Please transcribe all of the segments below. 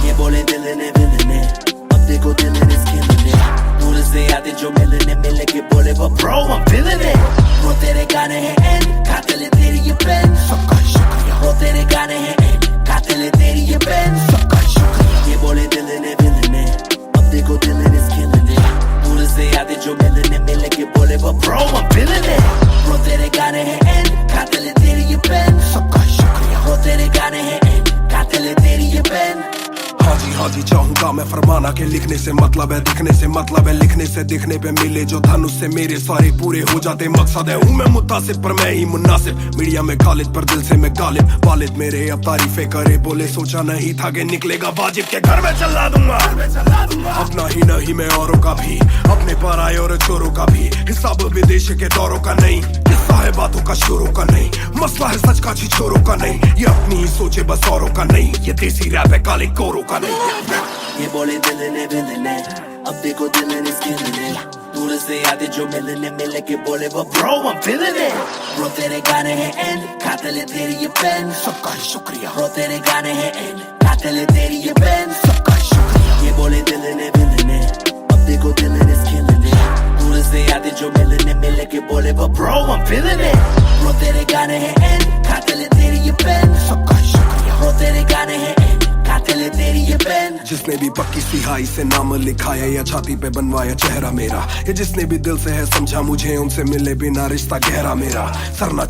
ये बोले दिल ने अब देखो दिल is killing it. दूर से आते जो मिलने के बोले वो bro I'm feeling it. वो तेरे गाने हैं एंड कातिल तेरी ये पेन सबका शुक्रिया. वो तेरे गाने हैं एंड कातिल तेरी ये पेन सबका शुक्रिया. ये बोले दिल ने अब देखो दिल is killing it. दूर से आते जो मिलने के बोले वो bro I'm feeling it. वो तेरे गाने हैं एंड कातिल तेरी ये पेन सबका शुक्रिया. वो तेरे गाने हैं एंड कातिल तेरी ये पेन. हाँ जी चाहूंगा मैं फरमाना के लिखने से मतलब है दिखने से मतलब है लिखने से दिखने पे मिले जो धनुष से मेरे सारे पूरे हो जाते मकसद है. हूँ मैं मुतासिब पर मैं ही मुनासिब. मीडिया में खालिद पर दिल से मैं गालिब. वालिद मेरे अब तारीफे करे बोले सोचा नहीं था कि निकलेगा वाजिब के घर में चला दूंगा. अपना ही नहीं मैं औरों का भी अपने पर आए और चोरों का भी हिसाब विदेश के दौरों का नहीं. किस्सा है बातों का शोरों का नहीं. मसला है सच का छिछोरों का नहीं. ये अपनी ही सोचे बस औरों का नहीं. ये देसी रैप है काले कोरों का नहीं. ये बोले दिल ने अब देखो दिल is killing it. दूर से आते जो मिलने के बोले वो bro I'm feeling it. Bro तेरे गाने हैं एंड कातिल तेरी ये पेन सबका शुक्रिया. Bro तेरे गाने हैं एंड कातिल तेरी ये पेन सबका शुक्रिया. ये बोले दिल ने अब देखो दिल is killing it. दूर से आते जो मिलने के बोले वो bro I'm feeling it. Bro तेरे गाने हैं एंड कातिल तेरी ये पेन सबका शुक्रिया. Bro तेरे गाने हैं एंड कातिल तेरी ये पेन. जिसने भी पक्की सिहाई से नाम लिखाया या छाती पे बनवाया चेहरा मेरा. ये जिसने भी दिल से है समझा मुझे उनसे मिले बिना रिश्ता गहरा मेरा. सर ना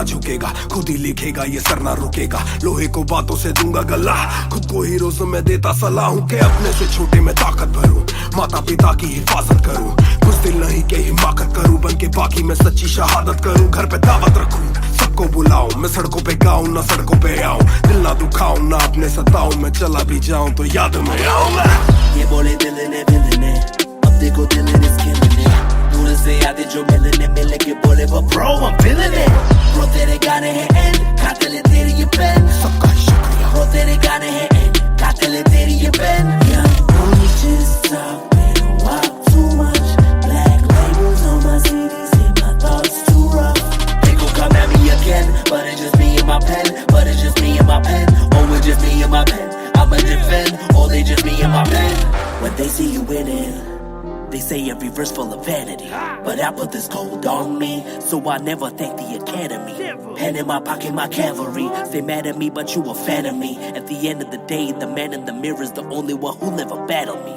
झुकेगा खुद ही लिखेगा ये सर ना रुकेगा. लोहे को बातों से दूंगा गला. खुद को हीरोज में देता सलाह हूँ के अपने से छोटे में ताकत भरूं. माता पिता की हिफाजत करूं. कुछ दिल नहीं के हिमाकत करूं. बन के बाकी मैं सच्ची शहादत करूं. घर पे दावत रखूं सबको बुलाऊं. मैं सड़कों पे गाऊं ना सड़कों पे आऊं. दिल ना दुखाऊं ना अपने सताऊं. मैं चला भी जाऊं तो याद में आऊं मैं. ये बोले दिल ने अब देखो दिल is killing it. दूर से आते जो मिलने के बोले वो bro I'm feeling it. Bro तेरे गाने हैं एंड कातिल तेरी ये पेन सबका शुक्रिया. Bro तेरे गाने हैं एंड कातिल तेरी ये pen. Young boys just talking a while too much. Black labels on my CDs keep my thoughts too rough. They gon' come at me again, but it's just me and my pen. But it's just me and my pen. Oh it's just me and my pen. I'ma defend, or they just me and my pen. When they see you winning, they say every verse full of vanity. But I put this gold on me, so I never thank the academy. Pen in my pocket, my cavalry. Stay mad at me, but you a fan of me. At the end of the day, the man in the mirror is the only one who never battled me.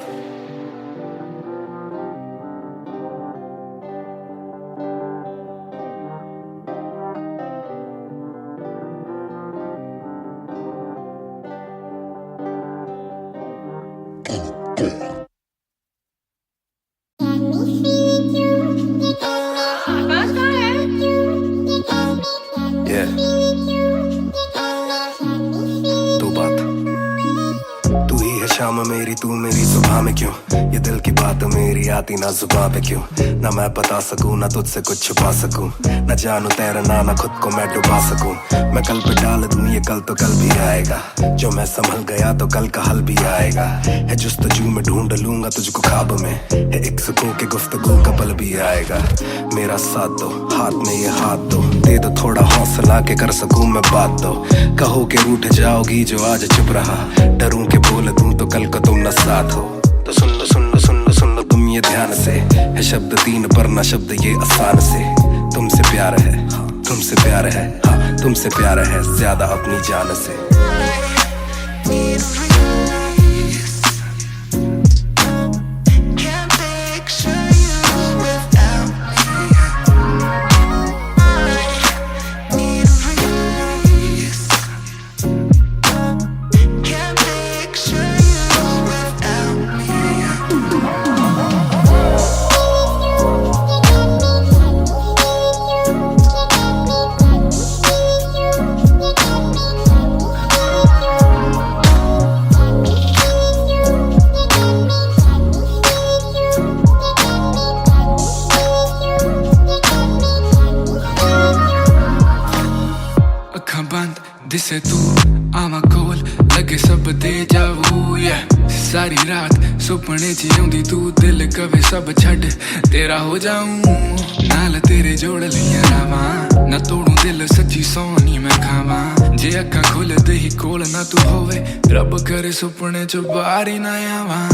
शाम मेरी तू मेरी सुबह में क्यों. ये दिल की बात मेरी आती ना जुबान पे क्यों. ना मैं बता सकूं ना तुझसे कुछ छुपा सकूं. ना जानू तैरना ना खुद को मैं डुबा सकूं. मैं कल पे डाल दूं ये कल तो कल भी आएगा. जो मैं संभल गया तो कल का हल भी आएगा. है जुस्तजू में ढूंढ लूंगा तुझको ख्वाब में. है एक सुकून के गुफ्तगू का पल भी आएगा. मेरा साथ दो हाथ में ये हाथ दो. दे दो थोड़ा हौसला के कर सकूं मैं बात दो. कहो के रूठ जाओगी जो आज चुप रहा. डरूं के बोल दूं तो कल को तुम न साथ हो. तो सुन लो तुम ये ध्यान से. है शब्द तीन पर ना शब्द ये आसान से. तुमसे प्यार है तुमसे प्यार है हाँ तुमसे प्यार है ज्यादा अपनी जान से. दिसे तू आवा कोल लगे सब दे जाऊ. सारी रात सुपने च आउंदी तू दिल कवे सब छड्ड तेरा हो जाऊं नाल तेरे जोड़ लिया रावां ना तोड़ू दिल सच्ची सोनी मैं खावां जे अक्खां खुलदे ही कोल ना तू होवे रब करे सुपने च बारी ना आवां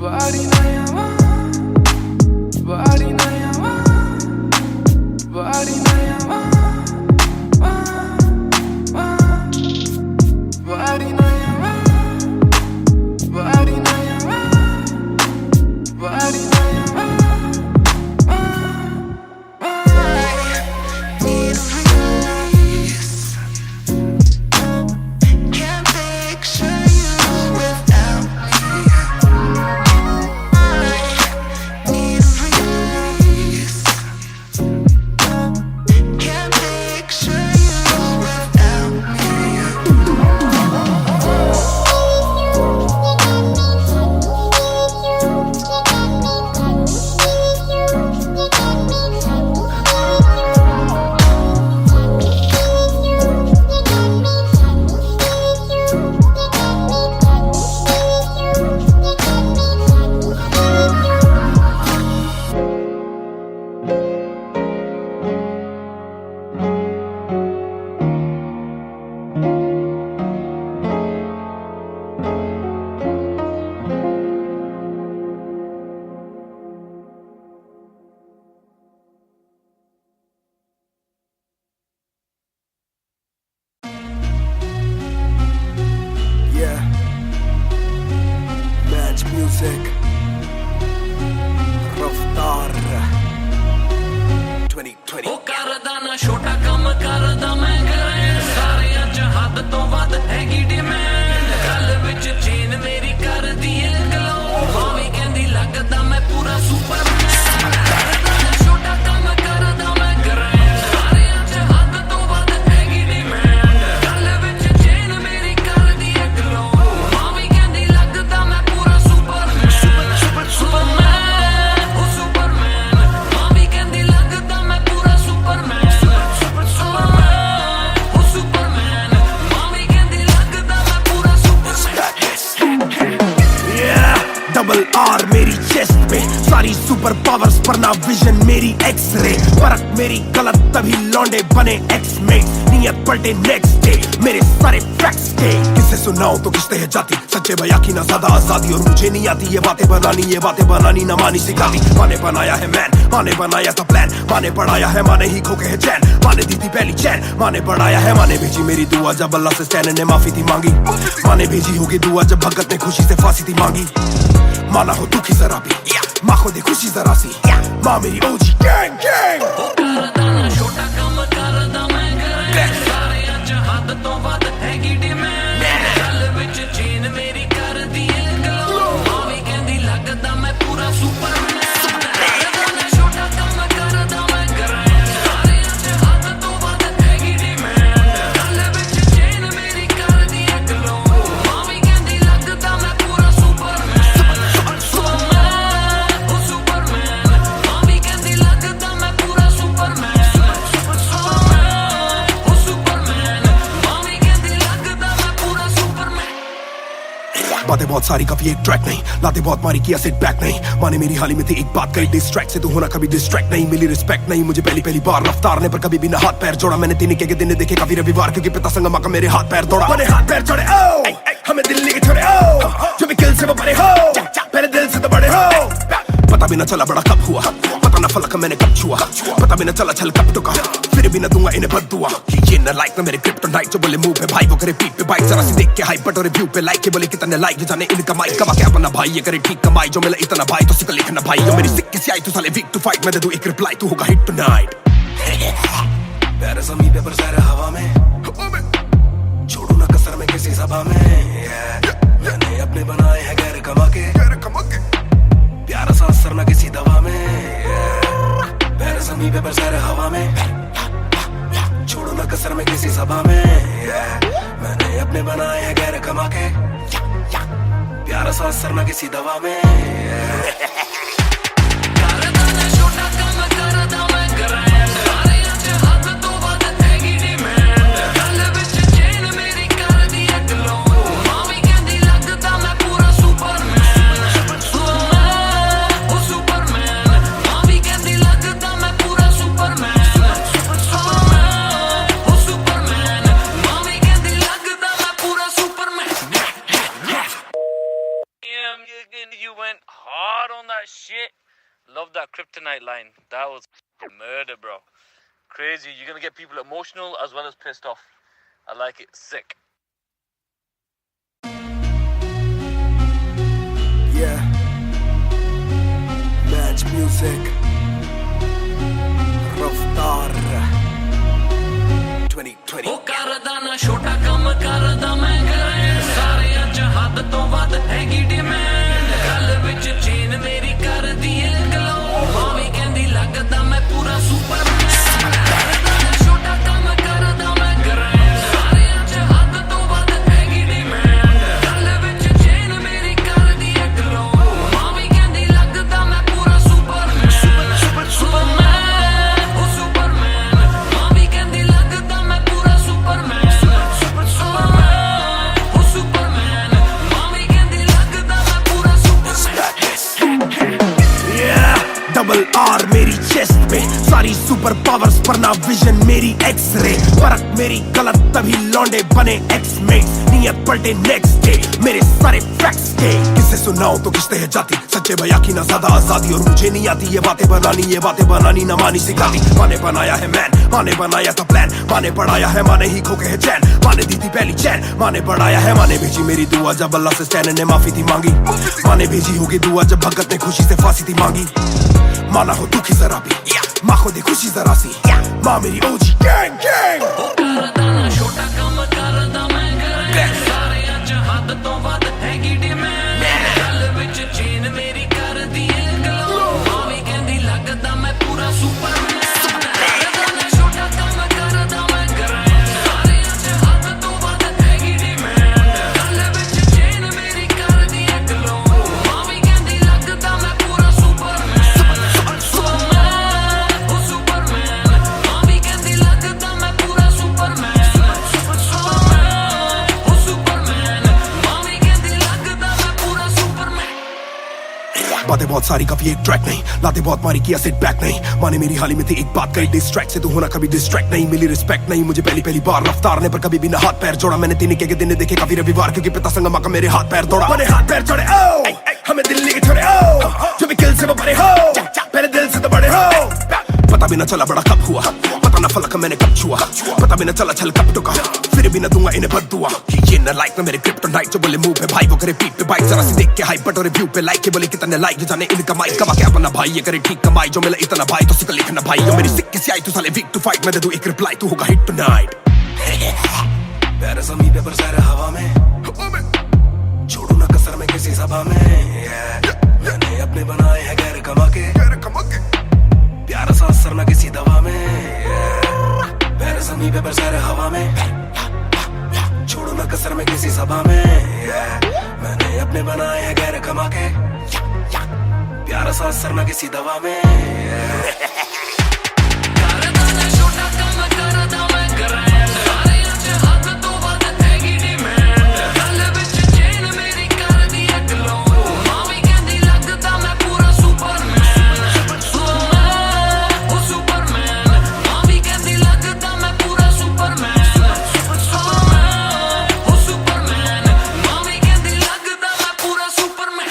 बारी ना आवां बारी ना आवां बारी ना आवां बारी ना Body na yawa, body na yawa. I need release. Can't picture you without me. I need release. Can't picture you without me. Music Raftaar 2020 ਉਹ ਕਰਦਾ ਨਾ ਛੋਟਾ ਕੰਮ ਕਰਦਾ ਮੈਂ ਗ੍ਰੈਂਡ ਸਾਰਿਆਂ ਚ ਹੱਦ ਤੋਂ ਵੱਧ ਹੈਗੀ ਡਿਮਾਂਡ ਗੱਲ ਵਿੱਚ ਚੇਨ ਮੇਰੀ ਕਰਦੀ ਏ ਗਲੋ ਭਾਵੇਂ ਕਹਿੰਦੀ ਲੱਗਦਾ ਮੈਂ ਪੂਰਾ ਸੁਪਰਮੈਨ ਕਰਦਾ ਨਾ ਛੋਟਾ ਕੰਮ ਕਰਦਾ ਮੈਂ ਗ੍ਰੈਂਡ ਸਾਰਿਆਂ ਚ ਹੱਦ ਤੋਂ ਵੱਧ ਹੈਗੀ ਡਿਮਾਂਡ ਗੱਲ ਵਿੱਚ ਚੇਨ ਮੇਰੀ ਕਰਦੀ ਏ ਗਲੋ ਭਾਵੇਂ ਕਹਿੰਦੀ ਲੱਗਦਾ ਮੈਂ ਪੂਰਾ ਸੁਪਰਮੈਨ डबल आर मेरी चेस्ट पे सारी सुपर पावर्स पर ना विजन मेरी एक्स-रे फर्क मेरी गलत तभी लौंडे बने एक्स-मेट नियत पलटे नेक्स्ट डे मेरे सारे फैक्ट्स थे किसे सुनाओ तो किसते है जाती सच्चे भैया की ना ज्यादा आजादी और मुझे नहीं आती ये बातें बनानी ना मानी सिखाती माने बनाया है मैन माने बनाया था प्लान माने पढ़ाया है माने ही खोके है चैन माने दी थी पहली चैन माने पढ़ाया है माने भेजी मेरी दुआ जब अल्लाह से स्टैन ने माफी थी मांगी माने भेजी होगी दुआ जब भगत ने खुशी से फांसी थी मांगी माना हो दुखी जरा भी माँ को दे खुशी जरा सी माँ मेरी ओजी गैंग गैंग करदा ना छोटा काम करदा मैं गैंग सारिਆਂ ਚ ਹੱਦ ਤੋਂ ਵੱਧ ਹੈਗੀ ਡਿਮਾਂਡ ਗੱਲ ਵਿੱਚ ਚੇਨ ਮੇਰੀ ਕਰਦੀ ਏ ਗਲੋ ਭਾਵੇਂ ਕਹਿੰਦੀ ਲੱਗਦਾ ਮੈਂ ਪੂਰਾ ਸੁਪਰਮੈਨ ਕਰਦਾ ਨਾ ਛੋਟਾ ਕੰਮ ਕਰਦਾ ਮੈਂ ਗੈਂਗ ਸਾਰਿਆਂ ਚ ਹੱਦ ਤੋਂ ਵੱਧ ਹੈਗੀ ਡਿਮਾਂਡ ਗੱਲ ਵਿੱਚ ਚੇਨ ਮੇਰੀ ਕਰਦੀ ਏ ਗਲੋ ਭਾਵੇਂ ਕਹਿੰਦੀ ਲੱਗਦਾ ਮੈਂ ਪੂਰਾ ਸੁਪਰਮੈਨ बातें बहुत सारी कभी एक ट्रैक नहीं लाते बहुत मारी किया सिट बैक नहीं माने मेरी हाल ही में थी एक बात करी डिस्ट्रैक्ट से तू होना कभी डिस्ट्रैक्ट नहीं मिली रिस्पेक्ट नहीं मुझे पहली बार रफ्तार ने पर कभी भी ना हाथ पैर जोड़ा मैंने तीन के दिन देखे काफी रविवार क्योंकि पिता संगमा का मेरे हाथ पैर दौड़ा मैंने हाथ पैर जोड़े ओ हमें दिल्ली के छोड़े ओ जो भी किल से वो बड़े हो मेरे दिल से तो बड़े हो पता भी ना चला बड़ा कब हुआ पता ना फलक मैंने कब छुआ पता भी ना चला छल कब टुका फिर भी ना दूंगा इन्हें बददुआ ये ना लाइक ना मेरे क्रिप्टोनाइट जो बोले मुंह पे भाई वो करे पीठ पे बाइक जरा सी देख के हाइप बट और रिव्यू पे लाइक के बोले कितने लाइक जाने इनका माइक कमा के अपना भाई ये करे ठीक कमाई जो मिला इतना भाई तो सिक्का लिखना भाई जो मेरी सिक्के से आई तू साले वीक टू फाइट मैं दे दूं एक रिप्लाई तू होगा हिट टुनाइट प्यारे ज़मीन पे बरसाए हवा में छोड़ू ना कसर में किसी सभा में मैंने अपने बनाए हैं गैर कमा के प्यारा सा असर ना किसी दवा में प्यारे ज़मीन पे बरसाए हवा में छोड़ू ना कसर में किसी सभा में मैंने अपने बनाए हैं गैर कमा के प्यारा सा असर ना किसी दवा में मैं shit. Love that kryptonite line. That was murder, bro. Crazy. You're gonna get people emotional as well as pissed off. I like it. Sick. Yeah. Match music. Raftar 2020. ਉਹ ਕਰਦਾ ਨਾ ਛੋਟਾ ਕੰਮ ਕਰਦਾ ਮੈਂ ਗ੍ਰੈਂਡ ਸਾਰਿਆਂ ਚ ਹੱਦ ਤੋਂ ਵੱਧ ਹੈਗੀ ਡਿਮਾਂਡ ਗੱਲ ਵਿੱਚ ਚੇਨ ਮੇਰੀ ਕਰਦੀ ਏ ਗਲੋ ਮਾਂ ਵੀ ਕਹਿੰਦੀ ਲੱਗਦਾ ਮੈਂ ਪੂਰਾ ਸੁਪਰਮੈਨ ਕਰਦਾ ਨਾ ਛੋਟਾ ਕੰਮ ਕਰਦਾ ਮੈਂ ਗ੍ਰੈਂਡ ਸਾਰਿਆਂ ਚ ਹੱਦ ਤੋਂ ਵੱਧ ਹੈਗੀ ਡਿਮਾਂਡ ਗੱਲ ਵਿੱਚ ਚੇਨ ਮੇਰੀ ਕਰਦੀ ਏ ਗਲੋ ਮਾਂ ਵੀ ਕਹਿੰਦੀ ਲੱਗਦਾ ਮੈਂ ਪੂਰਾ ਸੁਪਰਮੈਨ डबल आर मेरी चेस्ट पे सारी सुपर पावर्स पर ना विजन मेरी एक्स-रे फर्क मेरी गलत तभी लौंडे बने एक्स-मेट्स नियत पलटे नेक्स्ट डे मेरे सारे फैक्ट्स के किसे सुनाओ तो किसते है जाती सच्चे भैया की ना ज्यादा आजादी और मुझे नहीं आती ये बातें बनानी ना मानी सिखाती माने बनाया है मैन माने बनाया था प्लान माने पढ़ाया है माने ही खो के है चैन माने दी थी पहली चैन माने पढ़ाया है माने भेजी मेरी दुआ जब अल्लाह से स्टैन ने माफी थी मांगी माने भेजी होगी दुआ जब भगत ने खुशी से फांसी थी मांगी माना हो दुखी जरा भी माँ को दे खुशी जरा सी माँ मेरी ओजी गैंग गैंग करदा ना छोटा काम करदा मैं गैंग सारिਆਂ ਚ ਹੱਦ ਤੋਂ ਵੱਧ ਹੈਗੀ ਡਿਮਾਂਡ ਗੱਲ ਵਿੱਚ ਚੇਨ ਮੇਰੀ ਕਰਦੀ ਏ ਗਲੋ ਮਾਂ ਵੀ ਕਹਿੰਦੀ ਲੱਗਦਾ ਮੈਂ ਪੂਰਾ ਸੁਪਰਮੈਨ ਕਰਦਾ ਨਾ ਛੋਟਾ ਕੰਮ ਕਰਦਾ ਮੈਂ ਗੈਂਗ ਸਾਰਿਆਂ ਚ ਹੱਦ ਤੋਂ ਵੱਧ ਹੈਗੀ ਡਿਮਾਂਡ ਗੱਲ ਵਿੱਚ ਚੇਨ ਮੇਰੀ ਕਰਦੀ ਏ ਗਲੋ ਮਾਂ ਵੀ ਕਹਿੰਦੀ ਲੱਗਦਾ ਮੈਂ ਪੂਰਾ ਸੁਪਰਮੈਨ बातें बहुत सारी कभी एक ट्रैक नहीं लाते बहुत मारी किया सिट बैक नहीं माने मेरी हाल ही में थी एक बात कही डिस्ट्रैक्ट से तू होना कभी डिस्ट्रैक्ट नहीं मिली रिस्पेक्ट नहीं मुझे पहली बार रफ्तार ने पर कभी भी ना हाथ पैर जोड़ा मैंने तीन के दिन देखे काफी रविवार क्योंकि पिता संगमा का मेरे हाथ पैर दौड़ा मैंने हाथ पैर जोड़े ओ हमें दिल्ली के छोड़े ओ जो भी किल से वो बड़े हो मेरे दिल से तो बड़े हो पता भी ना चला बड़ा कब हुआ पता ना फलक मैंने कब छुआ पता भी ना चला छल कब टुका फिर भी ना दूंगा इन्हें भर दुआ ये ना लाइक ना मेरे क्रिप्टोनाइट जो बोले मुंह पे भाई वो करे पीठ पे बाइक जरा सी देख के हाइप बट और रिव्यू पे लाइक के बोले कितने लाइक जाने इनका माइक कमा के अपना भाई ये करे ठीक कमाई जो मिला इतना भाई तो सिक लिखना भाई जो मेरी सिक्के से आई तू साले वीक टू फाइट मैं दे दूं एक रिप्लाई तू होगा हिट टुनाइट प्यारे समी पे बरसा रहा हवा में छोड़ू ना कसर में किसी सभा में मैंने अपने बनाए हैं गैर कमा के प्यारा सा असर ना किसी दवा में प्यारे समी पे बरसा रहा हवा में छोड़ू ना कसर में किसी सभा में मैंने अपने बनाए हैं गैर कमा के प्यारा सा असर ना किसी दवा में करदा ना छोटा काम करदा मैं गैंग सारिਆਂ ਚ ਹੱਦ ਤੋਂ ਵੱਧ ਹੈਗੀ ਡਿਮਾਂਡ ਗੱਲ ਵਿੱਚ ਚੇਨ ਮੇਰੀ ਕਰਦੀ ਏ ਗਲੋ ਮਾਂ ਵੀ ਕਹਿੰਦੀ ਲੱਗਦਾ ਮੈਂ ਪੂਰਾ ਸੁਪਰਮੈਨ ਉਹ ਸੁਪਰਮੈਨ ਮਾਂ ਵੀ ਕਹਿੰਦੀ ਲੱਗਦਾ ਮੈਂ ਪੂਰਾ ਸੁਪਰਮੈਨ ਉਹ ਸੁਪਰਮੈਨ ਮਾਂ ਵੀ ਕਹਿੰਦੀ ਲੱਗਦਾ ਮੈਂ ਪੂਰਾ Superman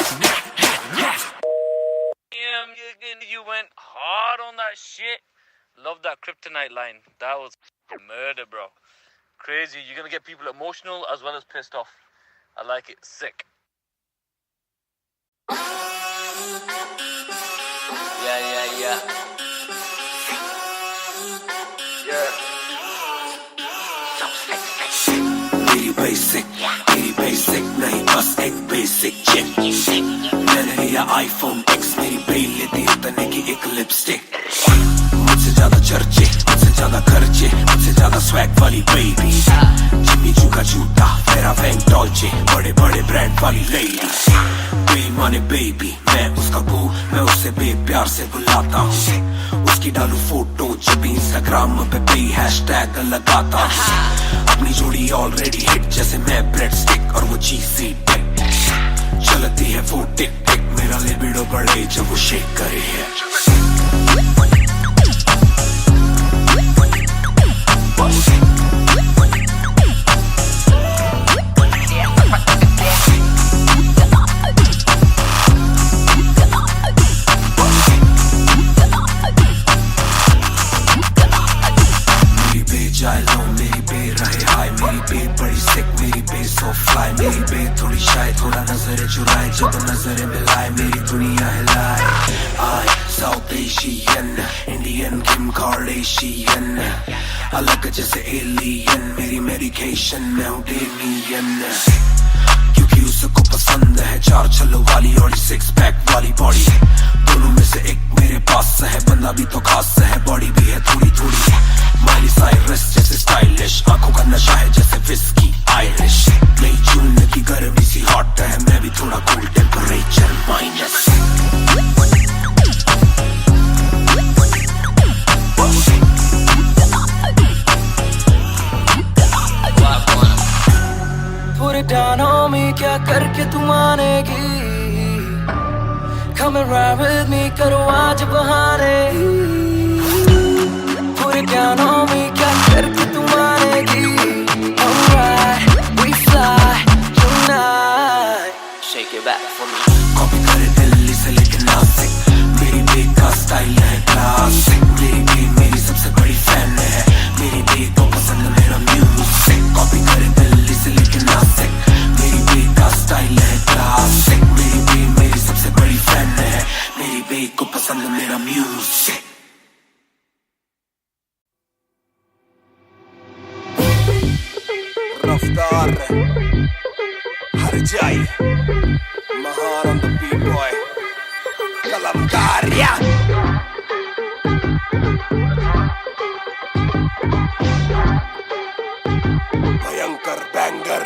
You went hard on that shit. Love that kryptonite line. That was murder, bro. Crazy. You're gonna get people emotional as well as pissed off. I like it. Sick. Yeah. मेरी basic नहीं बस एक basic chip मैंने लिया iPhone X मेरी bell लेती उतने की एक लिपस्टिक मुझसे ज्यादा चर्चे मुझसे ज्यादा खर्चे मुझसे ज्यादा स्वैग वाली बेबी जिम्मी चू का जूता फेरा वैन डॉल्चे बड़े बड़े ब्रांड वाली लेडी बेईमाने बेबी मैं उसका बू मैं उसे बेप्यार से बुलाता हूँ उसकी डालू फोटो जब इंस्टाग्राम पे पे हैशटैग लगाता हूँ अपनी जोड़ी ऑलरेडी हिट जैसे मैं ब्रेड स्टिक और वो चीज़ी टिक चलती है वो टिक टिक मेरा लिबिडो बढ़े जब वो शेक करे है butterfly मेरी बे थोड़ी शाय थोड़ा नजर चुराए जब नजर मिलाए मेरी दुनिया हिलाए I South Asian Indian Kim Kardashian अलग जैसे alien मेरी medication मैं हूँ Damien क्योंकि उसको पसंद है चार छल्लों वाली और 6 पैक वाली बॉडी दोनों में से एक मेरे पास है बंदा भी तो खास है बॉडी भी है थोड़ी थोड़ी माइली साइरस जैसे स्टाइलिश आंखों का नशा है जैसे विस्की आयरिश नई जून की गर्मी सी हॉट है मैं भी थोड़ा cool temperature minus Put it down on me, क्या करके तू मानेगी Come and ride with me, करो आज बहाने Put it down on me, क्या करके तू मानेगी Alright, we fly tonight Shake it back for me copy करे दिल्ली से लेके नासिक मेरी बेग का स्टाइल है क्लासिक मेरी बेग मेरी सबसे बड़ी फैन है मेरी बेग को पसंद मेरा म्यूजिक कॉपी करे दिल्ली से लेके नासिक मेरी बेग का स्टाइल है क्लासिक मेरी बेग मेरी सबसे बड़ी फैन है मेरी बेग को पसंद मेरा म्यूजिक रफ्तार हर जाई महान on the B-boy कलमकार या भयंकर बैंगर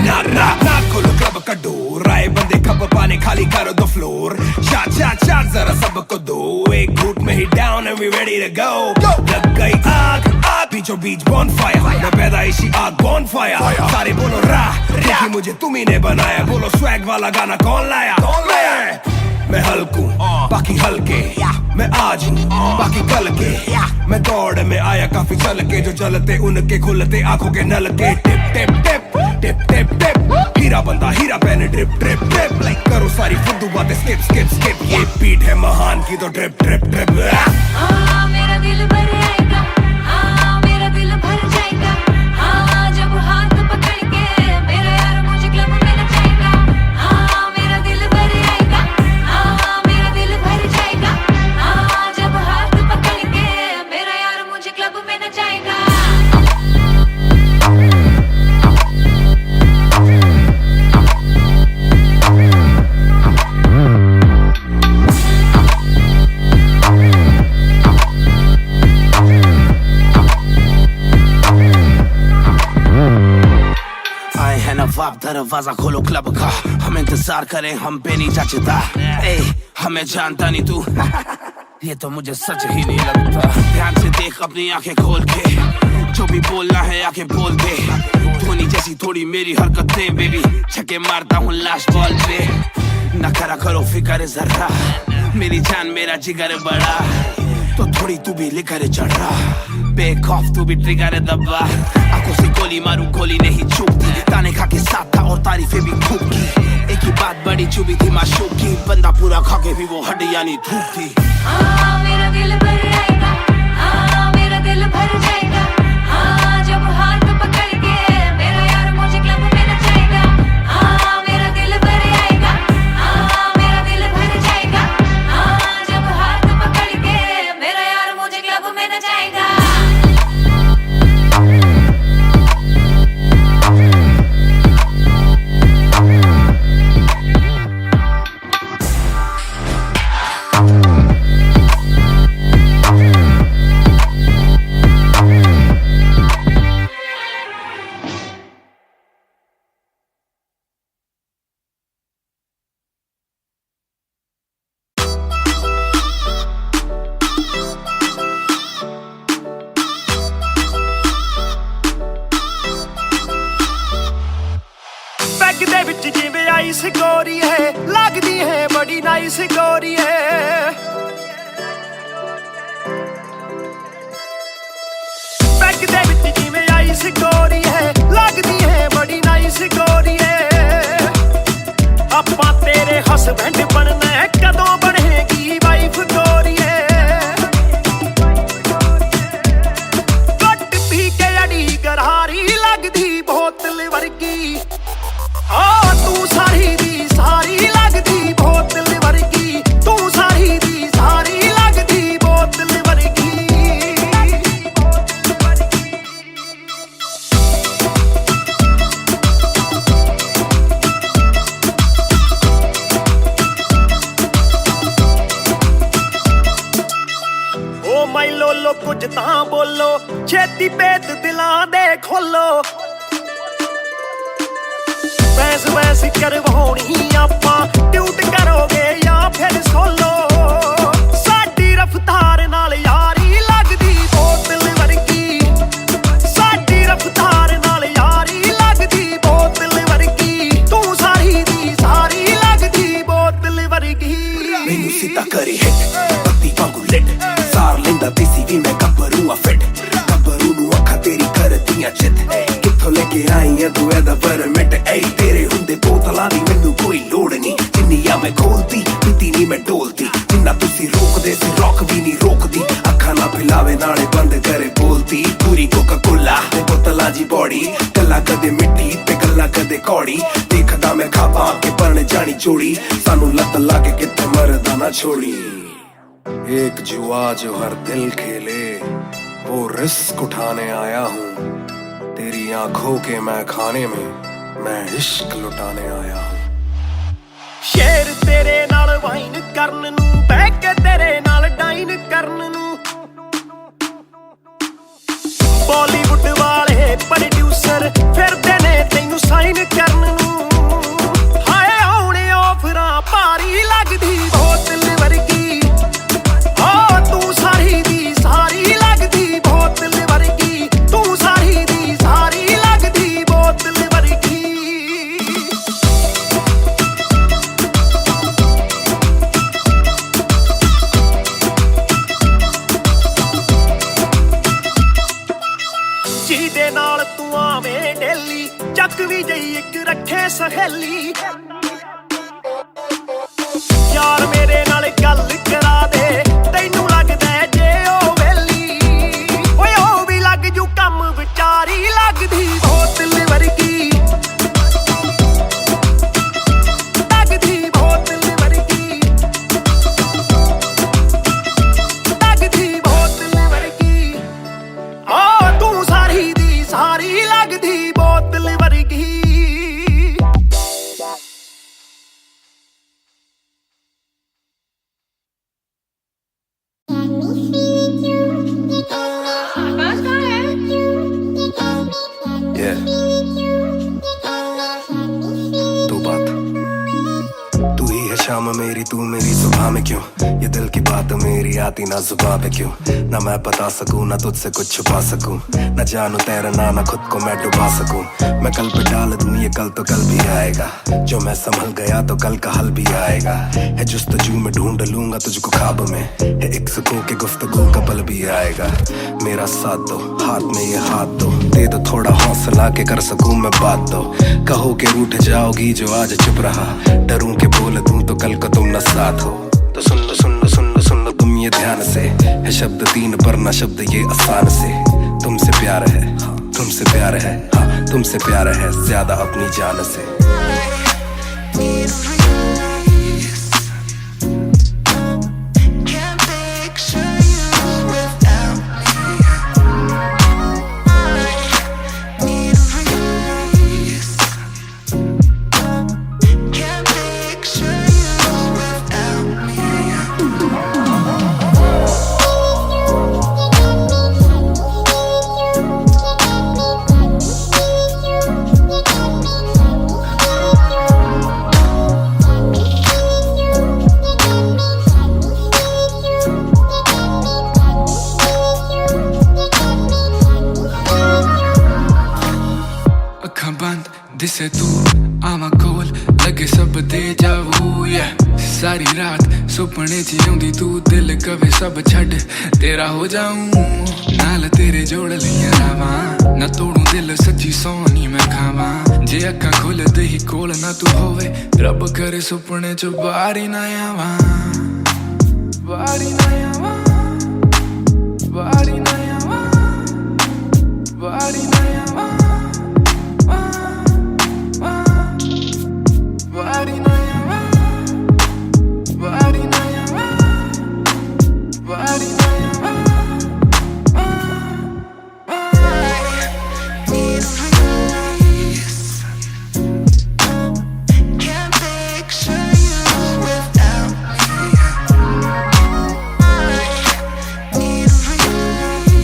ना खोलो क्लब का डोर आए बंदे कब पाने खाली करो दो फ्लोर शाट जरा सबको दो एक घूट में ही down and we ready to go लग गई आग बीचों बीच बॉनफायर मैं पैदाइशी आग बॉनफायर सारे बोलो क्योंकि मुझे तुम ही ने बनाया बोलो स्वैग वाला गाना कौन लाया मैं हल्कू बाकी हल्के मैं आज हूँ बाकी कल के मैं दौड़ में आया काफी चल के जो चलते उनके खुलते आंखों के नल के टिप टिप टिप टिप टिप टिप हीरा बंदा हीरा पहने ड्रिप ड्रिप ड्रिप लाइक करो सारी फुद्दू बातें स्किप स्किप स्किप ये बीट है महान की तो ड्रिप ड्रिप ड्रिप मेरा दिल भर आएगा मेरा दिल भर जाएगा जब हाथ पकड़ के मेरा यार मुझे क्लब में नचाएगा मेरा दिल भर आएगा मेरा दिल भर जाएगा जब हाथ पकड़ के मेरा यार मुझे क्लब में नचाएगा नवाब दरवाजा खोलो क्लब का हम इंतजार करें हम पे नहीं जचता हमें जानता नहीं तू ये तो मुझे सच ही नहीं लगता ध्यान से देख अपनी आंखें खोल के जो भी बोलना है आके बोल दे धोनी जैसी थोड़ी मेरी हरकतें बेबी छक्के मारता हूँ लास्ट बॉल पे न करा करो फिक्र जरा मेरी जान मेरा जिगर बड़ा तो थोड़ी तू भी लेकर चढ़ रहा बेक ऑफ तू भी ट्रिगर दबा आंखों से गोली मारू गोली नहीं चूकती ताने खा के साथ था और तारीफें भी खूब की एक ही बात बड़ी चुभी थी माशूक की बंदा पूरा खा के भी वो हड्डियां नहीं थूकती मेरा दिल भर आएगा मेरा दिल भर जाएगा जब हाथ पकड़ के मेरा यार मुझे क्लब में नचाएगा मेरा दिल भर आएगा मेरा दिल भर जाएगा जब हाथ पकड़ के मेरा यार मुझे क्लब में नचाएगा गोरी है लगदी है बड़ी नाइस गोरी है बैग दे विच जिवें आइस गोरी है लगदी है बड़ी नाइस गोरी है आपां तेरे हसबैंड बनना है कदों बनेगी वाइफ गोरी है कट पी के अड़ी गरारी लगदी बोतल वर्गी कुछ तां बोलो छेती पेत दिलां दे खोलो बहस बहस करवाउणी आपां ट्यूट करोगे या फिर सोलो साडी रफ्तार नाल यारी लगदी बोतल वर्गी साडी रफ्तार नाल यारी लगदी बोतल वर्गी तू सारी दी सारी लगदी बोतल वर्गी मैनू सीता करे हिट पत्ती वांगू लिट सार लेंदा देसी भी मैं गब्बरू आ फिट गब्बरू नू अखा तेरी करदियां चित कित्थों लेके आई है तू एदा परमिट ऐ तेरे हुंदे बोतलां दी मैनू कोई लोड़ नहीं जिन्नी आ मैं खोलती पीती नहीं मैं डोलती जिन्ना तुसी रोकदे सी रॉक भी नहीं रोकदी अखा ना पिलावे नाले बंद करे बोलती पूरी कोका कोला ते बोतलां जी बॉडी गल्ला कदे मिट्टी ते गल्ला कदे कौड़ी देखदा मैं खाबा के बन जानी चोड़ी सानू लत लागे किते मरदा ना छोड़ी एक जुआ जो हर दिल खेले वो रिस्क उठाने आया हूँ तेरी आंखों के मैं खाने में मैं इश्क लुटाने आया हूँ शेर तेरे नाल वाइन करन नू बह के तेरे नाल डाइन करन नू बॉलीवुड वाले प्रोड्यूसर फिरदे ने तैनू साइन करन नू हाय आउणे ऑफरां भारी लगदी बोतल वर्गी ओ तू सारी दी सारी लगदी बोतल वर्गी तू सारी दी सारी लगदी बोतल वर्गी ਜਿਹਦੇ ਨਾਲ ਤੂੰ ਆਵੇਂ ਡੇਲੀ ਚੱਕ ਵੀ ਜਈ ਇੱਕ ਰੱਖੇ ਸਹੇਲੀ ਯਾਰ ਮੇਰੇ ਨਾਲ ਗੱਲ ਕਰਾ ਦੇ ਤੈਨੂੰ ਲੱਗਦਾ ਜੇ ਉਹ ਵੇਲੀ ਓਏ ਉਹ ਵੀ ਲੱਗ ਜੂ ਕੰਮ ਵਿਚਾਰੀ ਲੱਗਦੀ ਬੋਤਲ ਵਰਗੀ ਲੱਗਦੀ ਬੋਤਲ ਵਰਗੀ ਲੱਗਦੀ ਬੋਤਲ ਵਰਗੀ ਆ ਤੂੰ ਸਾਰੀ ਦੀ ਸਾਰੀ ਲੱਗਦੀ ਬੋਤਲ ਵਰਗੀ Yeah. दो बात तू ही है शाम मेरी तू मेरी सुबह में क्यों ये दिल की बात मेरी आती ना जुबां पे क्यों ना मैं बता सकूं ना तुझसे कुछ छुपा सकूं ना जानू तैरना ना खुद को मैं डुबा सकूं मैं कल पे डाल दूं ये कल तो कल भी आएगा जो मैं संभल गया तो कल का हल भी आएगा है जुस्तजू में ढूंढ लूंगा तुझको ख्वाब में है एक सुकून के गुफ्तगू का पल भी आएगा मेरा साथ दो हाथ में ये हाथ दो दे दो थोड़ा हौसला के कर सकूं मैं बात दो कहो के रूठ जाओगी जो आज चुप रहा डरूं के बोल दूं तो कल को तुम न साथ हो तो सुन लो सुन लो सुन लो सुन लो तुम ये ध्यान से है शब्द तीन पर ना शब्द ये आसान से तुमसे प्यार है हाँ, तुमसे प्यार है हाँ तुमसे प्यार है ज्यादा अपनी जान से दिसे तू आवा कोल लगे सब दे जावू सारी रात सुपने च आउंदी तू दिल कवे सब छड़ तेरा हो जाऊं नाल तेरे जोड़ लिया रावां ना तोड़ू दिल सच्ची सोनी मैं खावां जे अक्खां खोल दे ही कोल ना तू होवे रब करे सुपने च बारी ना आवां बारी ना आवां बारी ना आवां बारी ना आवां Body na yawa, body na yawa, body na yawa. Need release. Can't picture you without me. Need release.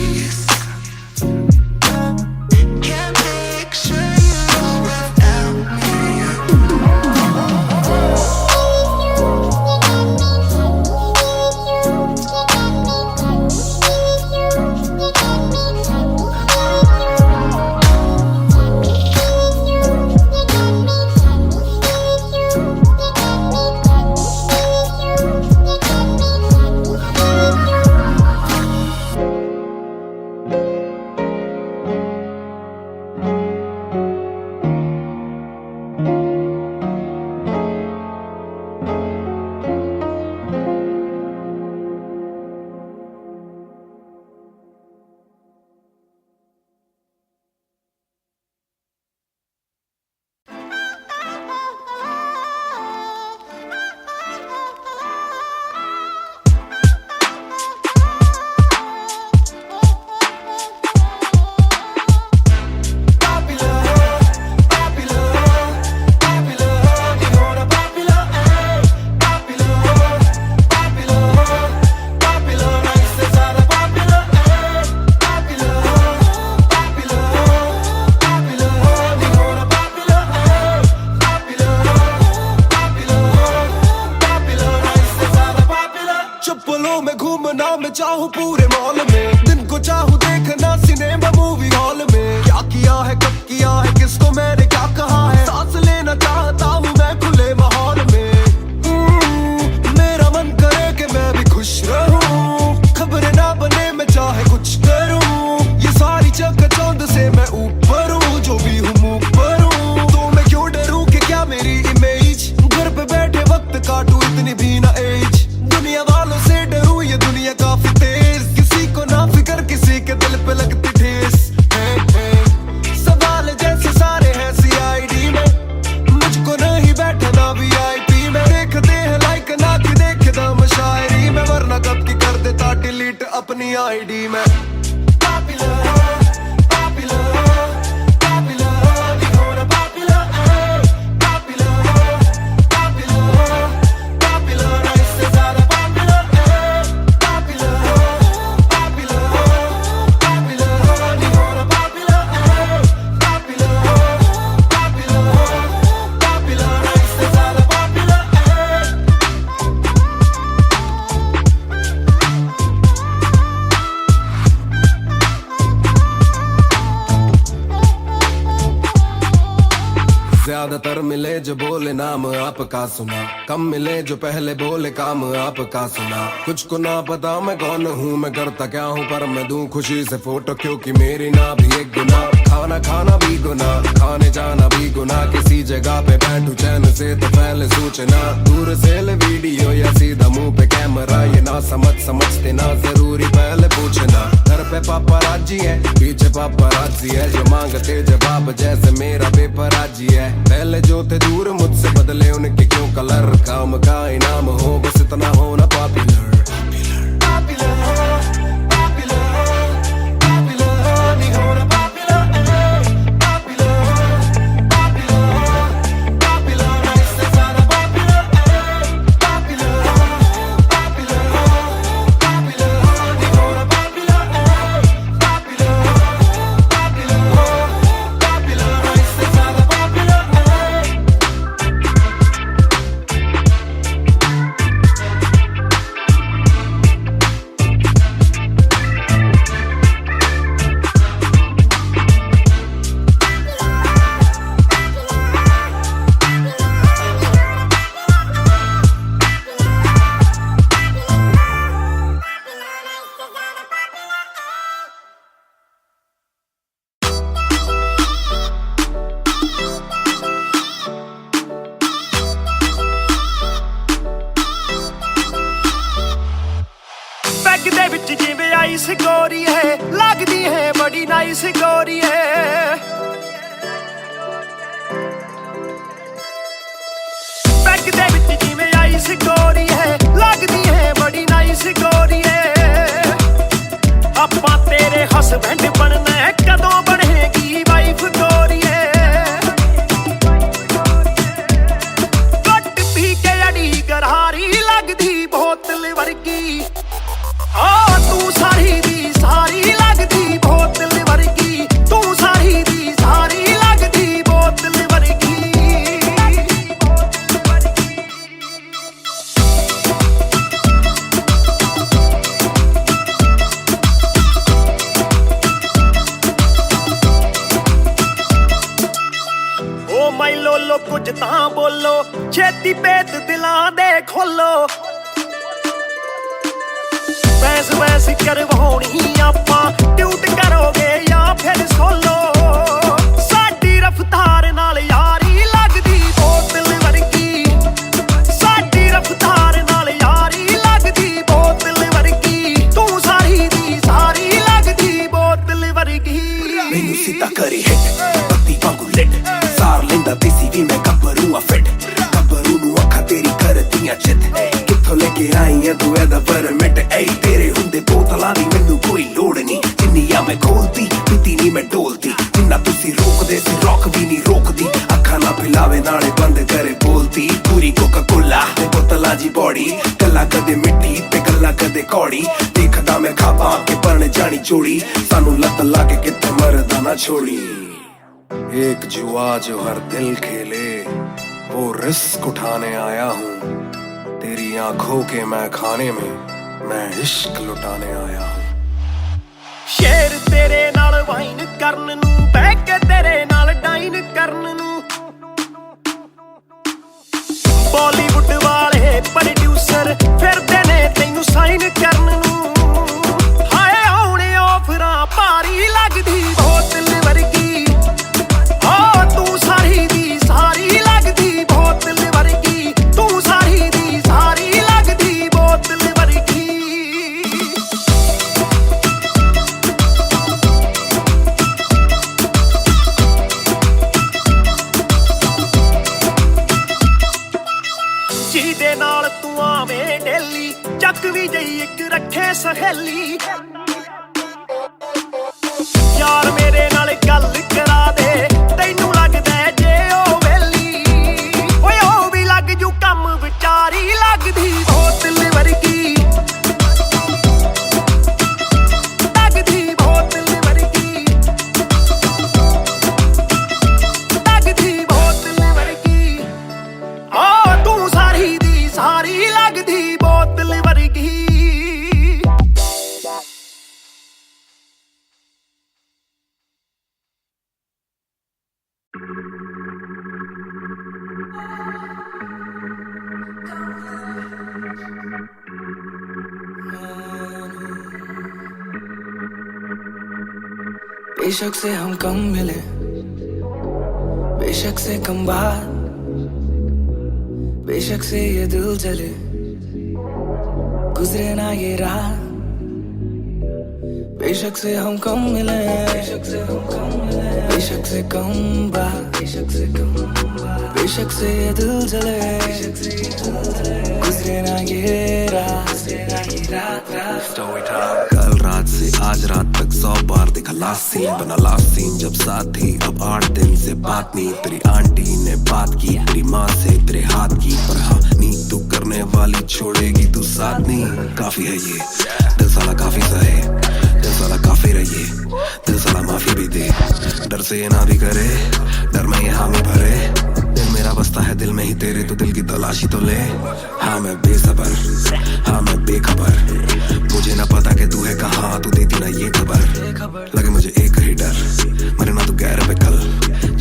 मैं चाहूँ पूरे मॉल में, दिन को चाहूँ देखना सिनेमा मूवी हॉल में। क्या किया है कब किया है किसको मैंने क्या कहा है, सांस लेना चाहता हूँ मैं खुले माहौल में। मेरा मन करे कि मैं भी खुश रहूं, खबरें ना बने मैं चाहे कुछ करूं। ये सारी चकाचौंध से मैं ऊपर हूँ, जो भी हूँ मुँह पर हूँ। तो मैं क्यों डरूं कि क्या मेरी इमेज, घर पे बैठे वक्त काटूं इतनी भी ना एज। दुनिया वालों से डरूं ये दुनिया काफी तेज, किसी को ना फिक्र किसी के दिल पे लगती ठेस। सवाल जैसे सारे हैं CID में, मुझको नहीं बैठना VIP में। देखते हैं लाइक ना कि देखता मैं शायरी में, वरना कब की कर देता डिलीट अपनी ID में। ज्यादातर मिले जो बोले नाम आपका सुना, कम मिले जो पहले बोले काम आपका सुना। कुछ को ना पता मैं कौन हूँ, मैं करता क्या हूँ, पर मैं दूं खुशी से फोटो क्योंकि मेरी ना भी एक गुना। खाना खाना भी गुना, खाने जाना भी गुना, किसी जगह पे बैठूं चैन से तो पहले सूचना। दूर से ले वीडियो या सीधा मुंह पे कैमरा, ये ना समझते ना जरूरी पहले पूछना। घर पे पापाराजी है पीछे पापाराजी है, जो मांगते जवाब जैसे मेरा पेपराजी है। पहले जो थे दूर मुझसे बदले उनके क्यों कलर, काम का इनाम हो बस इतना होना पॉपुलर। ਦੇ ਵਿੱਚ ਜਿਵੇਂ ਆਈਸ ਗੋਰੀ ਹੈ, ਲੱਗਦੀ ਹੈ ਬੜੀ ਨਾਈਸ ਗੋਰੀ ਹੈ। ਬੈਗ ਦੇ ਵਿੱਚ ਜਿਵੇਂ ਆਈਸ ਗੋਰੀ ਹੈ, ਲੱਗਦੀ ਹੈ ਬੜੀ ਨਾਈਸ ਗੋਰੀ ਹੈ। ਆਪਾਂ ਤੇਰੇ ਹਸਬੈਂਡ ਬਣਨਾ, ਕਦੋਂ ਬਣੇਗੀ ਵਾਈਫ ਗੋਰੀ ਹੈ। ਘੁੱਟ ਪੀ ਕੇ ਅੜੀ ਗਰਾਰੀ ਲੱਗਦੀ ਬੋਤਲ ਵਰਗੀ, ਤੂੰ ਸਾਰੀ ਦੀ ਸਾਰੀ ਲੱਗਦੀ ਬੋਤਲ ਵਰਗੀ, ਤੂੰ ਸਾਰੀ ਦੀ ਸਾਰੀ ਲੱਗਦੀ ਬੋਤਲ ਵਰਗੀ। ਓ ਮਾਈ ਲੋਲੋ ਕੁਝ ਤਾਂ ਬੋਲੋ, ਛੇਤੀ ਭੇਤ ਦਿਲਾਂ ਦੇ ਖੋਲੋ। ਬੈਸ ਬੈਸ ਕਰਵਾਉਣੀ ਆਪਾਂ, ਟਿਊਟ ਕਰੋਗੇ ਜਾਂ ਫਿਰ ਸੋਲੋ। ਸਾਡੀ ਰਫਤਾਰ ਨਾਲ ਯਾਰੀ ਲੱਗਦੀ ਬੋਤਲ ਵਰਗੀ, ਸਾਡੀ ਰਫਤਾਰ ਨਾਲ ਯਾਰੀ ਲੱਗਦੀ ਬੋਤਲ ਵਰਗੀ, ਤੂੰ ਸਾਰੀ ਦੀ ਸਾਰੀ ਲੱਗਦੀ ਬੋਤਲ ਵਰਗੀ। ਮੈਨੂੰ ਸਿੱਧਾ ਕਰੀ ਹਿੱਟ ਬੱਤੀ ਵਾਂਗੂ ਲਿਟ, ਸਾਰ ਲੈਂਦਾ ਦੇਸੀ ਵੀ ਮੈਂ ਗੱਭਰੂ ਆ ਫਿੱਟ। ਗੱਭਰੂ ਨੂੰ ਅੱਖਾਂ ਤੇਰੀ ਕਰਦੀਆਂ ਚਿੱਤ, ਕਿੱਥੋਂ ਲੈ ਕੇ ਆਈ ਐ ਤੂੰ ਇਹਦਾ ਪਰਮਿਟ। ਏ ਤੇਰੇ ਹੁੰਦੇ ਬੋਤਲਾਂ ਦੀ ਮੈਨੂੰ ਕੋਈ ਲੋੜ ਨਹੀਂ, ਜਿੰਨੀ ਆ ਮੈਂ ਖੋਲਦੀ ਪੀਤੀ ਨਹੀਂ ਮੈਂ ਡੋਲਦੀ। ਜਿੰਨਾ ਤੁਸੀਂ ਰੋਕਦੇ ਸੀ ਰੋਕ ਵੀ ਨਹੀਂ ਰੋਕਦੀ, ਅੱਖਾਂ ਨਾ ਪਿਲਾਵੇ ਨਾਲੇ ਬੰਦ ਕਰੇ ਬੋਲਦੀ। ਪੂਰੀ ਕੋਕਾ ਕੋਲਾ ਤੇ ਬੋਤਲਾਂ ਜੀ ਬੋੜੀ, ਗੱਲਾਂ ਕਦੇ ਮਿੱਟੀ ਤੇ ਗੱਲਾਂ ਕਦੇ ਕੌੜੀ। ਦੇਖਦਾ ਮੈਂ ਖਾਬਾਂ ਕੇ ਬਣ ਜਾਣੀ ਚੋੜੀ, ਸਾਨੂੰ ਲੱਤ ਲਾ ਕੇ ਕਿੱਥੇ ਮਰਦਾ ਨਾ छोड़ी। एक जुआ जो हर दिल खेले, वो रिस्क उठाने आया हूँ। तेरी आंखों के मैं खाने में मैं इश्क लुटाने आया हूँ। शेर तेरे नाल वाइन करन नू बह के तेरे नाल डाइन करन नू बॉलीवुड वाले प्रोड्यूसर फिरदे ने तैनू साइन करन नू हाय आउणे ऑफरां भारी लगदी बोतल वर्गी ओ तू सारी दी सारी लगदी बोतल वर्गी तू सारी दी सारी लगदी बोतल वर्गी ਜਿਹਦੇ ਨਾਲ ਤੂੰ ਆਵੇਂ ਡੇਲੀ ਚੱਕ ਵੀ ਜਈ ਇੱਕ ਰੱਖੇ ਸਹੇਲੀ ਯਾਰ ਮੇਰੇ ਨਾਲ ਗੱਲ ਕਰਾ ਦੇ ਤੈਨੂੰ ਲੱਗਦਾ ਜੇ ਉਹ ਵੇਲੀ ਓਏ ਉਹ ਵੀ ਲੱਗ ਜੂ ਕੰਮ ਵਿਚਾਰੀ ਲੱਗਦੀ ਬੋਤਲ ਵਰਗੀ ਲੱਗਦੀ ਬੋਤਲ ਵਰਗੀ ਲੱਗਦੀ ਬੋਤਲ ਵਰਗੀ ਆ ਤੂੰ ਸਾਰੀ ਦੀ ਸਾਰੀ ਲੱਗਦੀ ਬੋਤਲ ਵਰਗੀ बेशक से हम कम मिले, बेशक से कम बात, बेशक से ये दिल जले, गुजरे ना ये रात। बेशक से हम कम मिले, बेशक से हम कम मिले, बेशक से कम बात, बेशक से कम बात, बेशक से ये दिल जले, बेशक से ये दिल जले, गुजरे ना ये रात, गुजरे ना ये रात रात। Story time. कल रात से आज रात तक 100 बार देखा लास्ट सीन, बना लास्ट सीन जब साथ थी। अब 8 दिन से बात नहीं, तेरी आंटी ने बात की, तेरी माँ से तेरे हाथ की, पर हाँ नींद तू करने वाली छोड़ेगी तू साथ नहीं। काफी है ये दिल साला काफी सहे, दिल साला काफी रहिए, दिल साला माफी भी दे, डर से ये ना भी करे, डर में ये हामी भरे। दिल मेरा बसता है दिल में ही तेरे, तो दिल की तलाशी तो ले। हाँ मैं बेसबर, हाँ मैं बेखबर, मुझे ना पता कि तू है कहाँ, तू देती ना ये खबर। लगे मुझे एक ही डर, मरे ना तू गैर पे कल,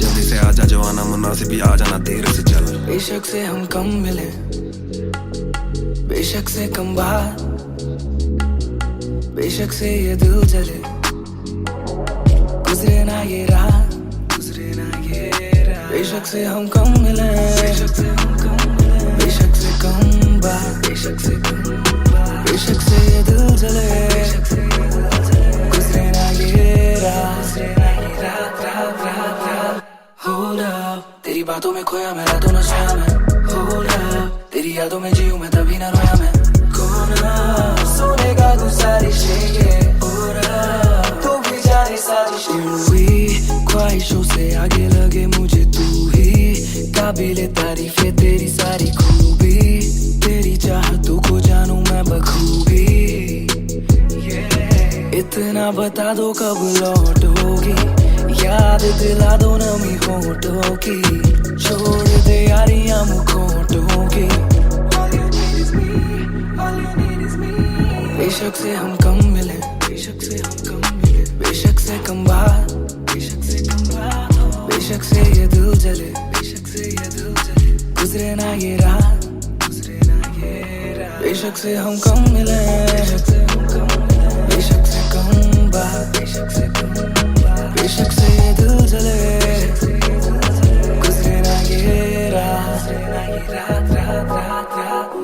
जल्दी से आजा जो आना मुनासिब ही आ जाना देर से चल। बेशक से हम कम मिले, बेशक से कम बात, बेशक से ये दिल जले, गुजरे ना ये रात, गुजरे ना ये रात। बेशक से हम कम मिले, बेशक से हम कम मिले, बेशक से कम बात, बेशक से कम बात, बेशक से ये दिल जले, बेशक से ये दिल जले, गुजरे ना ये रात, गुजरे ना ये रात रात रात रात। Hold up, तेरी बातों में खोया मैं, रातों न सोया मैं। Hold up, तेरी यादों में जीऊं मैं, तभी ना रोया मैं। कौन सुनेगा गुजारिश ये, तू भी जाने साजिश। हुई ख्वाहिशों से आगे लगे मुझे तू ही, काबिले तारीफ है तेरी सारी खूबी, तेरी चाहतों को जानूं मैं बखूबी। इतना बता दो कब लौटोगी, याद दिला दो नमी होठों की, छोड़ दे यारियां मुखोटों की। बेशक से हम कम मिले, बेशक से हम कम मिले, बेशक से कम बात, बेशक से कम बात, बेशक से ये दिल जले, बेशक से ये दिल जले, गुजरे ना ये रात, गुजरे ना ये रात। बेशक से हम कम मिले, बेशक से हम कम मिले, बेशक से कम बात, बेशक से कम बात, बेशक से ये दिल जले, बेशक से ये दिल जले, गुजरे ना ये रात, गुजरे ना ये रात रात रात रात।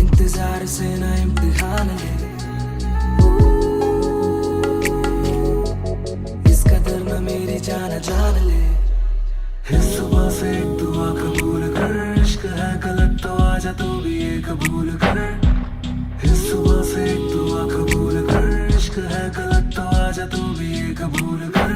इंतजार से ना इम्तिहान ले, इस कदर न मेरी जान जान ले। इस सुबह से एक दुआ कबूल कर, इश्क है गलत तो आजा तू भी ये कबूल कर। इस सुबह से एक दुआ कबूल कर, इश्क है गलत तो आजा तू भी ये कबूल कर।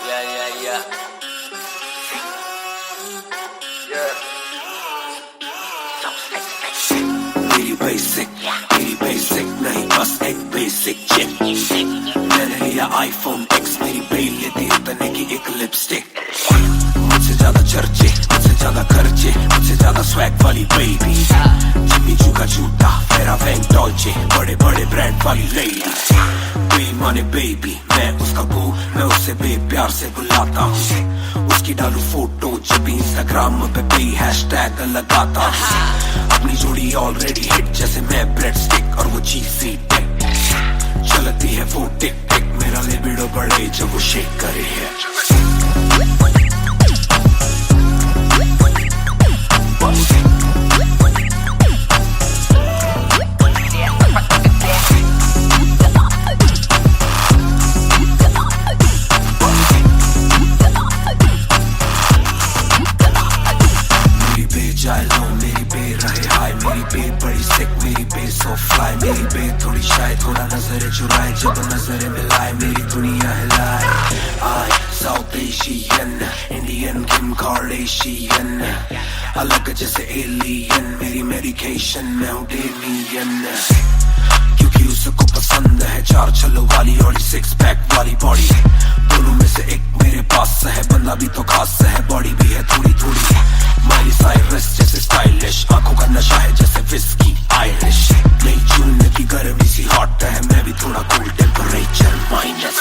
मेरी बेसिक नहीं बस एक बेसिक चिप। मैंने लिया iPhone X, मेरी बेल लेती उतने की एक लिपस्टिक। मुझसे ज्यादा चर्चे, मुझसे ज्यादा खर्चे, मुझसे ज्यादा स्वैग वाली बेबी। जिम्मी चू का जूता, फेरा वैंग डॉल्चे, बड़े बड़े ब्रांड वाली लेडी। बेमाने बेबी, मैं उसका बू, मैं उससे बेप्यार से बुलाता हूँ। उसकी डालू फोटो जब भी इंस्टाग्राम पे बे हैशटैग लगाता हूँ। अपनी जोड़ी ऑलरेडी हिट, जैसे मैं ब्रेड स्टिक और वो चीज़ी टिक। चलती है वो टिक टिक, मेरा लिबिडो बढ़े जब वो शेक करे है। मेरी बे थोड़ी शाय, थोड़ा नजर चुराए, जब नजर मिलाए मेरी दुनिया हिलाए। आई साउथ एशियन, इंडियन किम कार्डेशियन, अलग जैसे एलियन, मेरी मेडिकेशन मैं हूँ डेलियन। क्योंकि उसको पसंद है चार छल्लों वाली और 6 पैक वाली बॉडी। दोनों में से एक मेरे पास है, बंदा भी तो खास है, बॉडी भी है थोड़ी थोड़ी। माइली साइरस जैसे स्टाइलिश, आंखों का नशा है जैसे विस्की आयरिश। नई जून की गर्मी सी हॉट है, मैं भी थोड़ा cool temperature minus.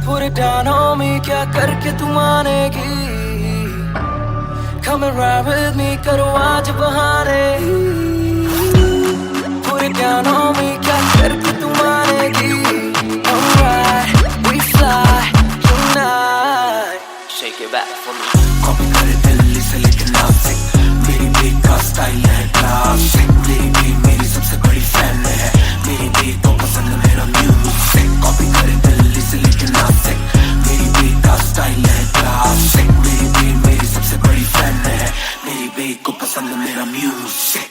Put it down on me, क्या करके तू मानेगी? Come and ride with me, करो आज बहाने। Put it down on me, क्या करके तू मानेगी? Alright, we fly tonight. Shake it back for me. Copy करे दिल्ली से लेके नासिक, मेरी बेग का स्टाइल है क्लासिक। मेरी बेग मेरी सबसे बड़ी फैन है, मेरी बेग को पसंद मेरा म्यूजिक। कॉपी करे दिल्ली से लेके नासिक, मेरी बेग का स्टाइल है क्लासिक। मेरी बेग मेरी सबसे बड़ी फैन है, मेरी बेग को पसंद मेरा म्यूजिक।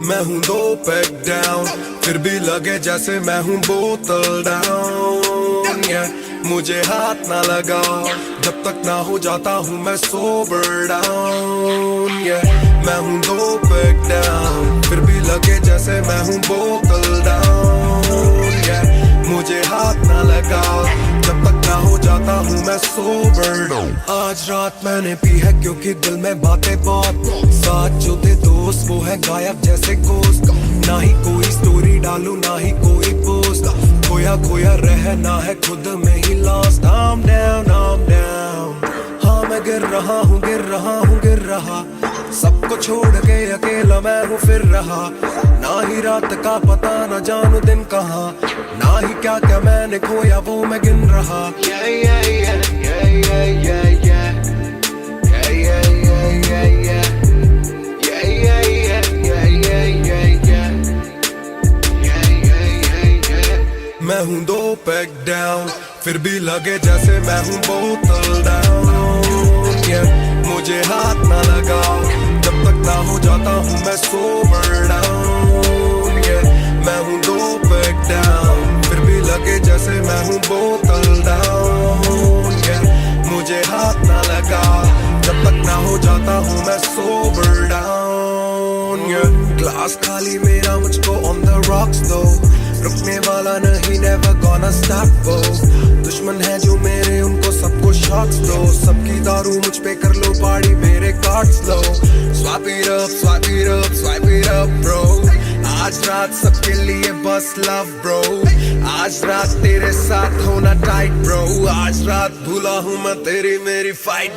मैं हूँ 2 पैक डाउन, फिर भी लगे जैसे मैं हूँ बोतल डाउन। मुझे हाथ ना लगाओ जब तक ना हो जाता हूँ मैं सोबर डाउन। मैं हूँ 2 पैक डाउन, फिर भी लगे जैसे मैं हूँ बोतल डाउन। मुझे हाथ ना लगाओ जब तक ना हो जाता हूँ मैं सोबर डाउन। आज रात मैंने पी है क्योंकि दिल में बातें बहुत, साथ जो थे दोस्त वो है गायब जैसे गोश्त। ना ही कोई स्टोरी डालू ना ही कोई पोस्ट, खोया खोया रहना है खुद में he lost. I'm down, I'm down। हाँ मैं गिर रहा हूँ गिर रहा हूँ गिर रहा, सबको छोड़ के अकेला मैं हूँ फिर रहा। ना ही रात का पता ना जानू दिन कहाँ, ना ही क्या क्या मैंने खोया वो मैं गिन रहा। Yeah, yeah, yeah, yeah, yeah, yeah, yeah, yeah, yeah, yeah, yeah, yeah। मैं हूँ 2 पैक डाउन, फिर भी लगे जैसे मैं हूँ बोतल डाउन। मुझे हाथ ना लगाओ जब तक ना हो जाता हूँ मैं सोबर डाउन। मैं हूँ 2 पैक डाउन, फिर भी लगे जैसे मैं हूँ बोतल डाउन। मुझे हाथ ना लगाओ जब तक ना हो जाता हूँ मैं सोबर डाउन। ग्लास खाली मेरा मुझको ऑन द रॉक्स दो, रुकने वाला नहीं never gonna stop वो। दुश्मन है जो मेरे उनको सबको शॉट्स दो, सबकी दारू मुझ पे कर लो पार्टी मेरे cards low. Swipe it up, swipe it up, swipe it up bro। आज रात सबके लिए बस लव ब्रो, आज रात तेरे साथ होना टाइट ब्रो। आज रात भूला हूँ मैं तेरी मेरी फाइट।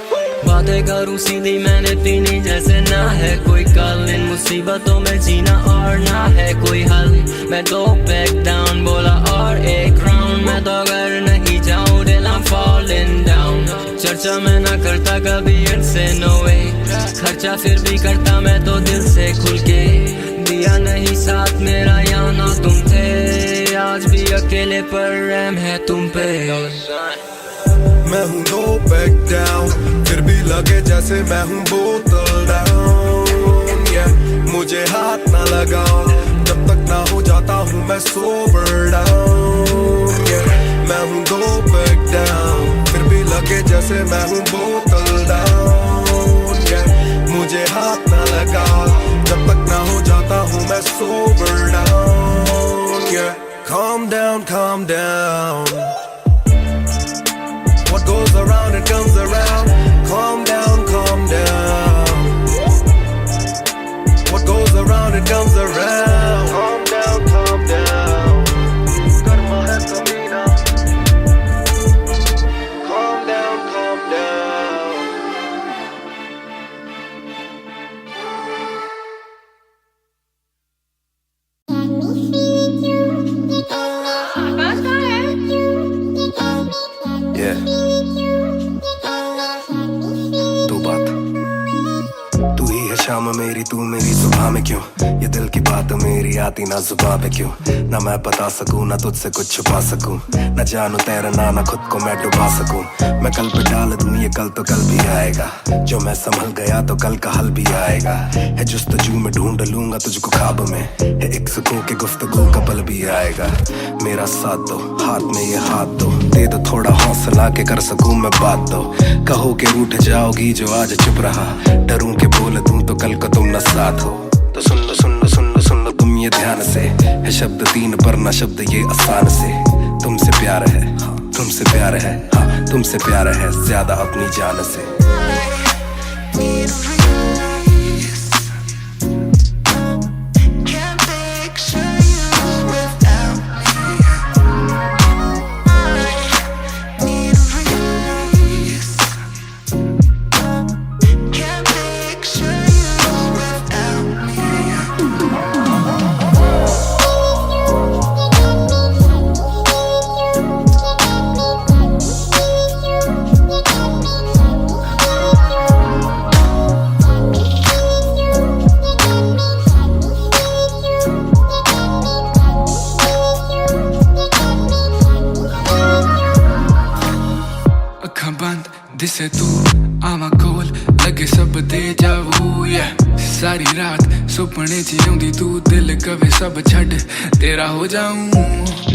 बातें करूँ सीधी मैंने पीनी जैसे ना है कोई कल, इन मुसीबतों में जीना और ना है कोई हल। मैं 2 पैक डाउन बोला और एक राउंड, मैं तो अगर नहीं जाऊँ दिल I'm falling down। चर्चा मैं ना करता कभी इनसे no way, खर्चा फिर भी करता मैं तो दिल से अकेले पर रहम है तुम पे। मैं हूँ no back down, फिर भी लगे जैसे मैं हूँ बोतल डाउन, yeah। मुझे हाथ ना लगाओ जब तक ना हो जाता हूँ मैं sober down, yeah। मैं हूँ no back down, फिर भी लगे जैसे मैं हूँ बोतल डाउन, yeah। मुझे हाथ ना लगाओ जब तक ना हो जाता हूँ मैं sober down, yeah। Calm down, calm down, what goes around it comes around. Calm down, calm down, what goes around it comes around. Calm down, calm down, karma hai kamina. Calm down, calm down. Yeah. दो बात, तू ही है शाम मेरी, तू मेरी सुबह में क्यों? ये दिल की बात मेरी आती ना जुबान पे क्यों? ना मैं बता सकूं ना तुझसे कुछ छुपा सकूं, ना जानू तैरना ना खुद को मैं डुबा सकूं। मैं कल पे डाल दूं ये कल तो कल भी आएगा, जो मैं संभल गया तो कल का हल भी आएगा। है जुस्तजू में ढूंढ लूंगा तुझको ख्वाब में, है एक सुकून के गुफ्तगू का पल भी आएगा। मेरा साथ दो, हाथ में ये हाथ दो, दे दो थोड़ा हौसला के कर सकूं मैं बात दो। कहो के रूठ जाओगी जो आज चुप रहा, डरूं के बोल दूं तो कल को तुम न साथ हो। तो सुन लो सुन लो सुन लो सुन लो तुम ये ध्यान से, है शब्द तीन पर ना शब्द ये आसान से। तुमसे प्यार है, हाँ तुमसे प्यार है, हाँ तुमसे प्यार है ज्यादा अपनी जान से। दिसे तू आवा कोल लगे सब दे जावू, सारी रात सुपने च आउंदी तू, दिल कवे सब छड़ तेरा हो जाऊं।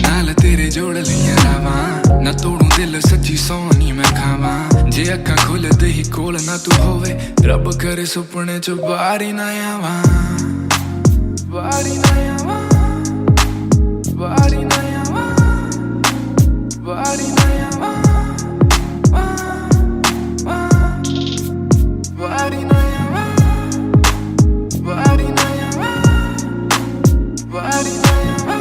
नाल तेरे जोड़ लिया रावां, ना तोड़ू दिल सच्ची सोनी मैं खावां। जे अक्खां खुल दे ही कोल ना तू होवे, रब करे सुपने च बारी ना आवां, बारी ना आवां, बारी ना आवां, बारी ना आवां, बारी ना आवां, बारी ना आवां, बारी ना आवां।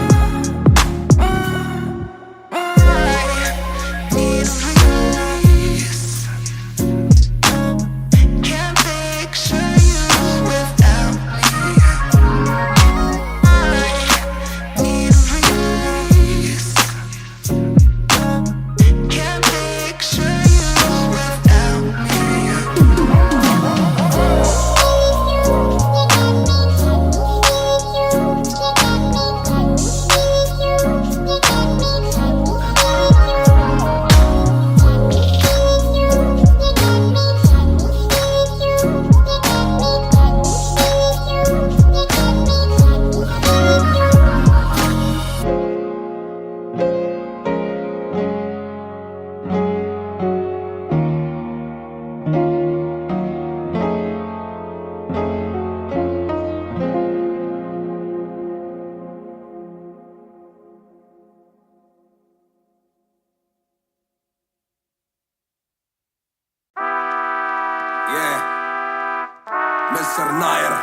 Mr. Nair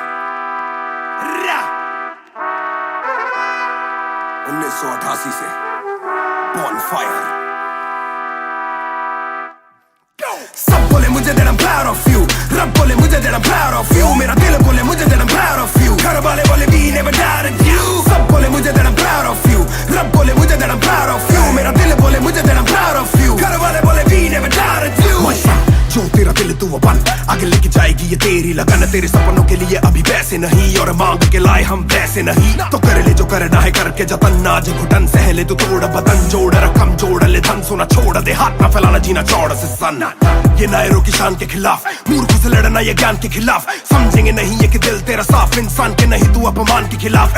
1988 से Bonfire। सब बोले मुझे that I'm proud of you, रब बोले मुझे that I'm proud of you, मेरा दिल बोले मुझे that I'm proud of you, घर वाले बोले we never doubted you। सब बोले मुझे that I'm proud of you, रब बोले मुझे that I'm proud of you, मेरा दिल बोले मुझे that I'm proud of you, घर वाले बोले we never doubted you। जो तेरा दिल तू बन आगे लेके जाएगी ये तेरी लगन, तेरे सपनों के लिए अभी बेस्ट पैसे नहीं और मांग के लाए हम वैसे नहीं। तो कर ले जो करना है करके जतन, नाज घुटन सहले तू तोड़ बदन, जोड़ रकम जोड़ ले धन, सोना छोड़ दे हाथ ना फैलाना जीना चौड़ से सन। ये नायरों की शान के खिलाफ, मूर्खों से लड़ना ये ज्ञान के खिलाफ, समझेंगे नहीं ये कि दिल तेरा साफ, इंसान के नहीं तू अपमान के खिलाफ।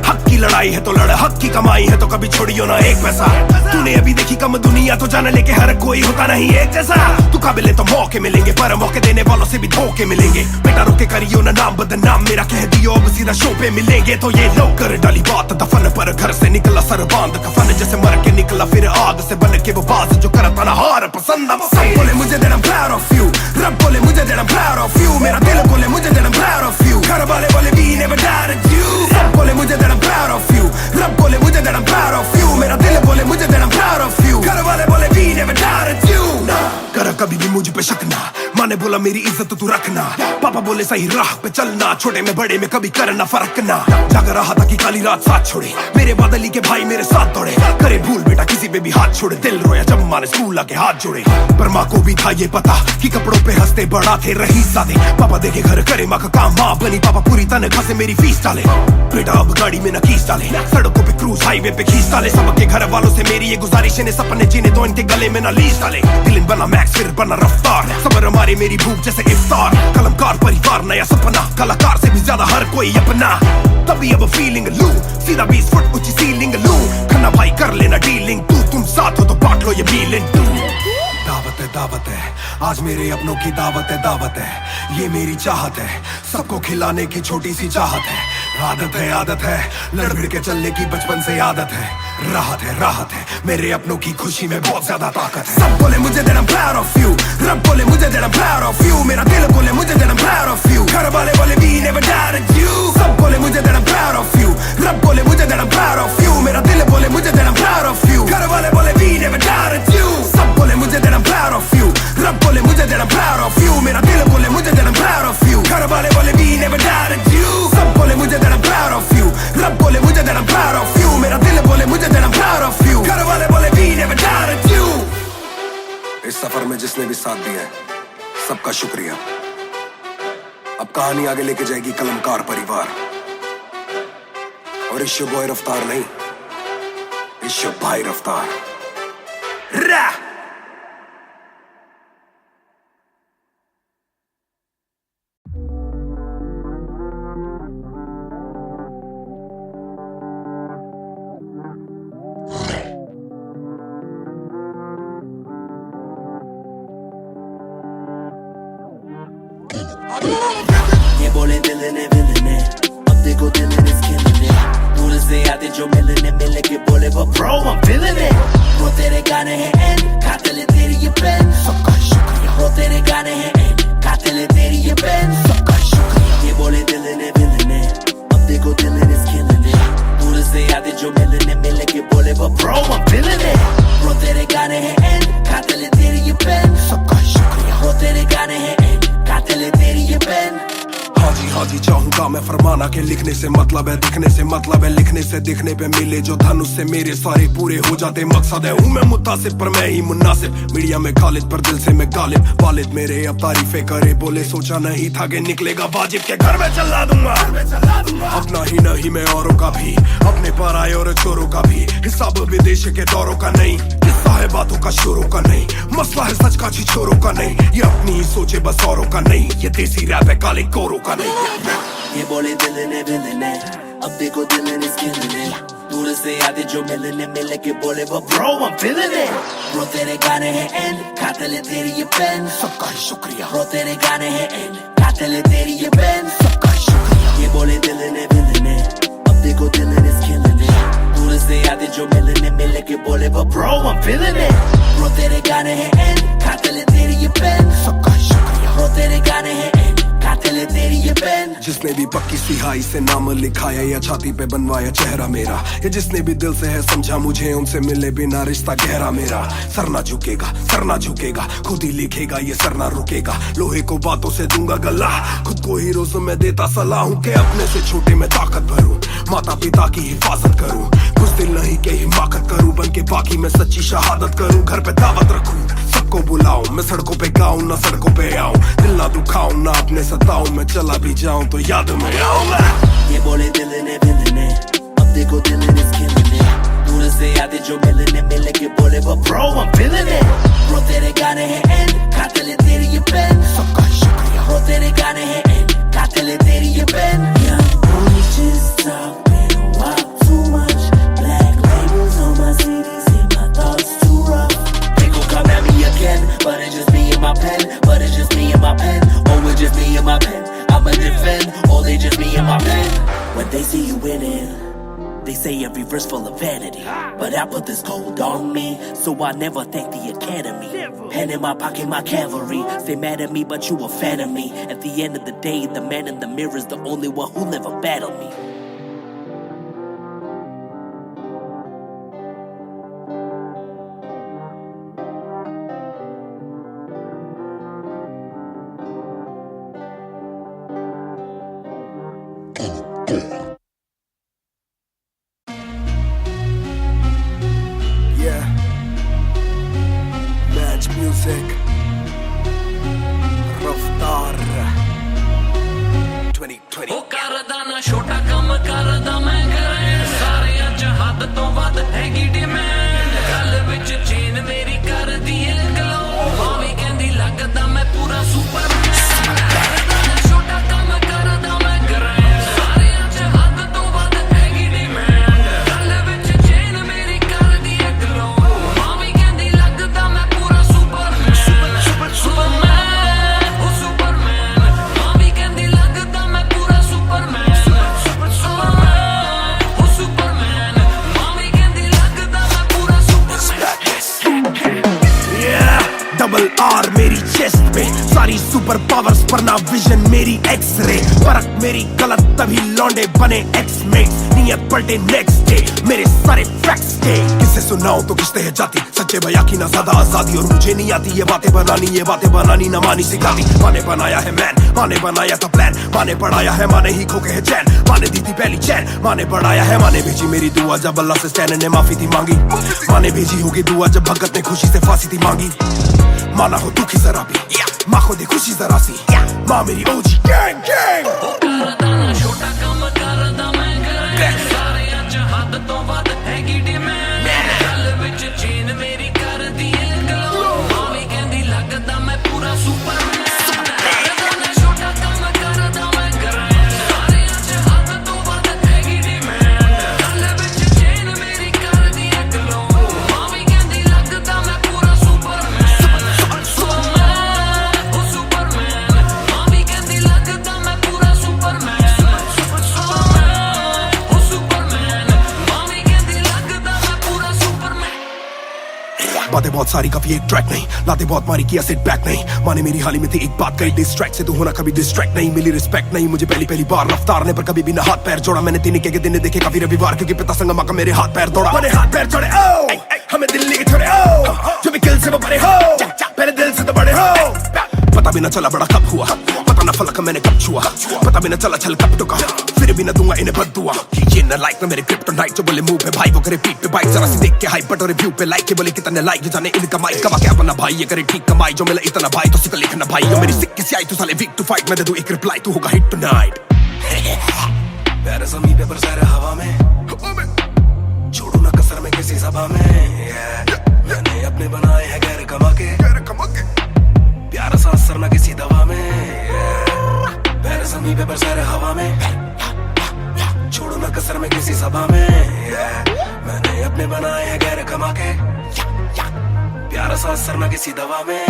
हक की लड़ाई है तो लड़, हक की कमाई है तो कभी छोड़ियो ना एक पैसा। तूने अभी देखी कम दुनिया तो जान ले के हर कोई होता नहीं एक जैसा। तू काबिल तो मौके मिलेंगे पर मौके देने वालों से भी धोखे मिलेंगे। बेटा रोके करियो ना नाम बदनाम मेरा, कह दियो अब सीधा शो पे मिलेंगे। तो ये लो कर डाली बात दफन पर, घर से निकला सर बांध कफन, जैसे मर के निकला फिर आग से बन के वो बाज जो करता ना हार पसंद। सब बोले मुझे that I'm proud of you, रब बोले मुझे that I'm proud of you, मेरा दिल बोले मुझे that I'm proud of you, घर वाले बोले we never doubted you। सब बोले मुझे that I'm proud of you, रब बोले मुझे that I'm proud of you, मेरा दिल बोले मुझे that I'm proud of you, घर वाले बोले we never doubted you। ना कर कभी भी मुझ पे शक ना, माँ ने बोला मेरी इज्जत तू रखना, पापा बोले सही राह पे चलना, छोटे में बड़े में कभी करना फर्क ना। जाग रहा था कि काली रात साथ छोड़े, मेरे बादली के भाई मेरे साथ दौड़े, करे भूल बेटा किसी पे भी हाथ छोड़े, दिल रोया जब माँ ने स्कूल आके हाथ जोड़े। पर माँ को भी था ये पता कि कपड़ों पे हंसते बड़ा थे रही सादे, पापा देखे घर करे माँ का काम, माँ बनी पापा पूरी तनख्वाह से मेरी फीस डाले। बेटा अब गाड़ी में न खींच डाले, सड़कों पे क्रूज हाईवे पे खींच डाले, सबके घर वालों से मेरी ये गुजारिश है सपने जीने दो इनके गले में न लीज डाले। दिल बना मैक्स फिर बना रफ्तार, सबर हमारी मेरी भूख जैसे इफ्तार, कलमकार परिवार नया सपना, कलाकार से भी ज्यादा हर कोई अपना। तभी अब फीलिंग लू, सीधा 20 फुट ऊंची सीलिंग लू, खन्ना भाई कर लेना डीलिंग, तू तुम साथ हो तो बांट लो ये फीलिंग। दावत है आज मेरे अपनों की दावत है, ये मेरी चाहत है, सबको खिलाने की छोटी सी चाहत है। आदत है लड़ भिड़ के चलने की बचपन से आदत है, राहत है मेरे अपनों की खुशी में बहुत ज्यादा ताकत है। सब बोले मुझे that I'm proud of you, रब बोले मुझे that I'm proud of you, मेरा दिल बोले मुझे that I'm proud of you, घर वाले बोले we never doubted you। सब बोले मुझे that I'm proud of you, रब बोले मुझे that I'm proud of you, मेरा दिल बोले मुझे that I'm proud of you, घर वाले बोले we never doubted you। सब बोले मुझे that I'm proud of you, रब बोले मुझे that I'm proud of you, मेरा दिल बोले मुझे that I'm proud of you, घर वाले बोले we never doubted you। सब बोले मुझे that I'm proud of you, रब बोले मुझे that I'm proud of you, मेरा दिल बोले मुझे that I'm proud of you, घर वाले बोले we never doubted you। इस सफर में जिसने भी साथ दिया है सबका शुक्रिया। अब कहानी आगे लेके जाएगी कलमकार परिवार, और इश्यो बॉय रफ्तार नहीं, इश्यो भाई रफ्तार। ये बोले दिल ने अब देखो दिल ने दूर से आते जो मिलने मिले के बोले वो bro I'm feeling it। वो तेरे गाने हैं एंड कातिल है तेरी ये पेन, सबका शुक्रिया। वो तेरे गाने हैं एंड कातिल है तेरी ये पेन, सबका शुक्रिया। ये बोले दिल ने अब देखो दिल ने दूर से आते जो मिलने मिले के बोले वो bro I'm feeling it। वो तेरे गाने हैं एंड कातिल है तेरी ये पेन, सबका शुक्रिया। वो तेरे गाने हैं एंड कातिल है तेरी ये पेन। हाँ जी चाहूंगा मैं फरमाना के लिखने से मतलब है दिखने से मतलब है, लिखने से दिखने पे मिले जो धन उससे मेरे सारे पूरे हो जाते मकसद है। हूँ मैं मुतासिब पर मैं ही मुनासिब, मीडिया में खालिद पर दिल से मैं गालिब, वालिद मेरे अब तारीफे करे बोले सोचा नहीं था कि निकलेगा वाजिब के घर में चला दूंगा। अपना ही नहीं मैं औरों का भी, अपने पर आए और चोरों का भी, हिसाब विदेश के दौरों का नहीं, किस्सा है बातों का शोरों का नहीं, मसला है सच का छिछोरों का नहीं, ये अपनी ही सोचे बस औरों का नहीं, ये देसी रैप है काले कोरों का नहीं। ये बोले दिल ने अब देखो दिल ने दूर से आते जो मिलने मिले के बोले वो bro I'm feeling it। वो तेरे गाने हैं एंड कातिल है तेरी ये पेन, सबका शुक्रिया। वो तेरे गाने हैं एंड कातिल है तेरी ये पेन, सबका शुक्रिया। ये बोले दिल ने अब देखो दिल ने दूर से आते जो मिलने मिले के बोले वो bro I'm feeling it। वो तेरे गाने हैं एंड कातिल है तेरी ये पेन, सबका शुक्रिया। वो तेरे गाने हैं एंड कातिल है तेरी ये पेन। जिसने भी पक्की सिहाई से नाम लिखाया या छाती पे बनवाया चेहरा मेरा, या जिसने भी दिल से है समझा मुझे उनसे मिले बिना रिश्ता गहरा मेरा। सर ना झुकेगा खुद ही लिखेगा ये सर ना रुकेगा, लोहे को बातों से दूंगा गला, खुद को हीरो से मैं देता सलाह हूँ कि अपने से छोटे में ताकत भरूं, माता पिता की हिफाजत करूं, कुछ दिल नहीं के हिमाकत करूं, बन के बाकी मैं सच्ची शहादत करूं, घर पे दावत रखूं, सबको बुलाऊं, मैं सड़कों पे गाऊं ना सड़कों पे आऊं, दिल ना दुखाऊं ना अपने से सकता हूँ मैं चला भी जाऊँ तो याद में आऊँ मैं। ये बोले दिल ने अब देखो दिल is killing it. दूर से आते जो मिलने के बोले but bro I'm feeling it. Bro तेरे गाने हैं end, खाते ले तेरी ये पेन. सबका शुक्रिया. Bro तेरे गाने हैं end, खाते ले तेरी ये pen. Young boy just talking a while too much. Black labels on my CDs, see my thoughts too rough. They gon' come at me again, but it's just me and my pen. But it's just me and my pen. Oh it's just me and my pen. I'ma defend, oh they just me and my pen. When they see you winning, they say every verse full of vanity. But I put this gold on me, so I never thank the academy. Pen in my pocket, my cavalry. Stay mad at me, but you a fan of me. At the end of the day, the man in the mirror is the only one who never battled me. Yeah, Match Music, Raftaar 2020. ਉਹ ਕਰਦਾ ਨਾ ਛੋਟਾ ਕੰਮ ਕਰਦਾ ਮੈਂ grand ਸਾਰਿਆਂ ਚ ਹੱਦ ਤੋਂ ਵੱਧ ਹੈਗੀ ਡਿਮਾਂਡ ਗੱਲ ਵਿੱਚ ਚੇਨ ਮੇਰੀ ਕਰਦੀ ਏ ਗਲੋ ਮਾਵੀ ਕਹਿੰਦੀ ਲੱਗਦਾ ਮੈਂ ਪੂਰਾ ਸੁਪਰਮੈਨ ਕਰਦਾ ਨਾ ਛੋਟਾ ਕੰਮ ਕਰਦਾ ਮੈਂ ਗ੍ਰੈਂਡ ਸਾਰਿਆਂ ਚ ਹੱਦ ਤੋਂ ਵੱਧ ਹੈਗੀ ਡਿਮਾਂਡ ਗੱਲ ਵਿੱਚ ਚੇਨ ਮੇਰੀ ਕਰਦੀ ਏ ਗਲੋ ਮਾਵੀ ਕਹਿੰਦੀ ਲੱਗਦਾ ਮੈਂ ਪੂਰਾ ਸੁਪਰਮੈਨ ਸੁਪਰਮੈਨ ਉਹ ਸੁਪਰਮੈਨ ਮਾਵੀ ਕਹਿੰਦੀ ਲੱਗਦਾ ਮੈਂ ਪੂਰਾ ਸੁਪਰਮੈਨ ਸੁਪਰਮੈਨ ਉਹ ਸੁਪਰਮੈਨ ਮਾਵੀ ਕਹਿੰਦੀ ਲੱਗਦਾ ਮੈਂ ਪੂਰਾ ਸੁਪਰਮੈਨ Yeah, double R मेरी चेस्ट पे सारी सुपर पावर्स पर ना विजन मेरी एक्स-रे परख मेरी गलत तभी लौंडे बने एक्स-मेट्स नियत पलटे नेक्स्ट डे मेरे सारे फैक्ट्स के किससे सुनाऊं तो किसते है जाती सच्चे भैया की ना ज्यादा आजादी और मुझे नहीं आती ये बातें बनानी ना मानी सिखाती माने बनाया है मैन माने बनाया था प्लान माने पढ़ाया है माने ही खोके है चैन माने दी थी पहली चैन माने बढ़ाया है माने भेजी मेरी दुआ जब अल्लाह से स्टैन ने माफी थी मांगी माने भेजी होगी दुआ जब भगत ने खुशी से फांसी थी मांगी माना हो दुखी जरा भी माँ को दे खुशी जरा सी माँ मेरी ओजी गैंग गैंग ਉਹ ਕਰਦਾ ਨਾ ਛੋਟਾ ਕੰਮ ਕਰਦਾ ਮੈਂ ਗ੍ਰੈਂਡ ਸਾਰਿਆਂ ਚ ਹੱਦ ਤੋਂ ਵੱਧ ਹੈਗੀ ਡਿਮਾਂਡ ਗੱਲ ਵਿੱਚ ਚੇਨ ਮੇਰੀ ਕਰਦੀ ਏ ਗਲੋ ਮਾਵੀ ਕਹਿੰਦੀ ਲੱਗਦਾ ਮੈਂ ਪੂਰਾ ਸੁਪਰਮੈਨ ਕਰਦਾ ਨਾ ਛੋਟਾ ਕੰਮ ਕਰਦਾ ਮੈਂ ਗ੍ਰੈਂਡ ਸਾਰਿਆਂ ਚ ਹੱਦ ਤੋਂ ਵੱਧ ਹੈਗੀ ਡਿਮਾਂਡ ਗੱਲ ਵਿੱਚ ਚੇਨ ਮੇਰੀ ਕਰਦੀ ਏ ਗਲੋ ਮਾਵੀ ਕਹਿੰਦੀ ਲੱਗਦਾ ਮੈਂ ਪੂਰਾ ਸੁਪਰਮੈਨ ਸੁਪਰਮੈਨ ਉਹ ਸੁਪਰਮੈਨ ਮਾਵੀ ਕਹਿੰਦੀ ਲੱਗਦਾ ਮੈਂ ਪੂਰਾ ਸੁਪਰਮੈਨ ਸੁਪਰਮੈਨ ਉਹ ਸੁਪਰਮੈਨ ਮਾਵੀ ਕਹਿੰਦੀ ਲੱਗਦਾ ਮੈਂ ਪੂਰਾ ਸੁਪਰਮੈਨ बातें बहुत सारी कभी एक ट्रैक नहीं लाते बहुत मारी किया सिट बैक नहीं माने मेरी हाल ही में थी एक बात कही डिस्ट्रैक्ट से तू होना कभी डिस्ट्रैक्ट नहीं मिली रिस्पेक्ट नहीं मुझे पहली बार रफ्तार ने पर कभी भी ना हाथ पैर जोड़ा मैंने तीन के दिन देखे काफी रविवार क्योंकि पिता संगमा का मेरे हाथ पैर दौड़ा मैंने हाथ पैर जोड़े ओ हमें दिल्ली के छोड़े ओ जो भी किल से वो बड़े हो पहले दिल से तो बड़े हो पता भी ना चला बड़ा कब हुआ पता ना फलक मैंने कब छुआ पता भी ना चला छल कब टुका फिर भी ना दूंगा इन्हें बद्दुआ ये ना लाइक ना मेरे क्रिप्टोनाइट जो बोले मुंह पे भाई वो करे पीठ पे बाइक जरा सी देख के हाइप बट और रिव्यू पे लाइक के बोले कितने लाइक जाने इनका माइक कमा क्या बना भाई ये करे ठीक कमाई जो मिला इतना भाई तो सिक्का लिखना भाई जो मेरी सिक्की सी आई तू साले वीक टू फाइट मैं दे दूं एक रिप्लाई तू होगा हिट टुनाइट प्यारे समी पेपर सारे हवा में छोड़ू ना कसर में किसी सभा में मैंने अपने बनाए हैं गैर कमा के प्यारा सा असर ना किसी दवा में प्यारे समी पेपर सारे हवा में छोड़ू ना कसर में किसी सभा में मैंने अपने बनाए हैं गैर कमा के प्यारा सा असर ना किसी दवा में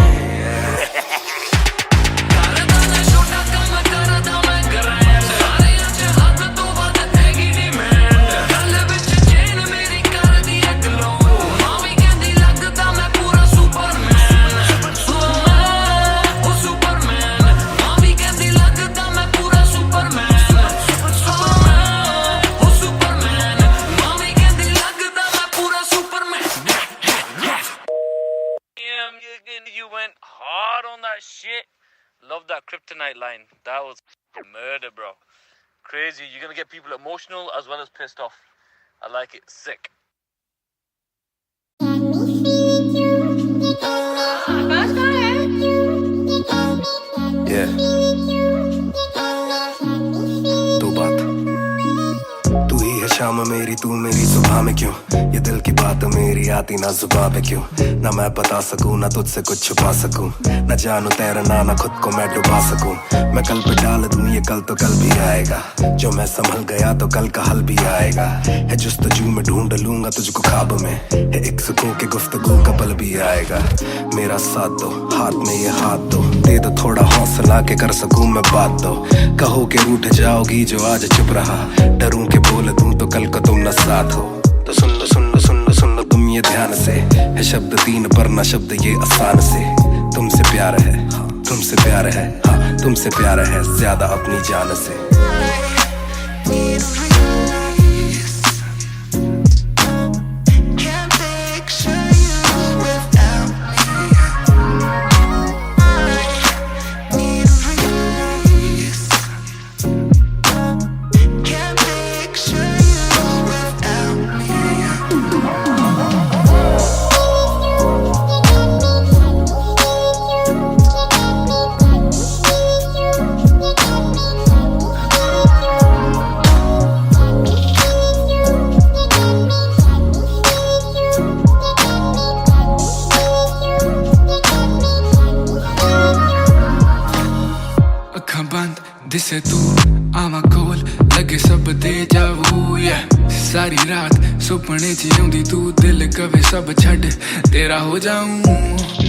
ਕਰਦਾ ਨਾ ਛੋਟਾ ਕੰਮ ਕਰਦਾ ਮੈਂ ਗ੍ਰੈਂਡ ਸਾਰਿਆਂ ਚ ਹੱਦ ਤੋਂ ਵੱਧ ਹੈਗੀ ਡਿਮਾਂਡ ਗੱਲ ਵਿੱਚ ਚੇਨ ਮੇਰੀ ਕਰਦੀ ਏ ਗਲੋ ਮਾਵੀ ਕਹਿੰਦੀ ਲੱਗਦਾ ਮੈਂ ਪੂਰਾ ਸੁਪਰਮੈਨ ਸੁਪਰਮੈਨ ਉਹ ਸੁਪਰਮੈਨ ਮਾਵੀ ਕਹਿੰਦੀ ਲੱਗਦਾ ਮੈਂ ਪੂਰਾ ਸੁਪਰਮੈਨ ਸੁਪਰਮੈਨ ਉਹ ਸੁਪਰਮੈਨ ਮਾਵੀ ਕਹਿੰਦੀ ਲੱਗਦਾ ਮੈਂ ਪੂਰਾ Superman Damn, you went hard on that shit. Love that kryptonite line. That was murder, bro. Crazy. You're gonna get people emotional as well as pissed off. I like it. Sick. Yeah शाम मेरी तू मेरी सुबह में क्यों, ये दिल की बात मेरी आती ना जुबां पे क्यों, ना मैं बता सकूं ना तुझसे कुछ छुपा सकूं, ना जानू तैरना ना खुद को मैं डुबा सकूं। मैं कल पे डाल दूं ये कल तो कल भी आएगा, जो मैं संभल गया तो कल का हल भी आएगा। है जुस्तजू में ढूंढ लूंगा तुझको ख्वाब में, है एक सुकून के गुफ्तगू का पल भी आएगा। मेरा साथ दो, हाथ में ये हाथ दो, दे दो थोड़ा हौसला के कर सकूं मैं बात दो। कहो के रूठ जाओगी जो आज चुप रहा, डरूं के बोल दूं तो कल को तुम न साथ हो। तो सुन लो सुन लो सुन लो सुन लो तुम ये ध्यान से, है शब्द तीन पर ना शब्द ये आसान से। तुमसे प्यार है, तुमसे प्यार है, हाँ तुमसे प्यार है ज्यादा अपनी जान से। दिसे तू आवा कोल लगे सब दे जावू या सारी रात सुपने च आउंदी तू दिल कवे सब छड़ तेरा हो जाऊं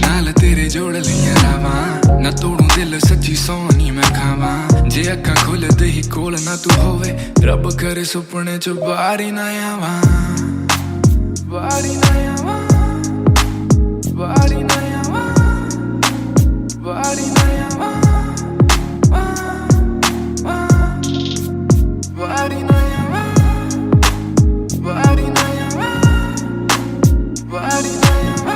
नाल तेरे जोड़ लिया रावा ना तोड़ू दिल सच्ची सोनी मैं खावा जे अखा खोल दे ही कोल ना तू होवे रब करे सुपने च बारी ना आवा बारी ना आवा बारी ना आवा बारी ना आवा Body na yawa, body na yawa, body na yawa.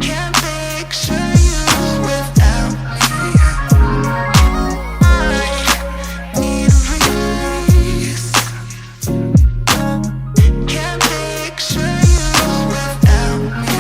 Can't picture you without me. Need a release. Can't picture you without me.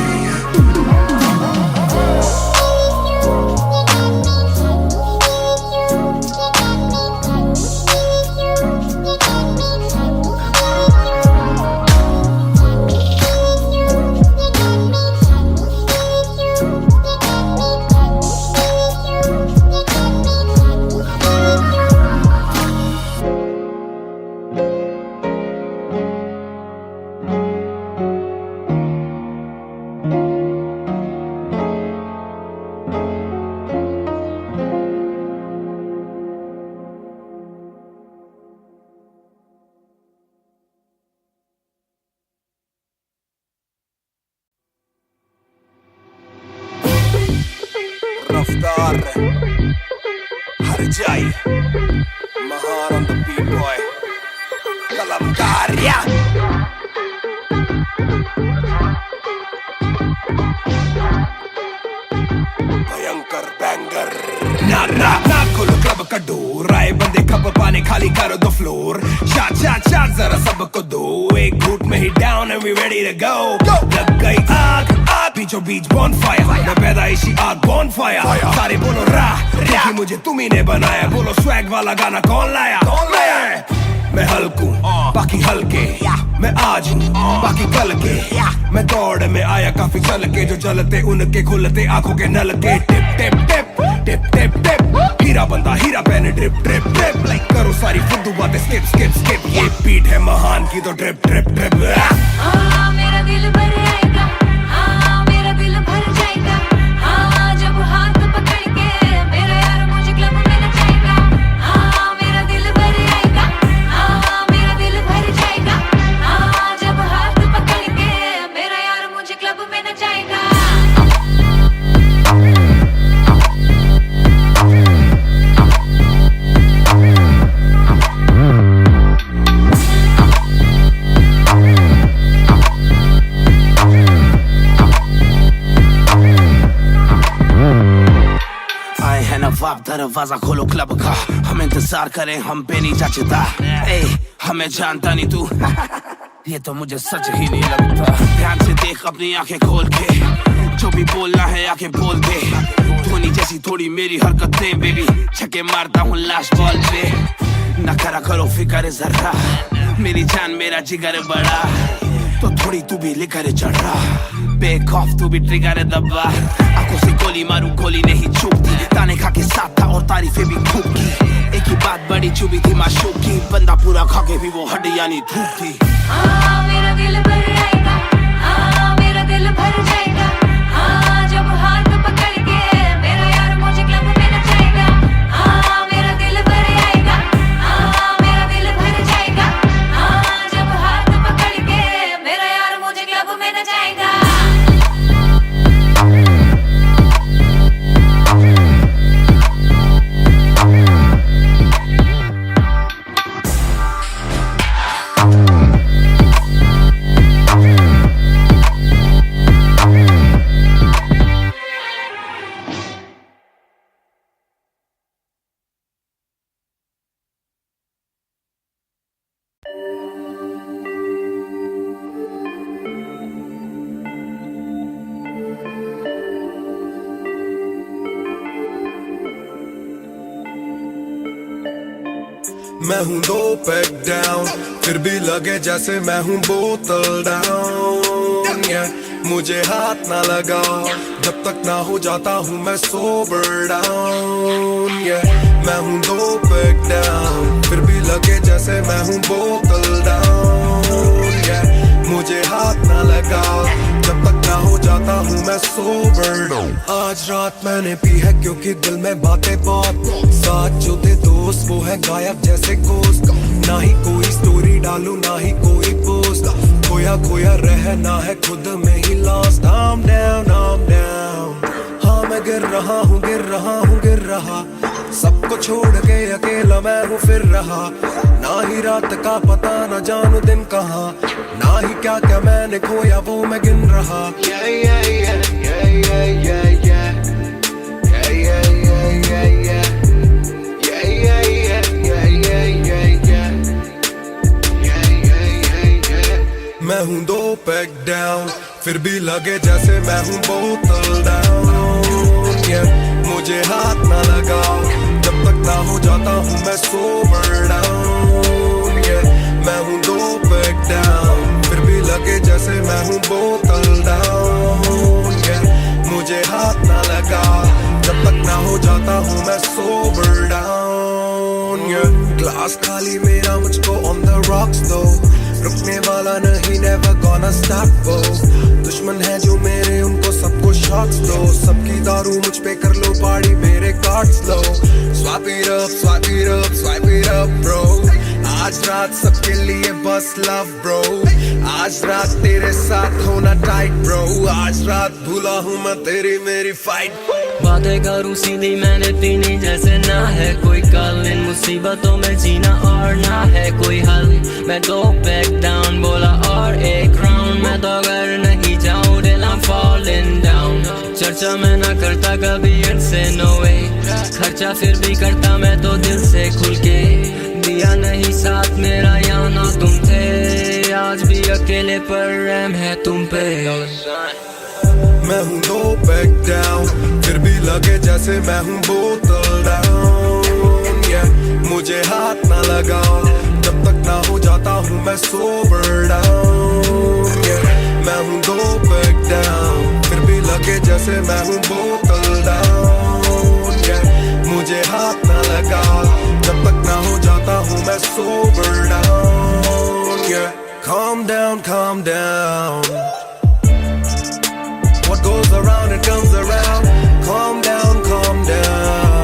रफ्तार हर जाई महान on the beat boy कलमकार या भयंकर बैंगर ना ना ना खोलो क्लब का डोर आए बंदे कब पाने खाली करो दो फ्लोर शाट शाट शाट जरा सबको दो एक घूट में ही down and we ready to go लग गई आग बीचों बीच बॉनफायर मैं पैदाइशी आग बॉनफायर सारे बोलो रा क्योंकि मुझे तुम्ही ने बनाया बोलो स्वैग वाला गाना कौन लाया मैं हल्कू बाकी हल्के मैं आज हूँ बाकी कल के मैं दौड़ में आया काफी चल के जो चलते उनके खुलते आंखों के नल के टिप टिप टिप टिप टिप टिप हीरा बंदा हीरा पहने ड्रिप ड्रिप ड्रिप लाइक करो सारी फुद्दू बातें स्किप स्किप स्किप ये बीट है महान की तो ड्रिप ड्रिप ड्रिप मेरा दिल भर आएगा मेरा दिल भर जाएगा जब हाथ पकड़ के मेरा यार मुझे क्लब में नचाएगा मेरा दिल भर आएगा मेरा दिल भर जाएगा जब हाथ पकड़ के मेरा यार मुझे क्लब में नचाएगा नवाब दरवाजा खोलो क्लब का हम इंतजार करें हम पे नहीं जचता हमें जानता नहीं तू ये तो मुझे सच ही नहीं लगता ध्यान से देख अपनी आंखें खोल के जो भी बोलना है आके बोल दे धोनी जैसी थोड़ी मेरी हरकतें बेबी, छक्के मारता हूँ लास्ट बॉल पे, ना करा करो फिक्र जरा, मेरी जान मेरा जिगर बड़ा, तो थोड़ी तू भी लेकर चढ़ रहा, बेक ऑफ तू भी ट्रिगर दबा, आंखों से गोली मारू गोली नहीं चूकती, ताने खा के साथ था और तारीफें भी खूब की, एक ही बात बड़ी चुभी थी माशूक की, बंदा पूरा खा के भी वो हड्डियां नहीं थूकती। मेरा दिल भर आएगा, मेरा दिल भर जाएगा, जब हाथ पकड़ के मेरा यार मुझे क्लब में नचाएगा, मेरा दिल भर आएगा, मेरा दिल भर जाएगा, जब हाथ पकड़ के मेरा यार मुझे क्लब में नचाएगा। मैं हूँ 2 पैक डाउन, फिर भी लगे जैसे मैं हूँ बोतल डाउन, मुझे हाथ ना लगाओ जब तक ना हो जाता हूँ मैं सोबर डाउन, मैं हूँ 2 पैक डाउन, फिर भी लगे जैसे मैं हूँ बोतल डाउन, मुझे हाथ ना लगाओ जब तक ना हो जाता हूँ मैं सोबर डाउन। आज रात मैंने पी है क्योंकि दिल में बातें बहुत, साथ जो थे दोस्त वो है गायब जैसे गोश्त, ना ही कोई स्टोरी डालूं ना ही कोई पोस्ट, खोया खोया रहना है खुद में he lost. I'm down, I'm down, हाँ मैं गिर रहा हूँ गिर रहा हूँ गिर रहा, सबको छोड़ के अकेला मैं हूँ फिर रहा, ना ही रात का पता ना जानू दिन कहाँ, ना ही क्या क्या मैंने खोया वो मैं गिन रहा। Yeah, yeah, yeah, yeah, yeah, yeah, yeah. Yeah, yeah, yeah, yeah, yeah. Yeah, yeah, yeah, yeah, yeah, yeah, yeah. Yeah, yeah, yeah, yeah. मैं हूँ 2 पैक डाउन, फिर भी लगे जैसे मैं हूँ बोतल डाउन, मुझे हाथ ना लगाओ जब तक ना हो जाता हूँ मैं सोबर डाउन, मैं हूँ 2 पैक डाउन, फिर भी लगे जैसे मैं हूँ बोतल डाउन, मुझे हाथ ना लगाओ जब तक ना हो जाता हूँ मैं सोबर डाउन, ग्लास खाली मेरा मुझको ऑन द रॉक्स दो, रुकने वाला नहीं never gonna stop वो, दुश्मन है जो मेरे उनको सबको शॉट्स दो, सबकी दारू मुझ पे कर लो पार्टी मेरे cards low, swap it up, swap it up, swipe it up bro, आज रात सबके लिए बस लव ब्रो, आज रात तेरे साथ होना टाइट ब्रो, आज रात भूला हूँ मैं तेरी मेरी फाइट। बातें करूँ सीधी मैंने पीनी जैसे ना है कोई कल, इन मुसीबतों में जीना और ना है कोई हल, मैं 2 पैक डाउन बोला और एक राउंड, मैं तो अगर नहीं जाऊँ दिल I'm falling down, चर्चा मैं ना करता कभी इनसे no way, खर्चा फिर भी करता मैं तो दिल से खुल के, दिया नहीं साथ मेरा यहाँ ना तुम थे, आज भी अकेले पर रहम है तुम पे। मैं हूँ 2 पैक डाउन, फिर भी लगे जैसे मैं हूँ बोतल डाउन, मुझे हाथ ना लगाओ जब तक ना हो जाता हूँ मैं सोबर डाउन, मैं हूँ 2 पैक डाउन, फिर भी लगे जैसे मैं हूँ बोतल डाउन, मुझे हाथ ना लगाओ जब तक ना हो जाता हूँ मैं sober down, calm down, calm down. What goes around, it comes around. Calm down, calm down.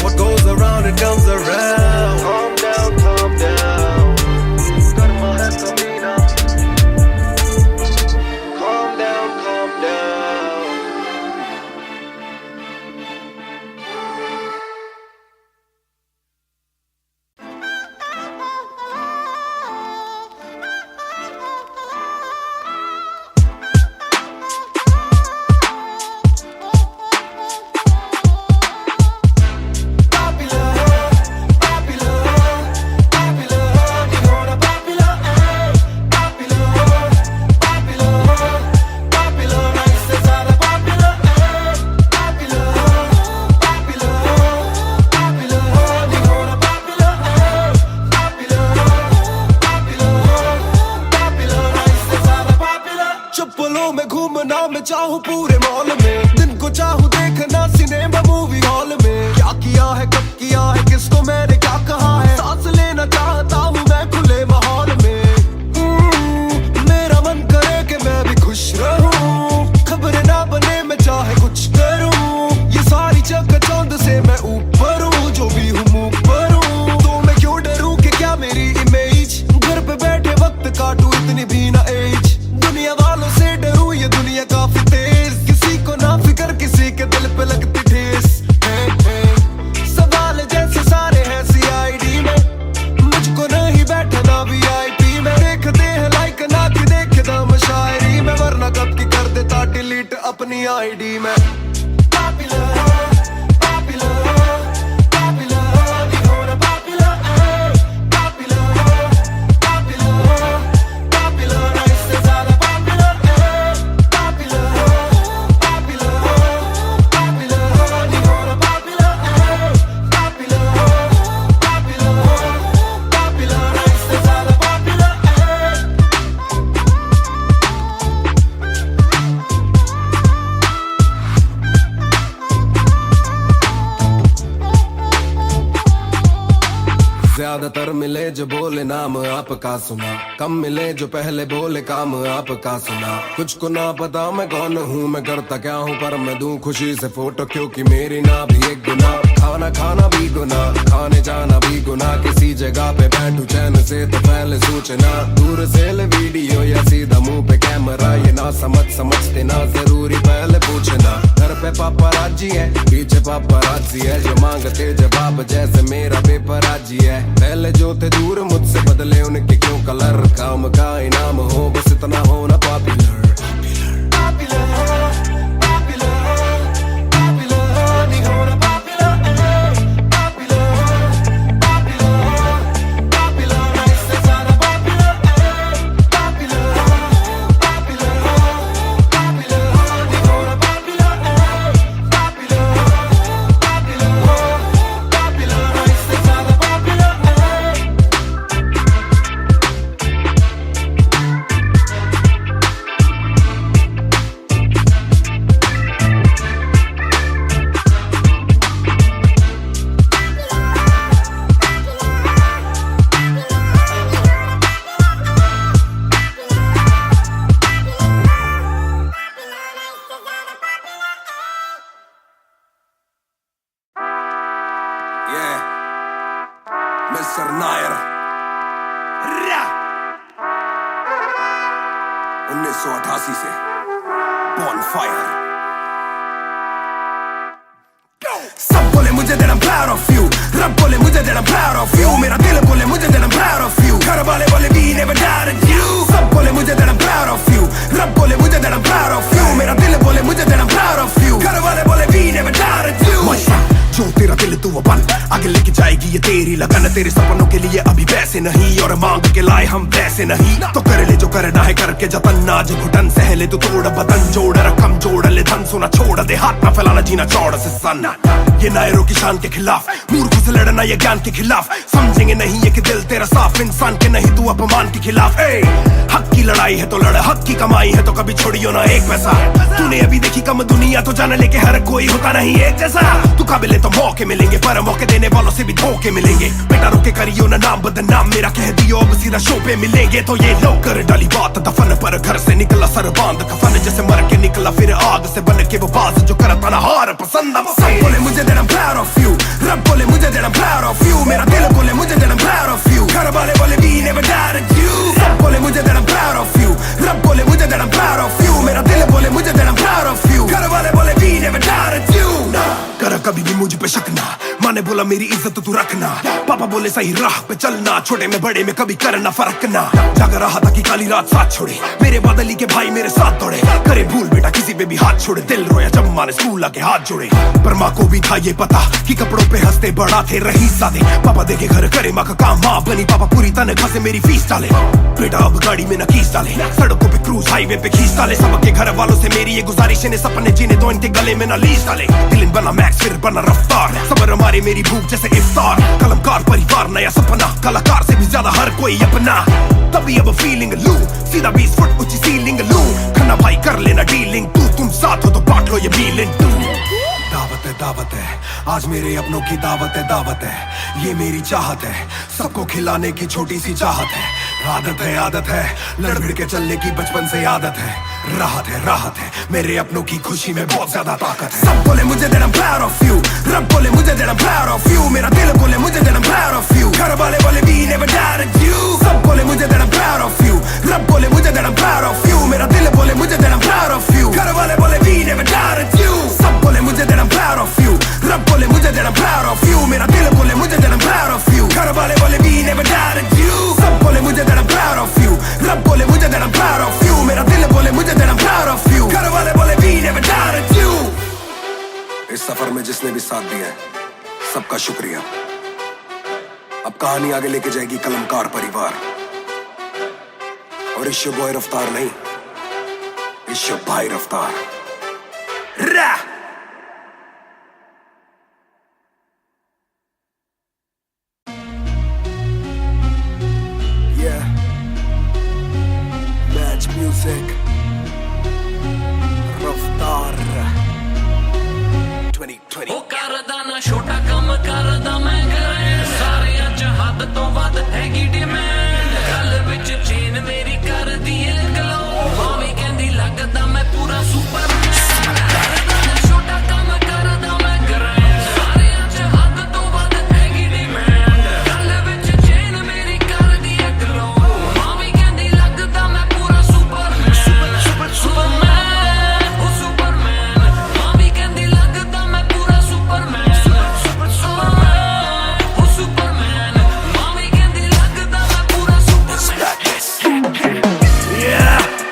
What goes around, it comes around. Calm down, calm down. Karma hai kamina. Calm down, calm down. चाहूं पूरे mall में, दिन को चाहूं देखना cinema movie hall में। क्या किया है कब किया है किसको मैंने क्या कहा है, सांस लेना चाहता हूं मैं खुले माहौल में। मेरा मन करे कि मैं भी खुश रहूं, खबरें ना बने मैं चाहे कुछ करूं। ये सारी चकाचौंध से मैं ऊपर हूं, जो भी हूं मुंह पर हूं। तो मैं क्यों डरूं कि क्या मेरी इमेज, घर पे बैठे वक्त काटूं इतनी भी ना एज। दुनिया वालों से डरूं ये दुनिया काफी तेज, किसी को ना फिकर किसी के दिल पे लगती ठेस। सवाल जैसे सारे हैं CID में, मुझको नहीं बैठना VIP में। देखते हैं लाइक ना कि देखे दम शायरी में, वरना कब की कर देता डिलीट अपनी ID में। ज्यादातर मिले जो बोले नाम आपका सुना, कम मिले जो पहले बोले काम आपका सुना। कुछ को ना पता मैं कौन हूँ, मैं करता क्या हूँ, पर मैं दूं खुशी से फोटो क्योंकि मेरी ना भी एक गुना। खाना खाना भी गुना, खाने जाना भी गुना। किसी जगह पे बैठूं चैन से तो पहले सूचना, दूर से ले वीडियो या सीधा मुंह पे कैमरा। ये ना समझते ना जरूरी पहले पूछना। घर पे पापराजी है पीछे पापराजी है, जो मांगते जवाब जैसे मेरा पेपराजी है। पहले जो थे दूर मुझसे बदले उनके क्यों कलर, काम का इनाम हो बस इतना हो ना पॉपुलर। मिस्टर नायर 1988 से बॉनफायर। सब बोले मुझे that I'm proud of you, रब बोले मुझे that I'm proud of you, मेरा दिल बोले मुझे that I'm proud of you, घर वाले बोले we never doubted you। सब बोले मुझे that I'm proud of you, रब बोले मुझे that I'm proud of you, मेरा दिल बोले मुझे that I'm proud of you, घर वाले बोले we never doubted you। जो तेरा दिल तू वो बन, आगे लेके जाएगी ये तेरी लगन। तेरे सपनों के लिए अभी पैसे नहीं और मांग के लाए हम पैसे नहीं, तो कर ले जो करना है करके जतन। नाज घुटन सहले तू तोड़ बदन, जोड़ रकम जोड़ ले धन, सोना छोड़ दे हाथ ना फैलाना जीना चौड़ से सन। ये नायरों की शान के खिलाफ, मूर्खों से लड़ना ये ज्ञान के खिलाफ। समझेंगे नहीं ये कि दिल तेरा साफ, इंसान के नहीं तू अपमान के खिलाफ। हक की लड़ाई है तो लड़, हक की कमाई है तो कभी छोड़ियो ना एक पैसा। तूने अभी देखी कम दुनिया तो जान ले के हर कोई होता नहीं एक जैसा। तू काबिल तो मौके मिलेंगे पर मौके देने वालों से भी धोखे मिलेंगे। बेटा रोके करियो ना नाम बदनाम मेरा, कह दियो अब सीधा शो पे मिलेंगे। तो ये लो कर डाली बात दफन पर, घर से निकला सर बांध कफन, जैसे मर के निकला फिर आग से बन के वो बाज जो करता ना हार पसंद। सब बोले मुझे that I'm proud of you, रब बोले मुझे that I'm proud of you, मेरा दिल बोले मुझे that I'm proud of you, घर वाले बोले we never doubted you। सब बोले मुझे that I'm proud of you, रब बोले मुझे that I'm proud of you, मेरा दिल बोले मुझे that I'm proud of you, घर वाले बोले we never doubted you। ना कर कभी भी मुझ पे शक ना, माँ ने बोला मेरी इज्जत तू रखना, पापा बोले सही राह पे चलना, छोटे में बड़े में कभी करना फर्क ना। जाग रहा था कि काली रात साथ छोड़े, मेरे बादली के भाई मेरे साथ दौड़े, करे भूल बेटा किसी पे भी हाथ छोड़े। दिल रोया जब माँ ने स्कूल आके हाथ जोड़े, पर माँ को भी था ये पता कि कपड़ों पे हंसते बड़ा थे रही सादे। पापा देखे घर करे माँ का काम, माँ बनी पापा पूरी तनख्वाह से मेरी फीस डाले। बेटा अब गाड़ी में न कीस डाले, सड़कों पे क्रूज हाईवे पे खींच डाले। सबके घर वालों से मेरी ये गुजारिश है, सपने जीने दो इनके गले में न लीस डाले। दिल बना मैक्स फिर बना रफ्तार, सबर हमारी मेरी भूख जैसे इफ्तार। कलमकार परिवार नया सपना, कलाकार से भी ज्यादा हर कोई अपना। तभी अब फीलिंग लू, सीधा 20 फुट ऊंची सीलिंग लू। खन्ना भाई कर लेना डीलिंग, तुम साथ हो तो बांट लो ये फीलिंग। दावत है आज मेरे अपनों की दावत है। ये मेरी चाहत है, सबको खिलाने की छोटी सी चाहत है। आदत है लड़ भिड़ के चलने की बचपन से आदत है। राहत है मेरे अपनों की खुशी में बहुत ज्यादा ताकत है। सब बोले मुझे that I'm proud of you, रब बोले मुझे that I'm proud of you, मेरा दिल बोले मुझे that I'm proud of you, घर वाले बोले we never doubted you। सब बोले मुझे that I'm proud of you, रब बोले मुझे that I'm proud of you, मेरा दिल बोले मुझे that I'm proud of you, घर वाले बोले we never doubted you। सब बोले मुझे that I'm proud of you, रब बोले मुझे that I'm proud of you, मेरा दिल बोले मुझे that I'm proud of you, घर वाले बोले we never doubted you। सब बोले मुझे that I'm proud of you, रब बोले मुझे that I'm proud of you, मेरा दिल बोले मुझे that I'm proud of you, घर वाले बोले we never doubted you। इस सफर में जिसने भी साथ दिया है सबका शुक्रिया। अब कहानी आगे लेके जाएगी कलमकार परिवार। और इश्यो बॉय रफ्तार नहीं, इश्यो भाई रफ्तार। मैच म्यूजिक रफ्तार 2020। ਉਹ ਕਰਦਾ ਨਾ ਛੋਟਾ ਕੰਮ ਕਰਦਾ ਮੈਂ ਗ੍ਰੈਂਡ, ਸਾਰਿਆਂ ਚ ਹੱਦ ਤੋਂ ਵੱਧ ਹੈਗੀ ਡਿਮਾਂਡ। ਗੱਲ ਵਿੱਚ ਚੇਨ ਮੇਰੀ ਕਰਦੀ ਏ ਗਲੋ, ਮਾਵੀ ਕਹਿੰਦੀ ਲੱਗਦਾ ਮੈਂ ਪੂਰਾ ਸੁਪਰਮੈਨ। ਕਰਦਾ ਨਾ ਛੋਟਾ ਕੰਮ ਕਰਦਾ ਮੈਂ ਗ੍ਰੈਂਡ, ਸਾਰਿਆਂ ਚ ਹੱਦ ਤੋਂ ਵੱਧ ਹੈਗੀ ਡਿਮਾਂਡ। ਗੱਲ ਵਿੱਚ ਚੇਨ ਮੇਰੀ ਕਰਦੀ ਏ ਗਲੋ, ਮਾਵੀ ਕਹਿੰਦੀ ਲੱਗਦਾ ਮੈਂ ਪੂਰਾ ਸੁਪਰਮੈਨ। ਸੁਪਰਮੈਨ ਉਹ ਸੁਪਰਮੈਨ, ਮਾਵੀ ਕਹਿੰਦੀ ਲੱਗਦਾ ਮੈਂ ਪੂਰਾ ਸੁਪਰਮੈਨ। ਉਹ ਸੁਪਰਮੈਨ, ਮਾਵੀ ਕਹਿੰਦੀ ਲੱਗਦਾ ਮੈਂ ਪੂਰਾ ਸੁਪਰਮੈਨ।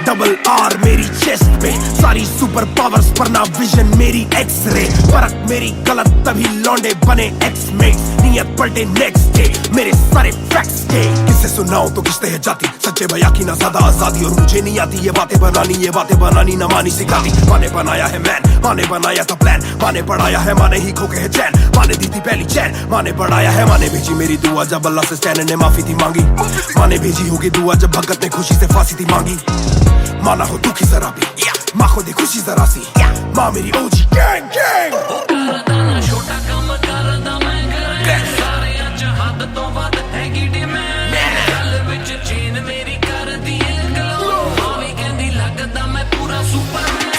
डबल आर मेरी चेस्ट पे, सारी सुपर पावर्स पर ना विजन मेरी एक्सरे। फर्क मेरी गलत तभी लौंडे बने एक्समेट्स, नियत पलटे नेक्स्ट डे मेरे सारे फैक्ट्स के। किससे सुनाऊं तो किसते है जाती, सच्चे भैया की ना ज्यादा आजादी। और मुझे नहीं आती ये बातें बनानी ना मानी सिखाती। माने बनाया है मैन, माने बनाया था प्लान, माने पढ़ाया है माने ही खोके है चैन, माने दी थी पहली चैन, माने बढ़ाया है माने भेजी मेरी दुआ जब अल्लाह से स्टैन ने माफी थी मांगी। माने भेजी होगी दुआ जब भगत ने खुशी से फांसी थी मांगी। माना हो दुखी जरा भी, माँ को दे खुशी जरा सी, माँ मेरी ओजी गैंग गैंग। ਉਹ ਕਰਦਾ ਨਾ ਛੋਟਾ ਕੰਮ ਕਰਦਾ ਮੈਂ ਗ੍ਰੈਂਡ, ਸਾਰਿਆਂ ਚ ਹੱਦ ਤੋਂ ਵੱਧ ਹੈਗੀ ਡਿਮਾਂਡ। ਗੱਲ ਵਿੱਚ ਚੇਨ ਮੇਰੀ ਕਰਦੀ ਏ ਗਲੋ, ਮਾਵੀ ਕਹਿੰਦੀ ਲੱਗਦਾ ਮੈਂ ਪੂਰਾ ਸੁਪਰਮੈਨ।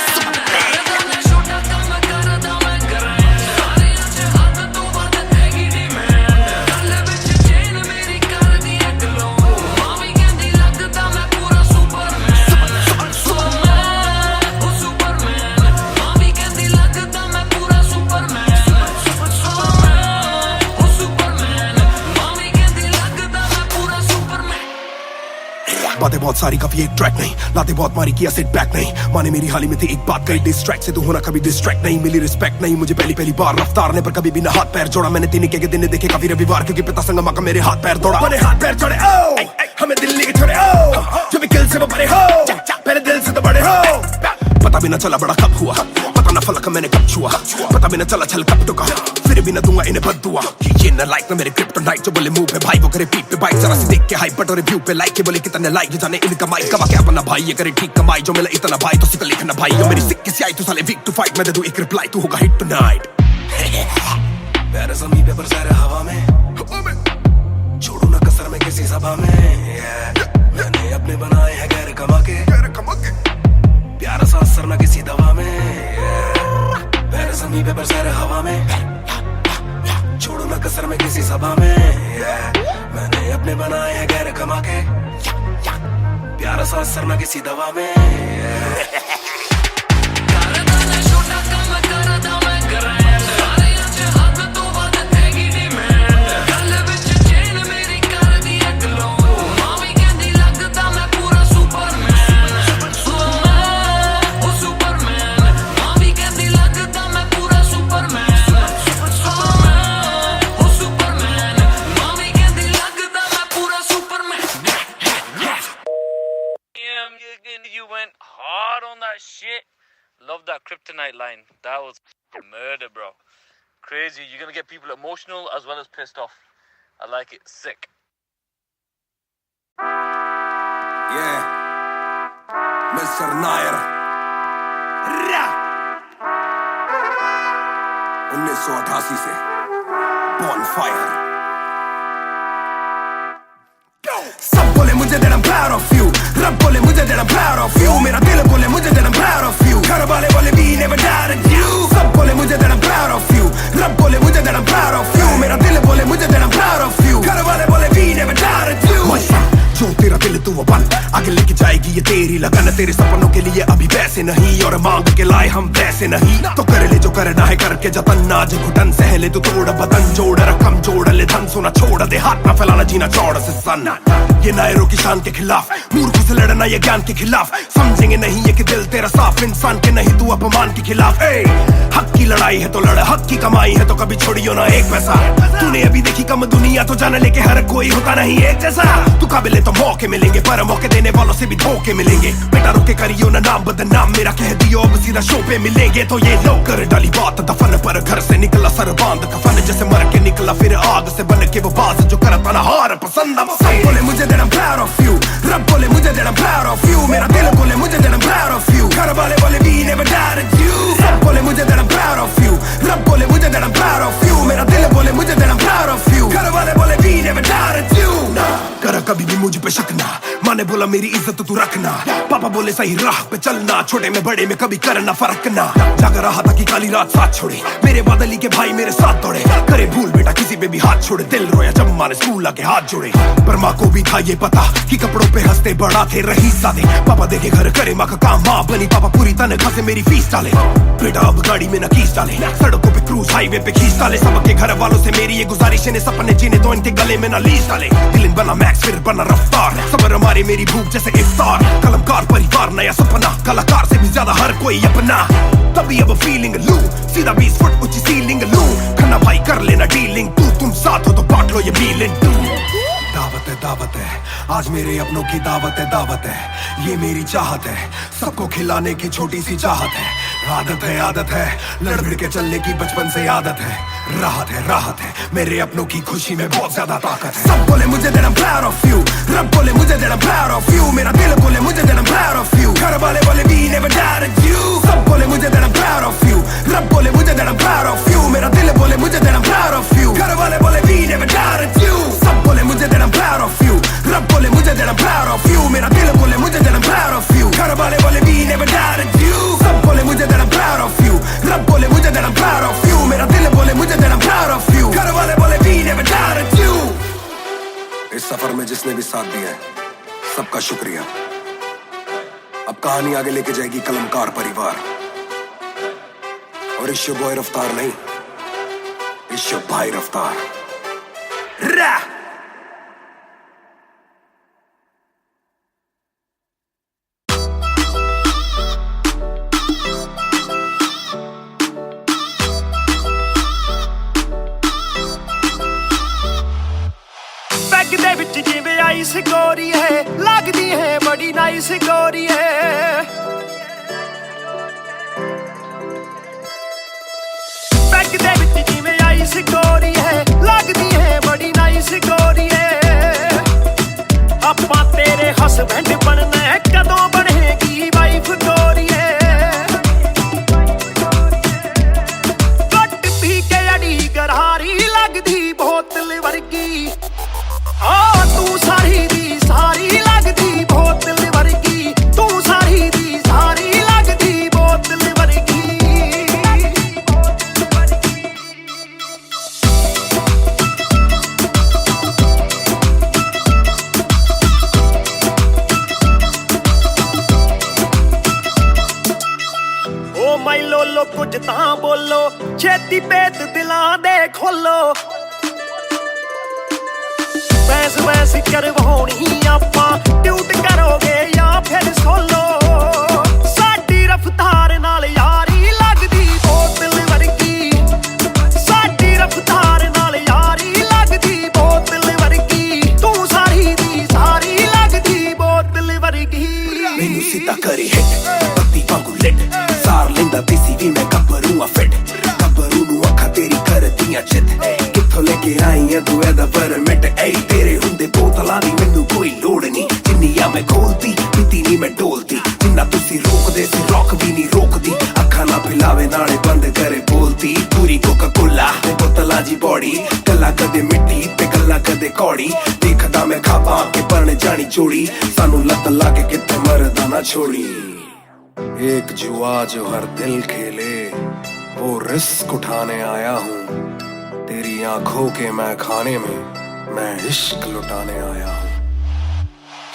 ਕਰਦਾ ਨਾ ਛੋਟਾ ਕੰਮ ਕਰਦਾ ਮੈਂ ਗ੍ਰੈਂਡ, ਸਾਰਿਆਂ ਚ ਹੱਦ ਤੋਂ ਵੱਧ ਹੈਗੀ ਡਿਮਾਂਡ। ਗੱਲ ਵਿੱਚ ਚੇਨ ਮੇਰੀ ਕਰਦੀ ਏ ਗਲੋ, ਮਾਵੀ ਕਹਿੰਦੀ ਲੱਗਦਾ ਮੈਂ ਪੂਰਾ ਸੁਪਰਮੈਨ। ਸੁਪਰਮੈਨ ਉਹ ਸੁਪਰਮੈਨ, ਮਾਵੀ ਕਹਿੰਦੀ ਲੱਗਦਾ ਮੈਂ ਪੂਰਾ ਸੁਪਰਮੈਨ। ਸੁਪਰਮੈਨ ਉਹ ਸੁਪਰਮੈਨ, ਮਾਵੀ ਕਹਿੰਦੀ ਲੱਗਦਾ ਮੈਂ ਪੂਰਾ ਸੁਪਰਮੈਨ। बातें बहुत सारी कभी एक ट्रैक नहीं, लाते बहुत मारी किया सेट बैक नहीं। माने मेरी हाल ही में थी एक बात कही, डिस्ट्रैक्ट से तू होना कभी डिस्ट्रैक्ट नहीं। मिली रिस्पेक्ट नहीं मुझे पहली बार रफ्तार ने, पर कभी भी ना हाथ पैर जोड़ा। मैंने तीन के दिन देखे काफी रविवार, क्योंकि पिता संगमा का मेरे हाथ पैर दौड़ा। मैंने हाथ पैर जोड़े ओ हमें दिल्ली के छोड़े ओ, जो भी किल से वो बड़े हो, पहले दिल से तो बड़े हो। पता भी ना चला बड़ा कब हुआ, पता ना फलक मैंने कब छुआ, पता भी ना चला छल कब टुका, फिर भी ना दूंगा इन्हें बद्दुआ। ये ना लाइक ना मेरे क्रिप्टोनाइट, जो बोले मुंह पे भाई वो करे पीठ पे बाइक। जरा सी देख के हाइप बट और रिव्यू पे लाइक के बोले कितने लाइक, ये जाने इनका माइक कमा क्या बना भाई, ये करे ठीक कमाई। जो मिला इतना भाई तो सिक्का लिखना भाई, जो मेरी सिक्के से आई तू साले वीक टू फाइट। मैं दे दूं एक रिप्लाई तू होगा हिट टुनाइट। पैर ज़मीन पे बरसा रहा हवा में, छोड़ू ना कसर में किसी सभा में। मैंने अपने बनाए हैं गैर कमा के, प्यारा सा असर ना किसी दवा में। पैर ज़मीन पे बरसा रहा हवा में, छोड़ू ना कसर में किसी सभा में। मैंने अपने बनाए हैं गैर कमा के, प्यारा सा असर ना किसी दवा में। ਕਰਦਾ ਨਾ ਛੋਟਾ ਕੰਮ ਕਰਦਾ ਮੈਂ ਗ੍ਰੈਂਡ, ਸਾਰਿਆਂ ਚ ਹੱਦ ਤੋਂ ਵੱਧ ਹੈਗੀ ਡਿਮਾਂਡ। ਗੱਲ ਵਿੱਚ ਚੇਨ ਮੇਰੀ ਕਰਦੀ ਏ ਗਲੋ, ਮਾਵੀ ਕਹਿੰਦੀ ਲੱਗਦਾ ਮੈਂ ਪੂਰਾ ਸੁਪਰਮੈਨ। ਸੁਪਰਮੈਨ ਉਹ ਸੁਪਰਮੈਨ, ਮਾਵੀ ਕਹਿੰਦੀ ਲੱਗਦਾ ਮੈਂ ਪੂਰਾ ਸੁਪਰਮੈਨ। ਸੁਪਰਮੈਨ ਉਹ ਸੁਪਰਮੈਨ, ਮਾਵੀ ਕਹਿੰਦੀ ਲੱਗਦਾ ਮੈਂ ਪੂਰਾ Superman. You went hard on that shit. Love that kryptonite line. That was murder, bro. Crazy. You're gonna get people emotional as well as pissed off. I like it. Sick. Yeah, Mr. Nair. 1988 से Bonfire. सब बोले मुझे that I'm proud of you. रब बोले मुझे that I'm proud of you. मेरा दिल बोले मुझे that I'm proud of you. घर वाले बोले we never doubted you. सब बोले मुझे that I'm proud of you. रब बोले मुझे that I'm proud of you. मेरा दिल बोले मुझे that I'm proud of you. घर वाले बोले we never doubted you. जो तेरा दिल तू वो बन आगे लेके जाएगी ये तेरी लगन तेरे सपनों के लिए अभी पैसे नहीं और मांग के लाए हम पैसे नहीं तो कर ले जो करना है करके जतन आज घुटन सहले तू तोड़ बदन जोड़ रकम जोड़ ले धन सोना छोड़ दे हाथ ना फैलाना जीना चौड़ से सन ये नायरों की शान के खिलाफ मूर्ख से लड़ना ये ज्ञान के खिलाफ समझेंगे नहीं ये कि दिल तेरा साफ इंसान के नहीं तू अपमान के खिलाफ हक की लड़ाई है तो लड़ हक की कमाई है तो कभी छोड़ियो ना एक पैसा तूने अभी देखी कम दुनिया तो जान लेके हर कोई होता नहीं एक जैसा तू काबिल तो मौके मिलेंगे पर मौके देने वालों से भी धोखे मिलेंगे बेटा रोके करियो ना नाम बदनाम मेरा कह दियो अब सीधा शो पे मिलेंगे तो ये लो कर डाली बात दफन पर घर से निकला सर बांध कफन जैसे मर के निकला फिर आग से बन के वो बाज जो करता ना हार पसंद सब बोले मुझे that I'm proud of you रब बोले मुझे that I'm proud of you मेरा दिल बोले मुझे that I'm proud of you घर वाले बोले we never doubted you सब बोले मुझे that I'm proud of you रब बोले मुझे that I'm proud of you मेरा दिल बोले मुझे that I'm proud of you घर वाले बोले we never doubted you ना कर कभी भी मुझ पे शक ना माँ ने बोला मेरी इज्जत तू रखना पापा बोले सही राह पे चलना छोटे में बड़े में कभी करना फर्क ना जाग रहा था कि काली रात साथ छोड़े मेरे बादली के भाई मेरे साथ दौड़े करे भूल बेटा किसी पे भी हाथ छोड़े दिल रोया जब माँ ने स्कूल आके हाथ जोड़े पर माँ को भी था ये पता कि कपड़ों पे हंसते बड़ा थे रही सादे पापा देखे घर करे माँ का काम माँ बनी पापा पूरी तनख्वाह से मेरी फीस डाले बेटा अब गाड़ी में न कीस डाले सड़कों पे क्रूज हाईवे पे खींच डाले सबके घर वालों से मेरी ये गुजारिश है सपने जीने तो इनके गले में न लीस डाले दिल बना मैक्स फिर बना रफ्तार सबर हमारे मेरी भूख जैसे इफ्तार कलमकार परिवार नया सपना कलाकार से भी ज्यादा हर कोई अपना तभी अब फीलिंग लू सीधा 20 फुट ऊंची सीलिंग लू खन्ना भाई कर लेना डीलिंग तुम साथ हो तो बांट लो ये फीलिंग दावत है आज मेरे अपनों की दावत है ये मेरी चाहत है सबको खिलाने की छोटी सी चाहत है आदत है लड़ भिड़ के चलने की बचपन से आदत है राहत है मेरे अपनों की खुशी में बहुत ज्यादा ताकत है सब बोले मुझे that I'm proud of you रब बोले मुझे that I'm proud of you मेरा दिल बोले मुझे that I'm proud of you घर वाले बोले we never doubted you सब बोले मुझे that I'm proud of you रब बोले मुझे that I'm proud of you मेरा दिल बोले मुझे that I'm proud of you घर वाले बोले we never doubted you सब बोले मुझे that I'm proud of you रब बोले मुझे that I'm proud of you मेरा दिल बोले मुझे that I'm proud of you घर वाले बोले we never doubted you सब बोले मुझे that I'm proud of you रब बोले मुझे that I'm proud of you मेरा दिल बोले मुझे that I'm proud of you घर वाले बोले we never doubted you इस सफर में जिसने भी साथ दिया है सबका शुक्रिया अब कहानी आगे लेके जाएगी कलमकार परिवार और इश्यो बॉय रफ्तार नहीं इश्यो भाई रफ्तार रा ਦੇ ਵਿੱਚ ਜਿਵੇਂ ਆਈ ਸਿਕੋਰੀ ਹੈ ਲੱਗਦੀ ਹੈ ਬੜੀ ਨਾਈਸ ਗੋਰੀ ਹੈ ਬੈਗ ਦੇ ਵਿੱਚ ਜਿਵੇਂ ਆਈ ਸਿਕੋਰੀ ਹੈ ਲੱਗਦੀ ਹੈ ਬੜੀ ਨਾਈਸ ਗੋਰੀ ਹੈ ਆਪਾਂ ਤੇਰੇ ਹਸਬੈਂਡ ਬਣਨਾ ਹੈ ਕਦੋਂ ਬਣੇਗੀ ਵਾਈਫ ਗੋਰੀ ਹੈ ਕੱਟ ਪੀ ਕੇ ਅੜੀ ਗਰਾਰੀ ਲੱਗਦੀ ਬੋਤਲ ਵਰਗੀ ਤੂੰ ਸਾਰੀ ਦੀ ਸਾਰੀ ਲੱਗਦੀ ਬੋਤਲ ਵਰਗੀ ਤੂੰ ਸਾਰੀ ਦੀ ਸਾਰੀ ਲੱਗਦੀ ਬੋਤਲ ਵਰਗੀ ਓ ਮਾਈ ਲੋਲੋ ਕੁਝ ਤਾਂ ਬੋਲੋ ਛੇਤੀ ਭੇਤ ਦਿਲਾਂ ਦੇ ਖੋਲੋ ਵੈਸ ਕਰਵਾਉਣੀ ਆਪਾਂ ਟਿਊਟ ਕਰੋਗੇ ਜਾਂ ਫਿਰ ਸੋਲੋ ਸਾਡੀ ਰਫਤਾਰ ਨਾਲ ਯਾਰੀ ਲੱਗਦੀ ਬੋਤਲ ਵਰਗੀ ਸਾਡੀ ਰਫਤਾਰ ਨਾਲ ਯਾਰੀ ਲੱਗਦੀ ਬੋਤਲ ਵਰਗੀ ਤੂੰ ਸਾਰੀ ਦੀ ਸਾਰੀ ਲੱਗਦੀ ਬੋਤਲ ਵਰਗੀ ਮੈਨੂੰ ਸਿੱਧਾ ਕਰੀ ਹਿੱਟ ਬੱਤੀ ਵਾਂਗੂ ਲਿਟ ਸਾਰ ਲੈਂਦਾ ਦੇਸੀ ਵੀ ਮੈਂ ਗੱਭਰੂ ਆ ਫਿੱਟ ਗੱਭਰੂ ਨੂੰ ਅੱਖਾਂ ਤੇਰੀ ਕਰ आई है तू एदा परमिट ऐ तेरे हुंदे बोतलां दी मैनू कोई लोड़ नहीं जिन्नियां मैं खोलती पीती नहीं मैं डोलती जिन्ना तुसी रोकदे सी रॉक भी नहीं रोकदी अखां ना पिलावे नाले बंद करे बोलती पूरी कोका कोला ते बोतलां जी बॉडी गल्ला कदे मिट्टी ते गल्ला कदे कौड़ी देखदा मैं खाबा के बन जानी चोड़ी सानू लत लाके किथे मरदा ना छोड़ी एक जुआ जो हर दिल खेले वो रिस्क उठाने आया हूँ तेरी आंखों के मैं खाने में मैं इश्क लुटाने आया हूँ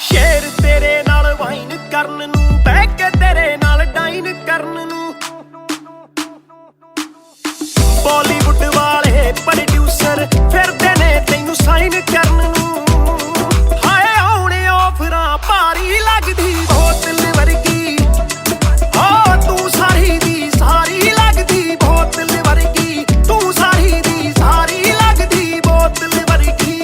शेर तेरे नाल वाइन करन नू बह के तेरे नाल डाइन करन नू बॉलीवुड वाले प्रोड्यूसर फिरदे ने तैनू साइन करन नू हाय आउणे ऑफरां भारी लगदी बोतल वर्गी तू सारी दी सारी लगदी बोतल वर्गी तू सारी दी सारी लगदी बोतल वर्गी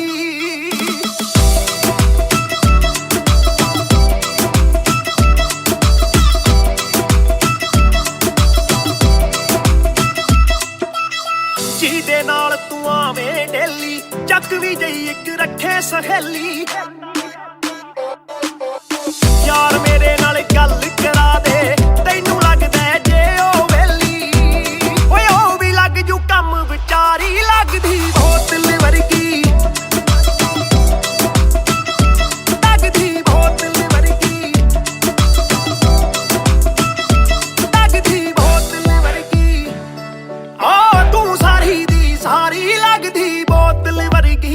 ਜਿਹਦੇ ਨਾਲ ਤੂੰ ਆਵੇਂ ਡੇਲੀ ਚੱਕ ਵੀ ਜਈ ਇੱਕ ਰੱਖੇ ਸਹੇਲੀ ਯਾਰ ਮੇਰੇ ਨਾਲ ਗੱਲ ਕਰਾ ਦੇ ਤੈਨੂੰ ਲੱਗਦਾ ਜੇ ਉਹ ਵੇਲੀ ਓਏ ਉਹ ਵੀ ਲੱਗ ਜੂ ਕੰਮ ਵਿਚਾਰੀ ਲੱਗਦੀ ਬੋਤਲ ਵਰਗੀ ਲੱਗਦੀ ਬੋਤਲ ਵਰਗੀ ਲੱਗਦੀ ਬੋਤਲ ਵਰਗੀ ਤੂੰ ਸਾਰੀ ਦੀ ਸਾਰੀ ਲੱਗਦੀ ਬੋਤਲ ਵਰਗੀ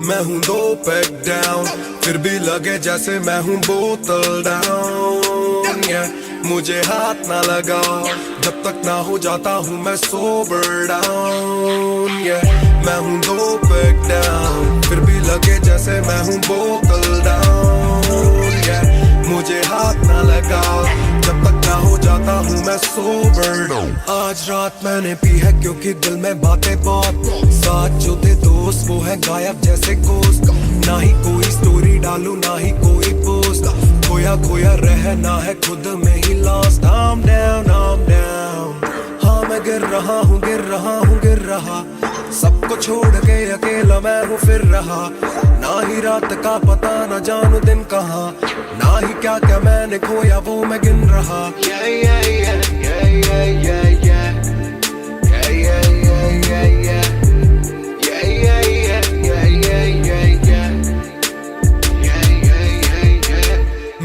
मैं हूँ 2 पैक डाउन फिर भी लगे जैसे मैं हूँ बोतल डाउन मुझे हाथ ना लगाओ जब तक ना हो जाता हूँ मैं सोबर डाउन मैं हूँ 2 पैक डाउन फिर भी लगे जैसे मैं हूँ बोतल डाउन मुझे हाथ ना लगाओ जब तक ना हो जाता हूँ मैं सोबर डाउन आज रात मैंने पी है क्योंकि दिल में बातें बहुत साथ जो थे दोस्त वो है गायब जैसे गोश्त ना ही कोई स्टोरी डालूं ना ही कोई पोस्ट खोया खोया रहना है खुद में ही लॉस्ट I'm down हाँ मैं गिर रहा हूँ गिर रहा हूँ गिर रहा सबको छोड़ के अकेला मैं हूँ फिर रहा ना ही रात का पता ना जानू दिन कहाँ ना ही क्या क्या मैंने खोया वो मैं गिन रहा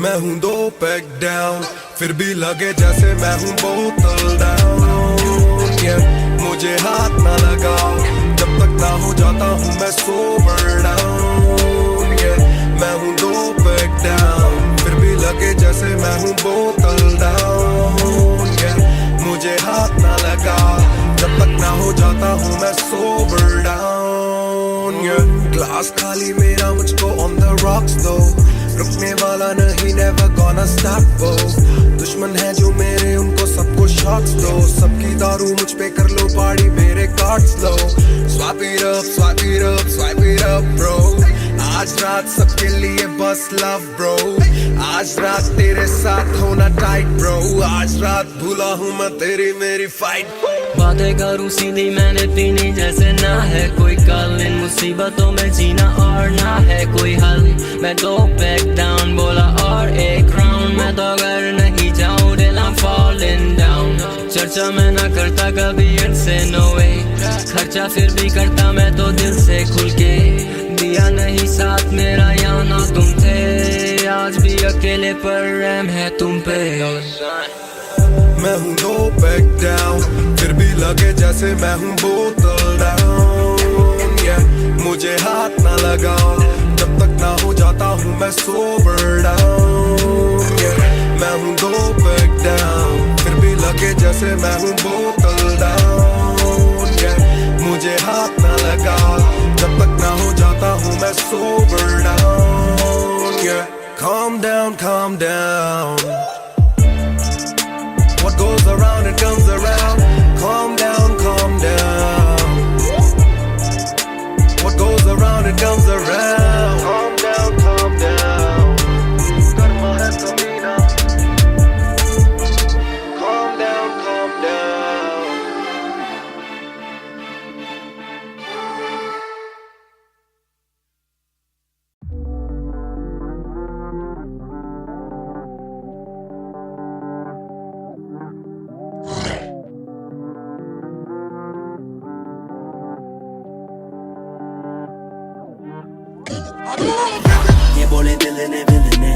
मैं हूँ 2 पैक डाउन फिर भी लगे जैसे मैं हूँ बोतल डाउन मुझे हाथ ना लगाओ जब तक ना हो जाता हूँ मैं सोबर डाउन मैं हूँ 2 पैक डाउन फिर भी लगे जैसे मैं हूँ बोतल डाउन मुझे हाथ ना लगाओ जब तक ना हो जाता हूँ मैं सोबर डाउन ग्लास खाली मेरा मुझको ऑन द रॉक्स दो रुकने वाला नहीं never gonna stop वो दुश्मन है जो मेरे उनको सबको शॉट्स दो सबकी दारू मुझ पे कर लो पार्टी मेरे cards low swap it up swipe it up swipe it up bro आज रात सबके लिए बस लव ब्रो आज रात तेरे साथ होना टाइट ब्रो आज रात भूला हूँ मैं तेरी मेरी फाइट बातें करूँ सीधी मैंने पीनी जैसे ना है कोई कल इन मुसीबतों में जीना और ना है कोई हल मैं 2 पैक डाउन बोला और एक राउंड मैं तो अगर नहीं जाऊँ दिल I'm falling down चर्चा मैं ना करता कभी इनसे no way खर्चा फिर भी करता मैं तो दिल से खुल के दिया नहीं साथ मेरा यहाँ ना तुम थे आज भी अकेले पर रहम है तुम पे मैं हूँ 2 पैक डाउन फिर भी लगे जैसे मैं हूँ बोतल डाउन मुझे हाथ ना लगाओ जब तक ना हो जाता हूँ मैं सोबर डाउन मैं हूँ 2 पैक डाउन फिर भी लगे जैसे मैं हूँ बोतल डाउन मुझे हाथ ना लगाओ जब तक ना हो जाता हूँ मैं sober down calm down goes around it comes around. Calm down, calm down. What goes around it comes around. Calm down, calm down. Karma hai kabhi na. Calm down, calm down. ये बोले दिल ने will ने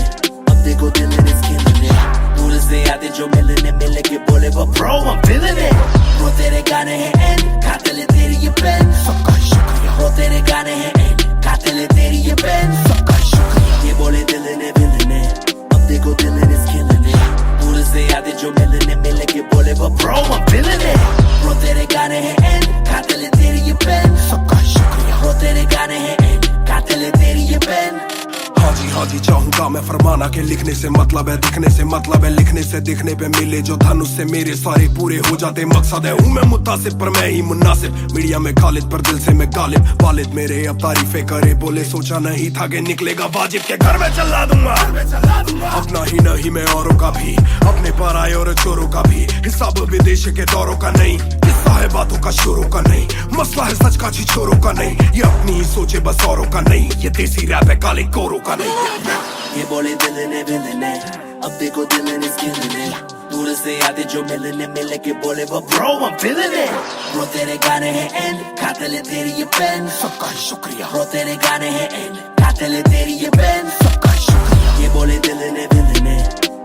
अब देखो दिल ने killing it. दूर से आते जो मिलने मिलने के बोले वो bro I'm feeling it. Bro तेरे गाने हैं एंड खाते ले तेरी ये पेन सबका शुक्रिया. Bro तेरे गाने हैं एंड खाते ले तेरी ये पेन सबका शुक्रिया. ये बोले दिल ने विल ने अब देखो दिल ने killing it. दूर से आते जो मिलने मिलने के बोले वो bro I'm feeling it. Bro तेरे गाने हैं एंड खाते ले तेरी ये पेन सबका शुक्रिया. Bro तेरे गाने हैं एंड खाते ले तेरी ये पेन. हाँ जी चाहूंगा मैं फरमाना के लिखने से मतलब है दिखने से मतलब है लिखने से दिखने पे मिले जो धनुष से मेरे सारे पूरे हो जाते मकसद है हूँ मैं मुतासिब पर मैं ही मुनासिब मीडिया में खालिद पर दिल से मैं गालिब वालिद मेरे अब तारीफे करे बोले सोचा नहीं था कि निकलेगा वाजिब के घर में चला दूंगा अपना ही नहीं मैं औरों का भी अपने पर आए और चोरों का भी हिसाब विदेश के दौरों का नहीं किस्सा है बातों का शोरों का नहीं मसला है सच का छिछोरों का नहीं ये अपनी ही सोचे बस औरों का नहीं ये देसी रैप है काले कोरों का नहीं. ये बोले दिल ने विल ने अब देखो दिल ने killing it. दूर से आते जो मिलने मिलने के बोले वो bro I'm feeling it. Bro तेरे गाने हैं एंड खाते ले तेरी ये पेन सबका शुक्रिया. Bro तेरे गाने हैं एंड खाते ले तेरी ये पेन सबका शुक्रिया. ये बोले दिल ने विल ने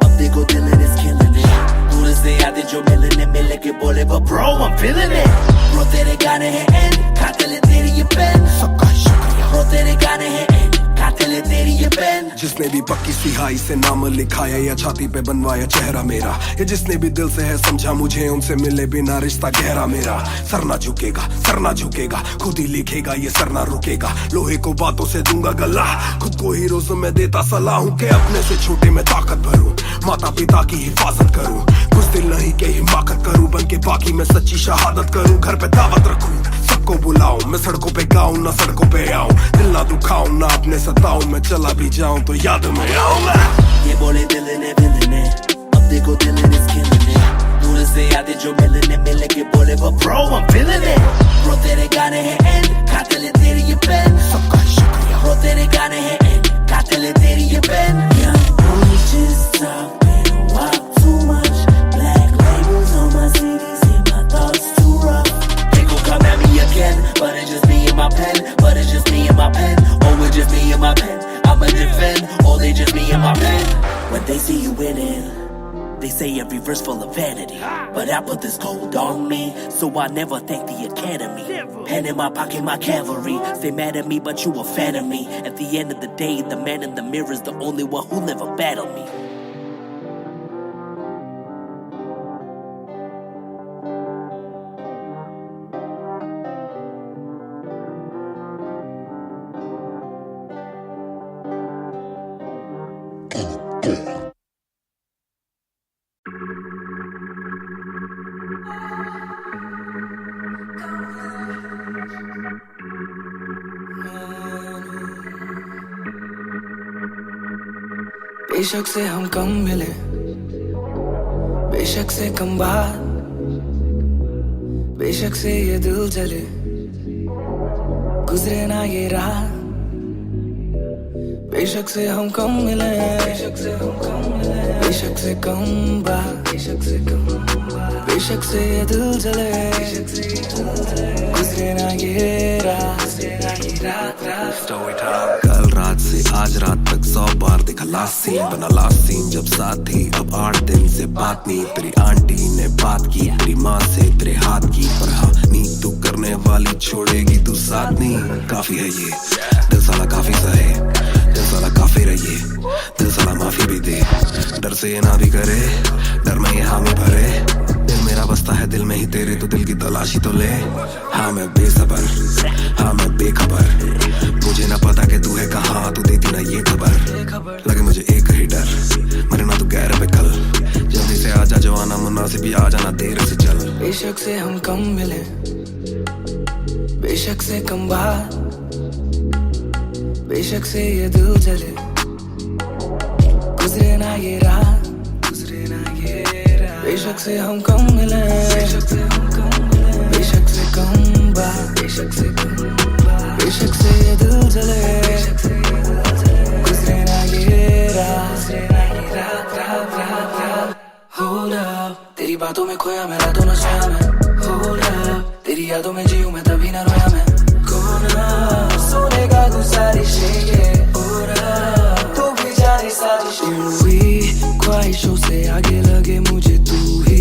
अब देखो दिल ने killing it. दूर से आते जो मिलने मिलने के बोले वो bro I'm feeling it. Bro तेरे गाने हैं एंड खाते ले तेरी ये पेन सबका शुक्रिया. Bro तेरे गाने हैं एंड खाते ले तेरी ये पेन. जिसने भी पक्की सिहाई से नाम लिखाया या छाती पे बनवाया चेहरा मेरा ये जिसने भी दिल से है समझा मुझे उनसे मिले बिना रिश्ता गहरा मेरा सर ना झुकेगा खुद ही लिखेगा ये सर ना रुकेगा लोहे को बातों से दूंगा गला खुद को ही रोज में देता सलाह हूँ के अपने से छोटे में ताकत भरूं माता पिता की हिफाजत करूं कुछ दिल नहीं के हिमाकत करूं बन के बाकी मैं सच्ची शहादत करूं घर पे दावत रखूं सबको बुलाऊं मैं सड़कों पे गाऊं ना सड़कों पे आऊं दिल ना दुखाऊं ना अपने सताऊं मैं चला भी जाऊं तो याद में आऊं. ये बोले दिल ने विल ने अब देखो दिल ने killing it. दूर से आते जो मिलने मिलने के बोले वो bro I'm feeling it. Bro तेरे गाने हैं एंड खाते ले तेरी ये पेन सबका शुक्रिया. Bro तेरे गाने हैं एंड खाते ले तेरी ये pen. Young boys just talking walk too much. Black labels on my CDs and my thoughts too rough. They gon' come at me again, but it's just me and my pen. But it's just me and my pen. Oh, it's just me and my pen. I'ma defend. Oh, they just me and my pen. When they see you winning, they say every verse full of vanity. But I put this gold on me, so I never thank the academy. Pen in my pocket, my cavalry. Stay mad at me, but you a fan of me. At the end of the day, the man in the mirror is the only one who never battled me. बेशक से हम कम मिले बेशक से कम बात बेशक से ये दिल जले गुजरे ना ये रात बेशक से हम कम मिले बेशक से हम कम मिले बेशक से कम बात बेशक से कम बात बेशक से ये दिल जले गुजरे ना ये रात कल रात से आज रात तक 100 बार देखा लास्ट सीन बना लास्ट सीन जब साथ थी अब 8 दिन से बात नहीं तेरी आंटी ने बात की तेरी माँ से तेरे हाथ की पर हाँ नी तू करने वाली छोड़ेगी तू साथ नहीं काफी है ये दिल साला काफी सहे दिल साला काफी रहिए दिल साला माफी भी दे डर से ये ना भी करे डर में ये हामी भरे दिल मेरा बसता है दिल में ही तेरे तो दिल की तलाशी तो ले हाँ मैं बेसबर हाँ मैं बेखबर मुझे ना पता कि तू है कहाँ तू देती ना ये खबर लगे मुझे एक ही डर मरे ना तू गैर पे कल जल्दी से आजा जो जो आना मुनासिब ही आ जाना देर से चल। बेशक से हम कम मिले, बेशक से कम बात, बेशक से ये दिल जले, गुजरे ना ये रात, गुजरे ना ये रात। बेशक से हम कम मिले, बेशक से हम कम मिले, बेशक से कम बात, बेशक से कम बात, बेशक से ये दिल जले, बेशक से ये दिल जले, गुजरे ना ये रात, गुजरे ना ये रात, रात रात रात। Hold up, तेरी बातों में खोया मैं, रातों न सोया मैं। Hold up, तेरी यादों में जीऊं मैं, तभी न रोया मैं। कोना सोने का गुजारिश है और तू भी जाने साजिश हुई, ख्वाहिशों से आगे लगे मुझे तू ही,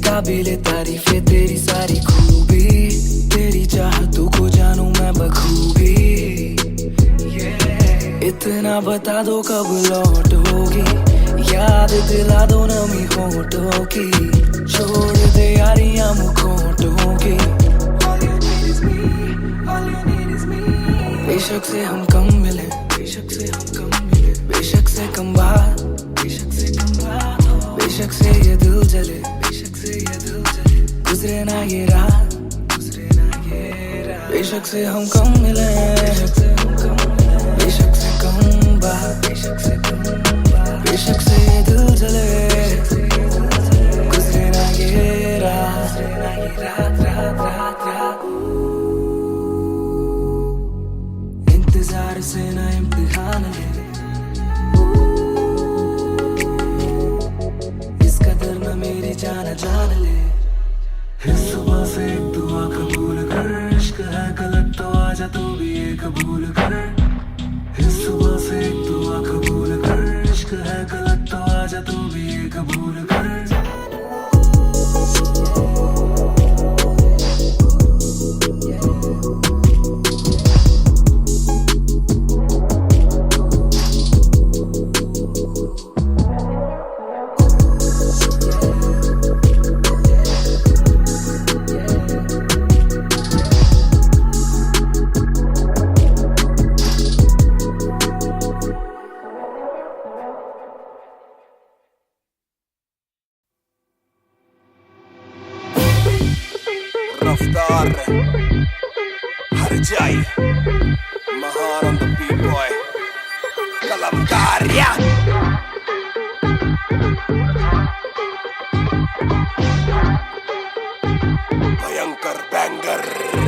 काबिले तारीफ है तेरी सारी खूबी, तेरी चाहतों को जानूं मैं बखूबी। इतना बता दो कब लौटोगी, याद दिला दो नमी होठों की, छोड़ दे यारियां मुखोटों की। बेशक से हम कम मिले, बेशक से हम कम मिले, बेशक से कम बात, बेशक से कम बात, बेशक से ये दिल जले, बेशक से ये दिल जले, गुजरे ना ये रात, गुजरे ना ये रात। बेशक से हम कम मिले, बेशक से हम कम मिले, बेशक से कम बात, बेशक से कम बात, बेशक से ये दिल जले, गुजरे ना ये रात, गुजरे ना ये रात, रात रात रात। इंतजार से ना इम्तिहान ले, इस कदर न मेरी जान जान ले। इस सुबह से एक दुआ कबूल कर, इश्क है गलत तो आजा तू भी ये कबूल कर। इस सुबह से एक दुआ कबूल कर, इश्क है गलत तो आजा तू भी ये कबूल कर। रफ्तार हर जाई, Mahar on the beat boy, कलमकार या भयंकर बैंगर।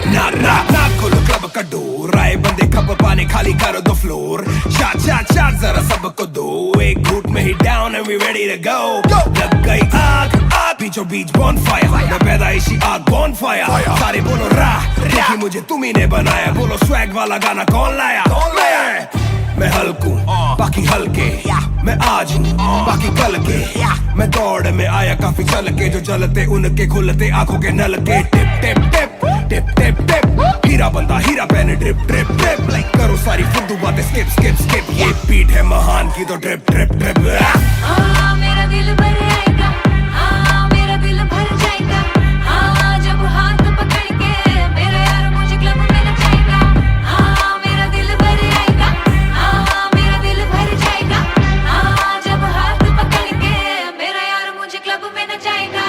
ना ना ना खोलो क्लब का डोर, आए बंदे कप पानी खाली करो दो फ्लोर, शाट शाट शाट जरा सबको दो, एक घूट में ही down and we ready to go. लग गई आग आग बीचों बीच बॉनफायर, मैं पैदाइशी आग बॉनफायर, सारे बोलो रा क्योंकि मुझे तुम्ही ने बनाया, बोलो स्वैग वाला गाना कौन लाया, कौन लाया। मैं हल्कू बाकी हल्के, मैं आज हूँ बाकी कल के, मैं दौड़ में आया काफी चल के, जो चलते उनके खुलते आंखों के नल के। टिप टिप टिप टिप टिप टिप, हीरा बंदा हीरा पहने ड्रिप ड्रिप ड्रिप, लाइक करो सारी फुद्दू बातें स्किप स्किप स्किप, ये बीट है महान की तो ड्रिप ड्रिप ड्रिप। मेरा दिल भर आएगा, मेरा दिल भर जाएगा, जब हाथ पकड़ के मेरा यार मुझे क्लब में नचाएगा। मेरा दिल भर आएगा, मेरा दिल भर जाएगा, जब हाथ पकड़ के मेरा यार मुझे क्लब में नचाएगा।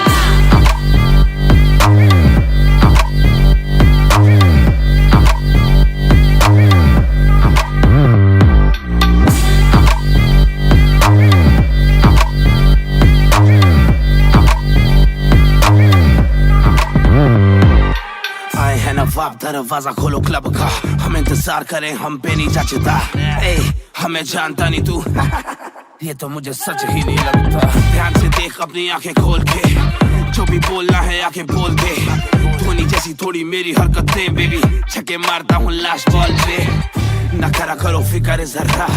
नवाब दरवाजा खोलो क्लब का, हम इंतजार करें हम पे नहीं जचता, हमें जानता नहीं तू ये तो मुझे सच ही नहीं लगता। ध्यान से देख अपनी आंखें खोल के, जो भी बोलना है आके बोल दे, धोनी जैसी थोड़ी मेरी हरकतें बेबी, छक्के मारता हूँ लास्ट बॉल पे, न करा करो फिक्र जरा,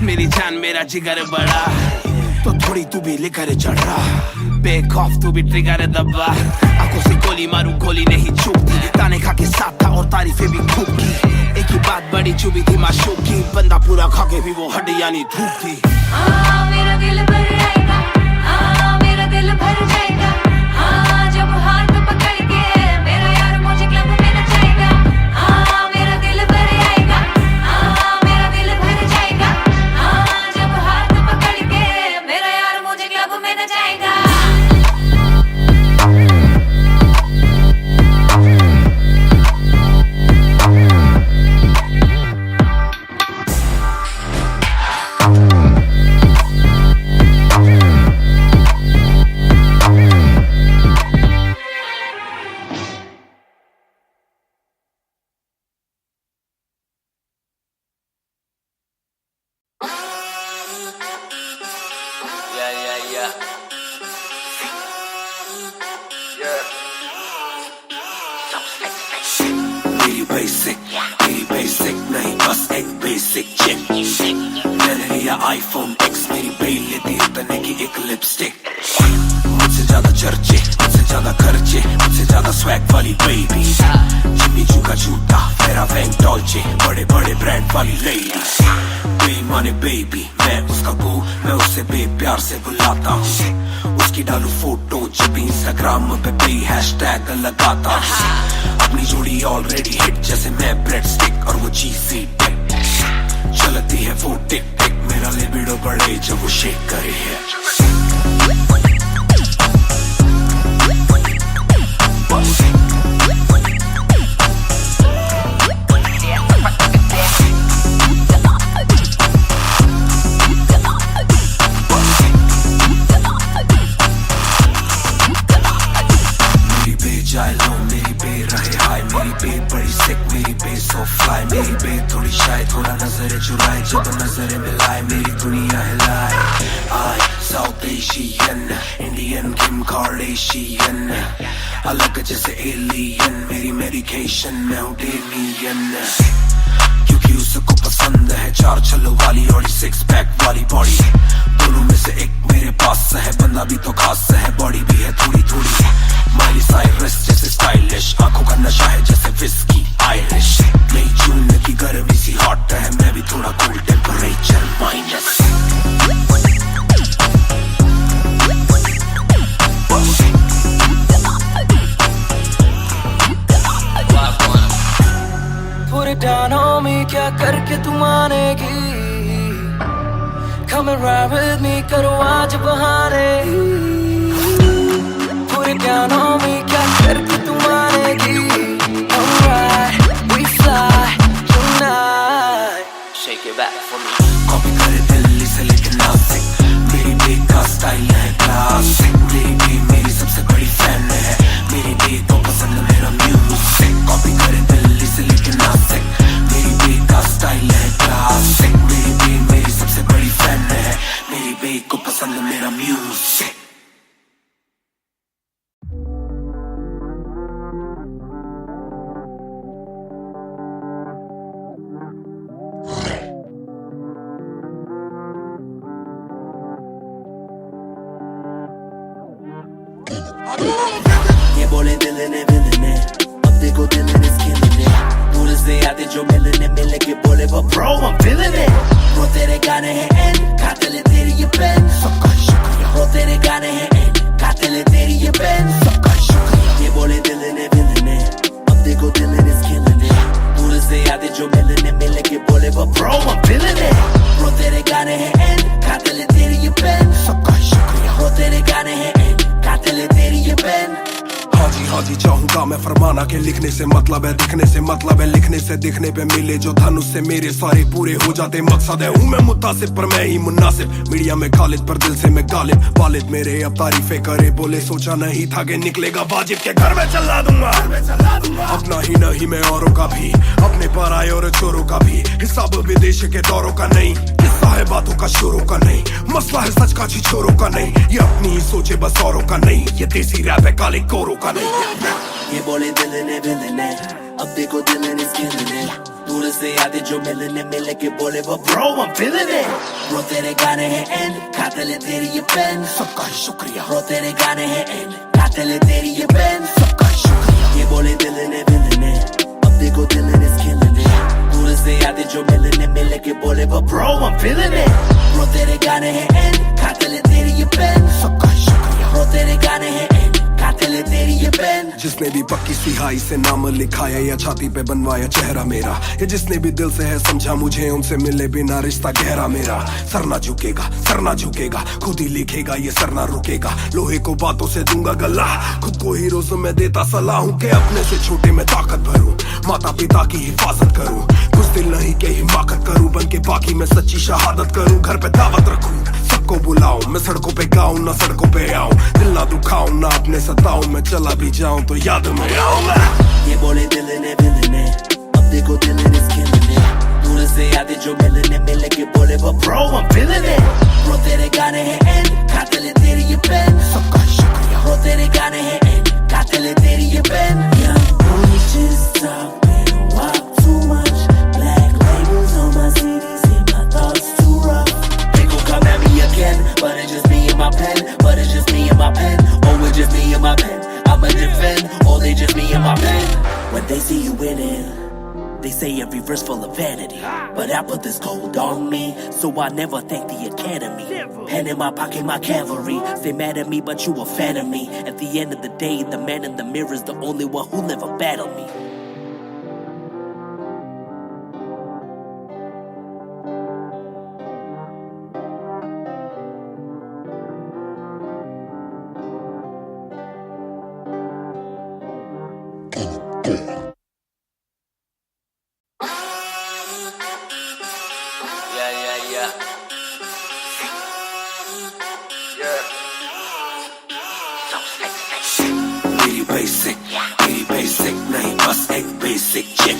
मेरी जान मेरा जिगर बड़ा, तो थोड़ी तू भी लेकर चढ़ रहा, बेक ऑफ तू भी ट्रिगर दबा, आंखों से गोली मारू गोली नहीं चूकती, ताने खा के साथ था और तारीफें भी खूब की, एक ही बात बड़ी चुभी थी माशूक की, बंदा पूरा खा के भी वो हड्डियां नहीं धूप थी। मेरा दिल भर आएगा, मेरा दिल भर जाएगा, जब हाथ पकड़ के मेरा यार मुझे क्लब में नचाएगा। मेरा दिल भर आएगा, मेरा दिल भर जाएगा, जब हाथ पकड़ के मेरा यार मुझे क्लब में नचाएगा। मेरी बेसिक नहीं बस एक बेसिक चिप। मैंने लिया iPhone X, मेरी बेल लेती इतने की एक लिपस्टिक। मुझसे ज्यादा चर्चे, मुझसे ज्यादा खर्चे, मुझसे ज्यादा स्वैग वाली बेबी। जिम्मी चू का जूता, मेरा वैन डॉल्चे, बड़े बड़े ब्रांड वाली लेडी। बेईमाने बेबी, मैं उसका बू, मैं उसे बेप्यार से बुलाता हूँ। उसकी डालू फोटो जब इंस्टाग्राम पे बे हैशटैग लगाता हूँ। अपनी जोड़ी ऑलरेडी हिट, जैसे मैं ब्रेड स्टिक और वो चीज़ी टिक। चलती है वो टिक टिक, मेरा लिबिडो बढ़े जब वो शेक करे है। मेरी बे थोड़ी शाय, थोड़ा नजरें चुराए, जब नजरें मिलाए मेरी दुनिया हिलाए। आई साउथ एशियन, इंडियन किम कार्डेशियन, अलग जैसे एलियन, मेरी मेडिकेशन मैं हूँ डेलियन। क्योंकि उसको पसंद है चार छल्लों वाली और 6 पैक वाली बॉडी। दोनों में से एक मेरे पास है, बंदा भी तो खास है, बॉडी भी है थोड़ी थोड़ी। माइली साइरस जैसे स्टाइलिश, आंखों का नशा है जैसे विस्की आयरिश। मई जून की गर्मी सी हॉट है, मैं भी थोड़ा cool, temperature minus. Put it down on me, क्या करके तू मानेगी? Come and ride with me, करो आज बहाने। Put it down on me, क्या करके तू मानेगी? Alright, we fly tonight. Shake it back for me. Copy करे दिल्ली से लेके नासिक, मेरी बे का स्टाइल है क्लासिक। मेरी बे मेरी सबसे बड़ी फैन है, मेरी बे को पसंद मेरा म्यूजिक। कॉपी करे दिल्ली से लेके नासिक, मेरी बे का स्टाइल है क्लासिक। मेरी बे मेरी सबसे बड़ी फैन है, मेरी बे को पसंद मेरा म्यूजिक। ये बोले दिल ने अब देखो दिल is killing it। दूर से आते जो मिलने के बोले वो bro I'm feeling it। वो तेरे गाने हैं एंड कातिल है तेरी ये पेन, सबका शुक्रिया। वो तेरे गाने हैं एंड कातिल है तेरी ये पेन, सबका शुक्रिया। ये बोले दिल ने अब देखो दिल is killing it। दूर से आते जो मिलने के बोले वो bro I'm feeling it। वो तेरे गाने हैं एंड कातिल है तेरी ये पेन, सबका शुक्रिया। वो तेरे गाने हैं एंड कातिल है तेरी ये पेन। हाँ जी चाहूंगा मैं फरमाना के लिखने से मतलब है दिखने से, मतलब है लिखने से दिखने पे मिले जो धनुष से मेरे सारे पूरे हो जाते। मकसद है हूँ मैं मुतासिब पर मैं ही मुनासिब, मीडिया में खालिद पर दिल से मैं गालिब। वालिद मेरे अब तारीफे करे, बोले सोचा नहीं था कि निकलेगा वाजिब के घर में चला दूंगा। अपना ही नहीं मैं औरों का भी, अपने पर आए और चोरों का भी। हिसाब विदेश के दौरों का नहीं, किस्सा है बातों का शोरों का नहीं। मसला है सच का छिछोरों का नहीं, ये अपनी ही सोचे बस औरों का नहीं। ये देसी रैप है काले कोरों का नहीं। ये बोले दिल ने अब देखो दिल is killing it। दूर से आते जो मिलने के बोले वो bro I'm feeling it। वो तेरे गाने हैं एंड कातिल है तेरी ये पेन, सबका शुक्रिया। वो तेरे गाने हैं एंड कातिल है तेरी ये पेन, सबका शुक्रिया। ये बोले दिल ने अब देखो दिल is killing it। दूर से आते जो मिलने के बोले वो bro I'm feeling it। वो तेरे गाने हैं एंड कातिल है तेरी ये पेन, सबका शुक्रिया। वो तेरे गाने हैं एंड कातिल है तेरी ये पेन। जिसने भी पक्की सिहाई से नाम लिखाया या छाती पे बनवाया चेहरा मेरा, या जिसने भी दिल से है समझा मुझे उनसे मिले बिना रिश्ता गहरा मेरा। सर ना झुकेगा सर ना झुकेगा, खुद ही लिखेगा ये सर ना रुकेगा। लोहे को बातों से दूंगा गला, खुद को हीरोज़ में देता सलाह हूँ कि अपने से छोटे में ताकत भरूं, माता पिता की हिफाजत करूं। कुछ दिल नहीं के हिमाकत करूं, बन के बाकी मैं सच्ची शहादत करूं। घर पे दावत रखूं, सबको बुलाऊं, मैं सड़कों पे गाऊं ना सड़कों पे आऊं। दिल ना दुखाऊं ना अपने सताऊं, मैं चला भी जाऊं तो याद में आऊं मैं। ये बोले दिल ने अब देखो दिल is killing it। दूर से आते जो मिलने के बोले वो bro I'm feeling it। वो तेरे गाने हैं and say every verse full of vanity, but I put this gold on me, so I never thank the academy. Pen in my pocket, my cavalry. Stay mad at me, but you a fan of me. At the end of the day, the man in the mirror is the only one who never battled me. मेरी basic नहीं बस एक basic चिक।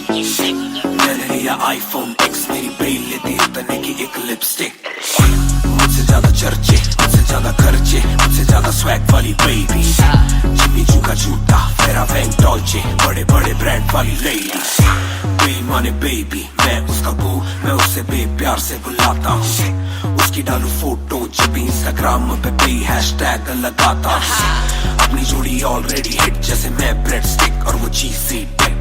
मैंने लिया iPhone X, मेरी bell लेती इतने की एक लिपस्टिक। मुझसे ज्यादा चर्चे, मुझसे ज्यादा खर्चे, मुझसे ज्यादा स्वैग वाली बेबी। जिम्मी चू का जूता, फेरा वैंग डॉल्चे, बड़े बड़े ब्रांड वाली लेडी। बेईमाने बेबी, मैं उसका बू, मैं उसे बेप्यार से बुलाता हूँ। उसकी डालू फोटो जब भी इंस्टाग्राम पे बे हैशटैग लगाता हूँ। अपनी जोड़ी ऑलरेडी हिट, जैसे मैं ब्रेड स्टिक और वो चीज़ी टिक।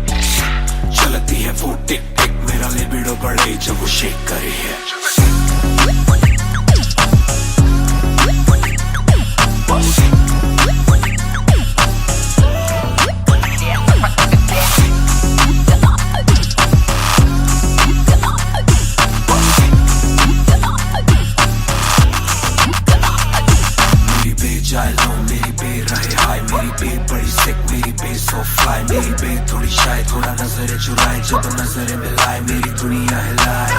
चलती है वो टिक टिक, मेरा लिबिडो बढ़े जब वो शेक करे है। मेरी बे थोड़ी शाय, थोड़ा नजरें चुराए, जब नजरें मिलाए मेरी दुनिया हिलाए।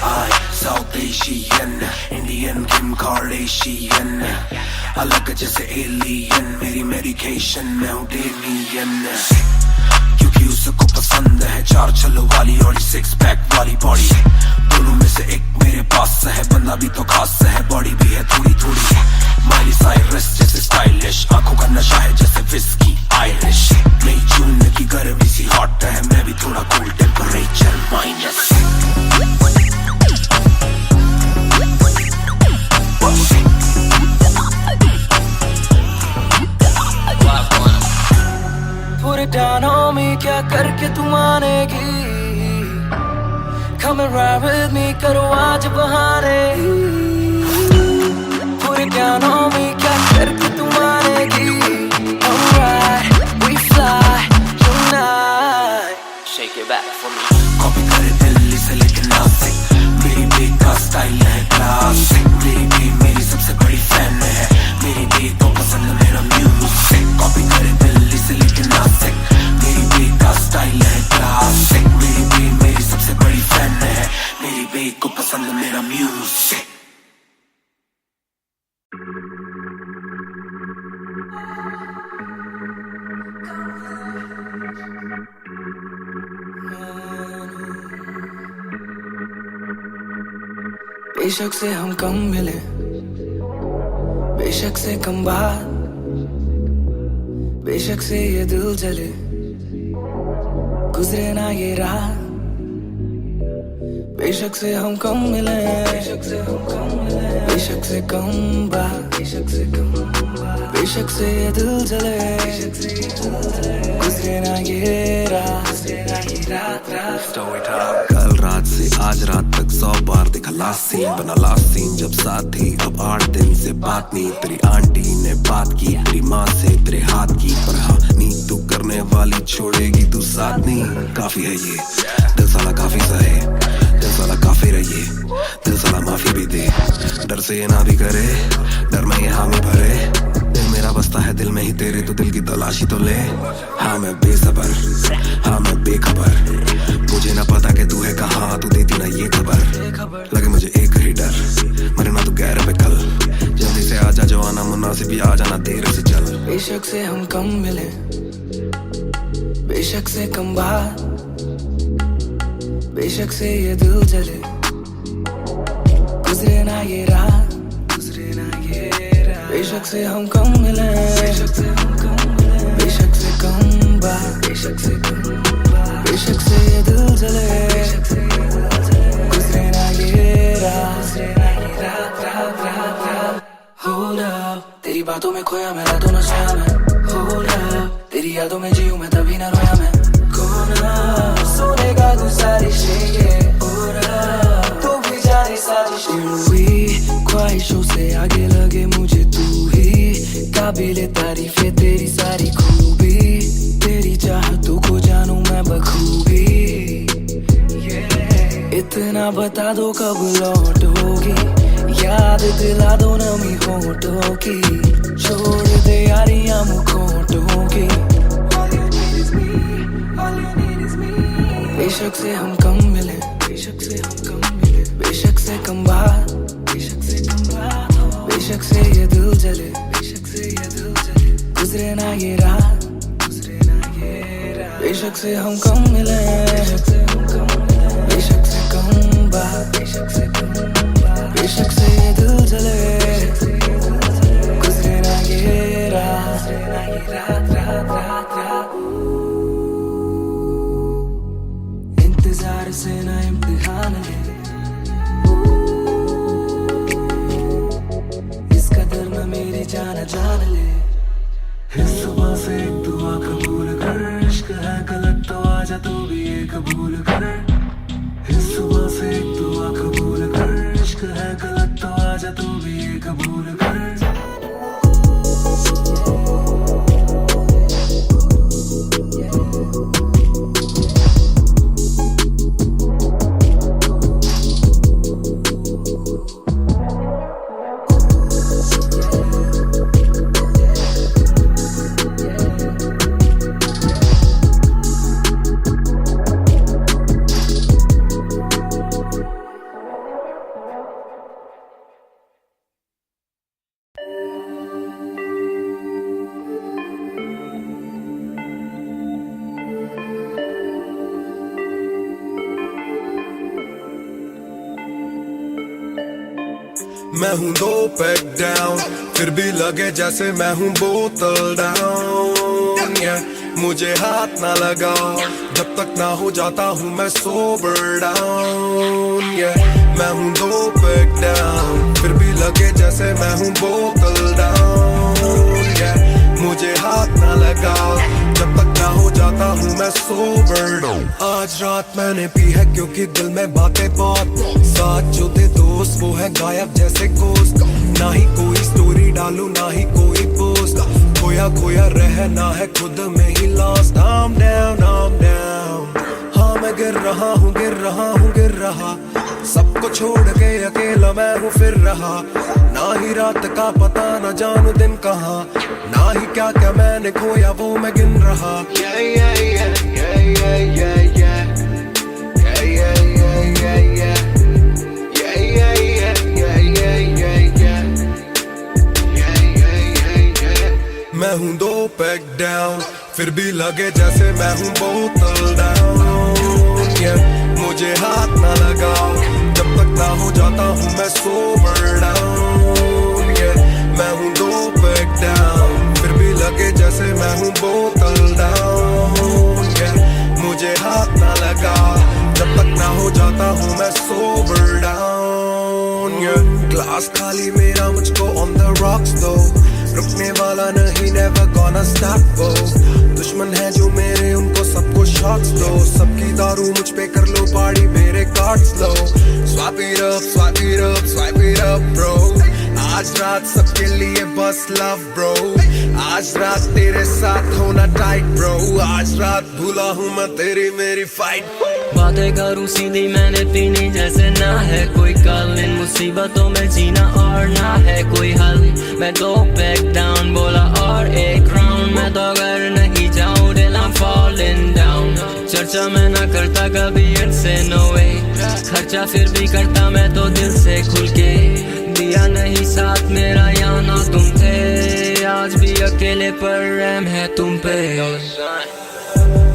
आई साउथ एशियन, इंडियन किम कार्डेशियन, अलग जैसे एलियन, मेरी मेडिकेशन मैं हूँ डेमियन। क्योंकि उसको पसंद है चार छल्लों वाली और 6 पैक वाली बॉडी। दोनों में से एक मेरे पास है, बंदा भी तो खास है, बॉडी भी है थोड़ी थोड़ी। माइली साइरस जैसे स्टाइलिश, आंखों का नशा है जैसे विस्की आयरिश। मई जून की गर्मी सी हॉट है, मैं भी थोड़ा cool temperature minus. Put it down on me, क्या करके तू मानेगी? Come and ride with me, करो आज बहाने। Put it down on me, क्या करके तू मानेगी? Alright, we fly tonight. Shake it back for me. Copy करे दिल्ली से लेके नासिक, मेरी बेट का स्टाइल है क्लासिक। मेरी बेट मेरी सबसे बड़ी फैन है, मेरी बेट को पसंद मेरा म्यूजिक। कॉपी करे दिल्ली से लेके नासिक, मेरी बेट का स्टाइल है क्लासिक। मेरी बेट मेरी सबसे बड़ी फैन है, मेरी बेट को पसंद मेरा म्यूजिक। बेशक से हम कम मिले, बेशक से कम बात, बेशक से ये दिल जले, गुजरे ना ये रात। बेशक से हम कम मिले, बेशक से हम कम मिले, बेशक से कम बात, बेशक से कम बात, बेशक से ये दिल जले, गुजरे ना ये रात, कल रात से आज रात तक 100 बार देखा लास्ट सीन, बना लास्ट सीन जब साथ थी। अब 8 दिन से बात नहीं, तेरी आंटी ने बात की, तेरी माँ से तेरे हाथ की। पर हाँ नींद तू करने वाली छोड़ेगी तू साथ नहीं। काफी है ये दिल साला, काफी सहे दिल साला, काफी रहिए दिल साला, माफी भी दे। डर से ये ना भी करे, डर में ये हामी भरे। दिल मेरा बसता है दिल में ही तेरे, तो दिल की तलाशी तो ले। हाँ मैं बेसबर, हाँ मैं बेखबर, मुझे ना पता कि तू है कहाँ, तू देती ना ये खबर। लगे मुझे एक ही डर, मरे ना तू गैर पे कल। जल्दी से आजा जो आना मुनासिब, आ जाना देर से चल। बेशक से हम कम मिले, बेशक से कम बात, बेशक से ये दिल जले, गुजरे ना ये रात, गुजरे ना ये रात। बेशक से हम कम मिले, बेशक से हम कम मिले, बेशक से कम बात, बेशक से कम बात, बेशक से ये दिल जले, गुजरे ना ये रात, गुजरे ना ये रात, रात, रात, रात। Hold up, तेरी बातों में खोया मैं, रातों न सोया मैं। Hold up, तेरी यादों में जीऊं मैं, तभी ना रोया मैं। कौन सोने करेगा गुजारिश ये तू भी जाने साजिश हुई ख्वाहिशों से आगे लगे मुझे तू ही काबिले तारीफ है तेरी सारी खूबी तेरी चाहतों को जानूं मैं बखूबी इतना बता दो कब लौटोगी याद दिला दो नमी होठों की छोड़ दे यारियां मुखोटों की बेशक से हम कम मिले बेशक से हम कम मिले बेशक से कम बात बेशक से कम बात बेशक से ये दिल जले बेशक से ये दिल जले गुजरे ना ये रात गुजरे ना ये रात बेशक से हम कम मिले बेशक से हम कम मिले बेशक से कम बात बेशक से कम बात बेशक से ये दिल जले गुजरे ना ये रात रात रात रात रात इंतजार से ना इम्तिहान ले इस कदर न मेरी जान जान ले इस सुबह से एक दुआ कबूल कर इश्क है गलत तो आजा तू भी ये कबूल कर इस सुबह से एक दुआ कबूल कर इश्क है गलत तो आजा तू भी ये कबूल कर मैं हूँ 2 पैक डाउन फिर भी लगे जैसे मैं हूँ बोतल डाउन मुझे हाथ ना लगाओ जब तक ना हो जाता हूँ मैं सोबर डाउन मैं हूँ 2 पैक डाउन फिर भी लगे जैसे मैं हूँ बोतल डाउन मुझे हाथ ना लगाओ जब तक ना हो जाता हूँ मैं सोबर डाउन आज रात मैंने पी है क्योंकि दिल में बातें बहुत साथ जो थे दोस्त वो है गायब जैसे गोश्त ना ही कोई स्टोरी डालूं ना ही कोई पोस्ट खोया खोया रहना है खुद में ही लॉस्ट I'm down हाँ मैं गिर रहा हूँ गिर रहा हूँ गिर रहा सबको छोड़ के अकेला मैं हूँ फिर रहा ना ही रात का पता न जानू दिन कहाँ ना ही क्या क्या मैंने खोया वो मैं गिन रहा मैं हूँ 2 पैक डाउन फिर भी लगे जैसे मैं हूँ बोतल डाउन मुझे हाथ ना लगाओ जब तक ना हो जाता हूँ मैं सोबर डाउन मैं हूँ 2 पैक डाउन फिर भी लगे जैसे मैं हूँ बोतल डाउन मुझे हाथ ना लगाओ जब तक ना हो जाता हूँ मैं सोबर डाउन ग्लास खाली मेरा मुझको ऑन द रॉक्स दो रुकने वाला नहीं never gonna stop वो दुश्मन है जो मेरे उनको सबको शॉट्स दो सबकी दारू मुझ पे कर लो पार्टी मेरे cards low swap it up swipe it up swipe it up bro आज रात सबके लिए बस लव ब्रो आज रात तेरे साथ होना टाइट ब्रो आज रात भूला हूँ मैं तेरी मेरी फाइट बातें करूँ सीधी मैंने पीनी जैसे ना है कोई कल इन मुसीबतों में जीना और ना है कोई हल मैं 2 पैक डाउन बोला और एक राउंड मैं तो अगर नहीं जाऊँ दिल I'm falling down चर्चा मैं ना करता कभी इनसे no way खर्चा फिर भी करता मैं तो दिल से खुल के दिया नहीं साथ मेरा यहाँ ना तुम थे आज भी अकेले पर रहम है तुम पे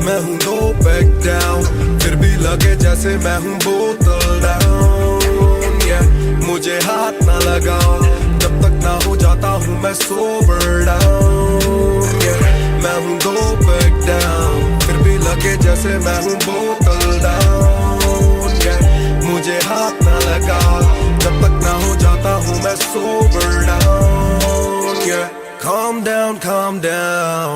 मैं हूँ 2 पैक डाउन फिर भी लगे जैसे मैं हूँ बोतल डाउन मुझे हाथ ना लगाओ जब तक ना हो जाता हूँ मैं सोबर डाउन मैं हूँ 2 पैक डाउन फिर भी लगे जैसे मैं हूँ बोतल डाउन मुझे हाथ ना लगाओ जब तक ना हो जाता हूँ मैं सोबर डाउन calm down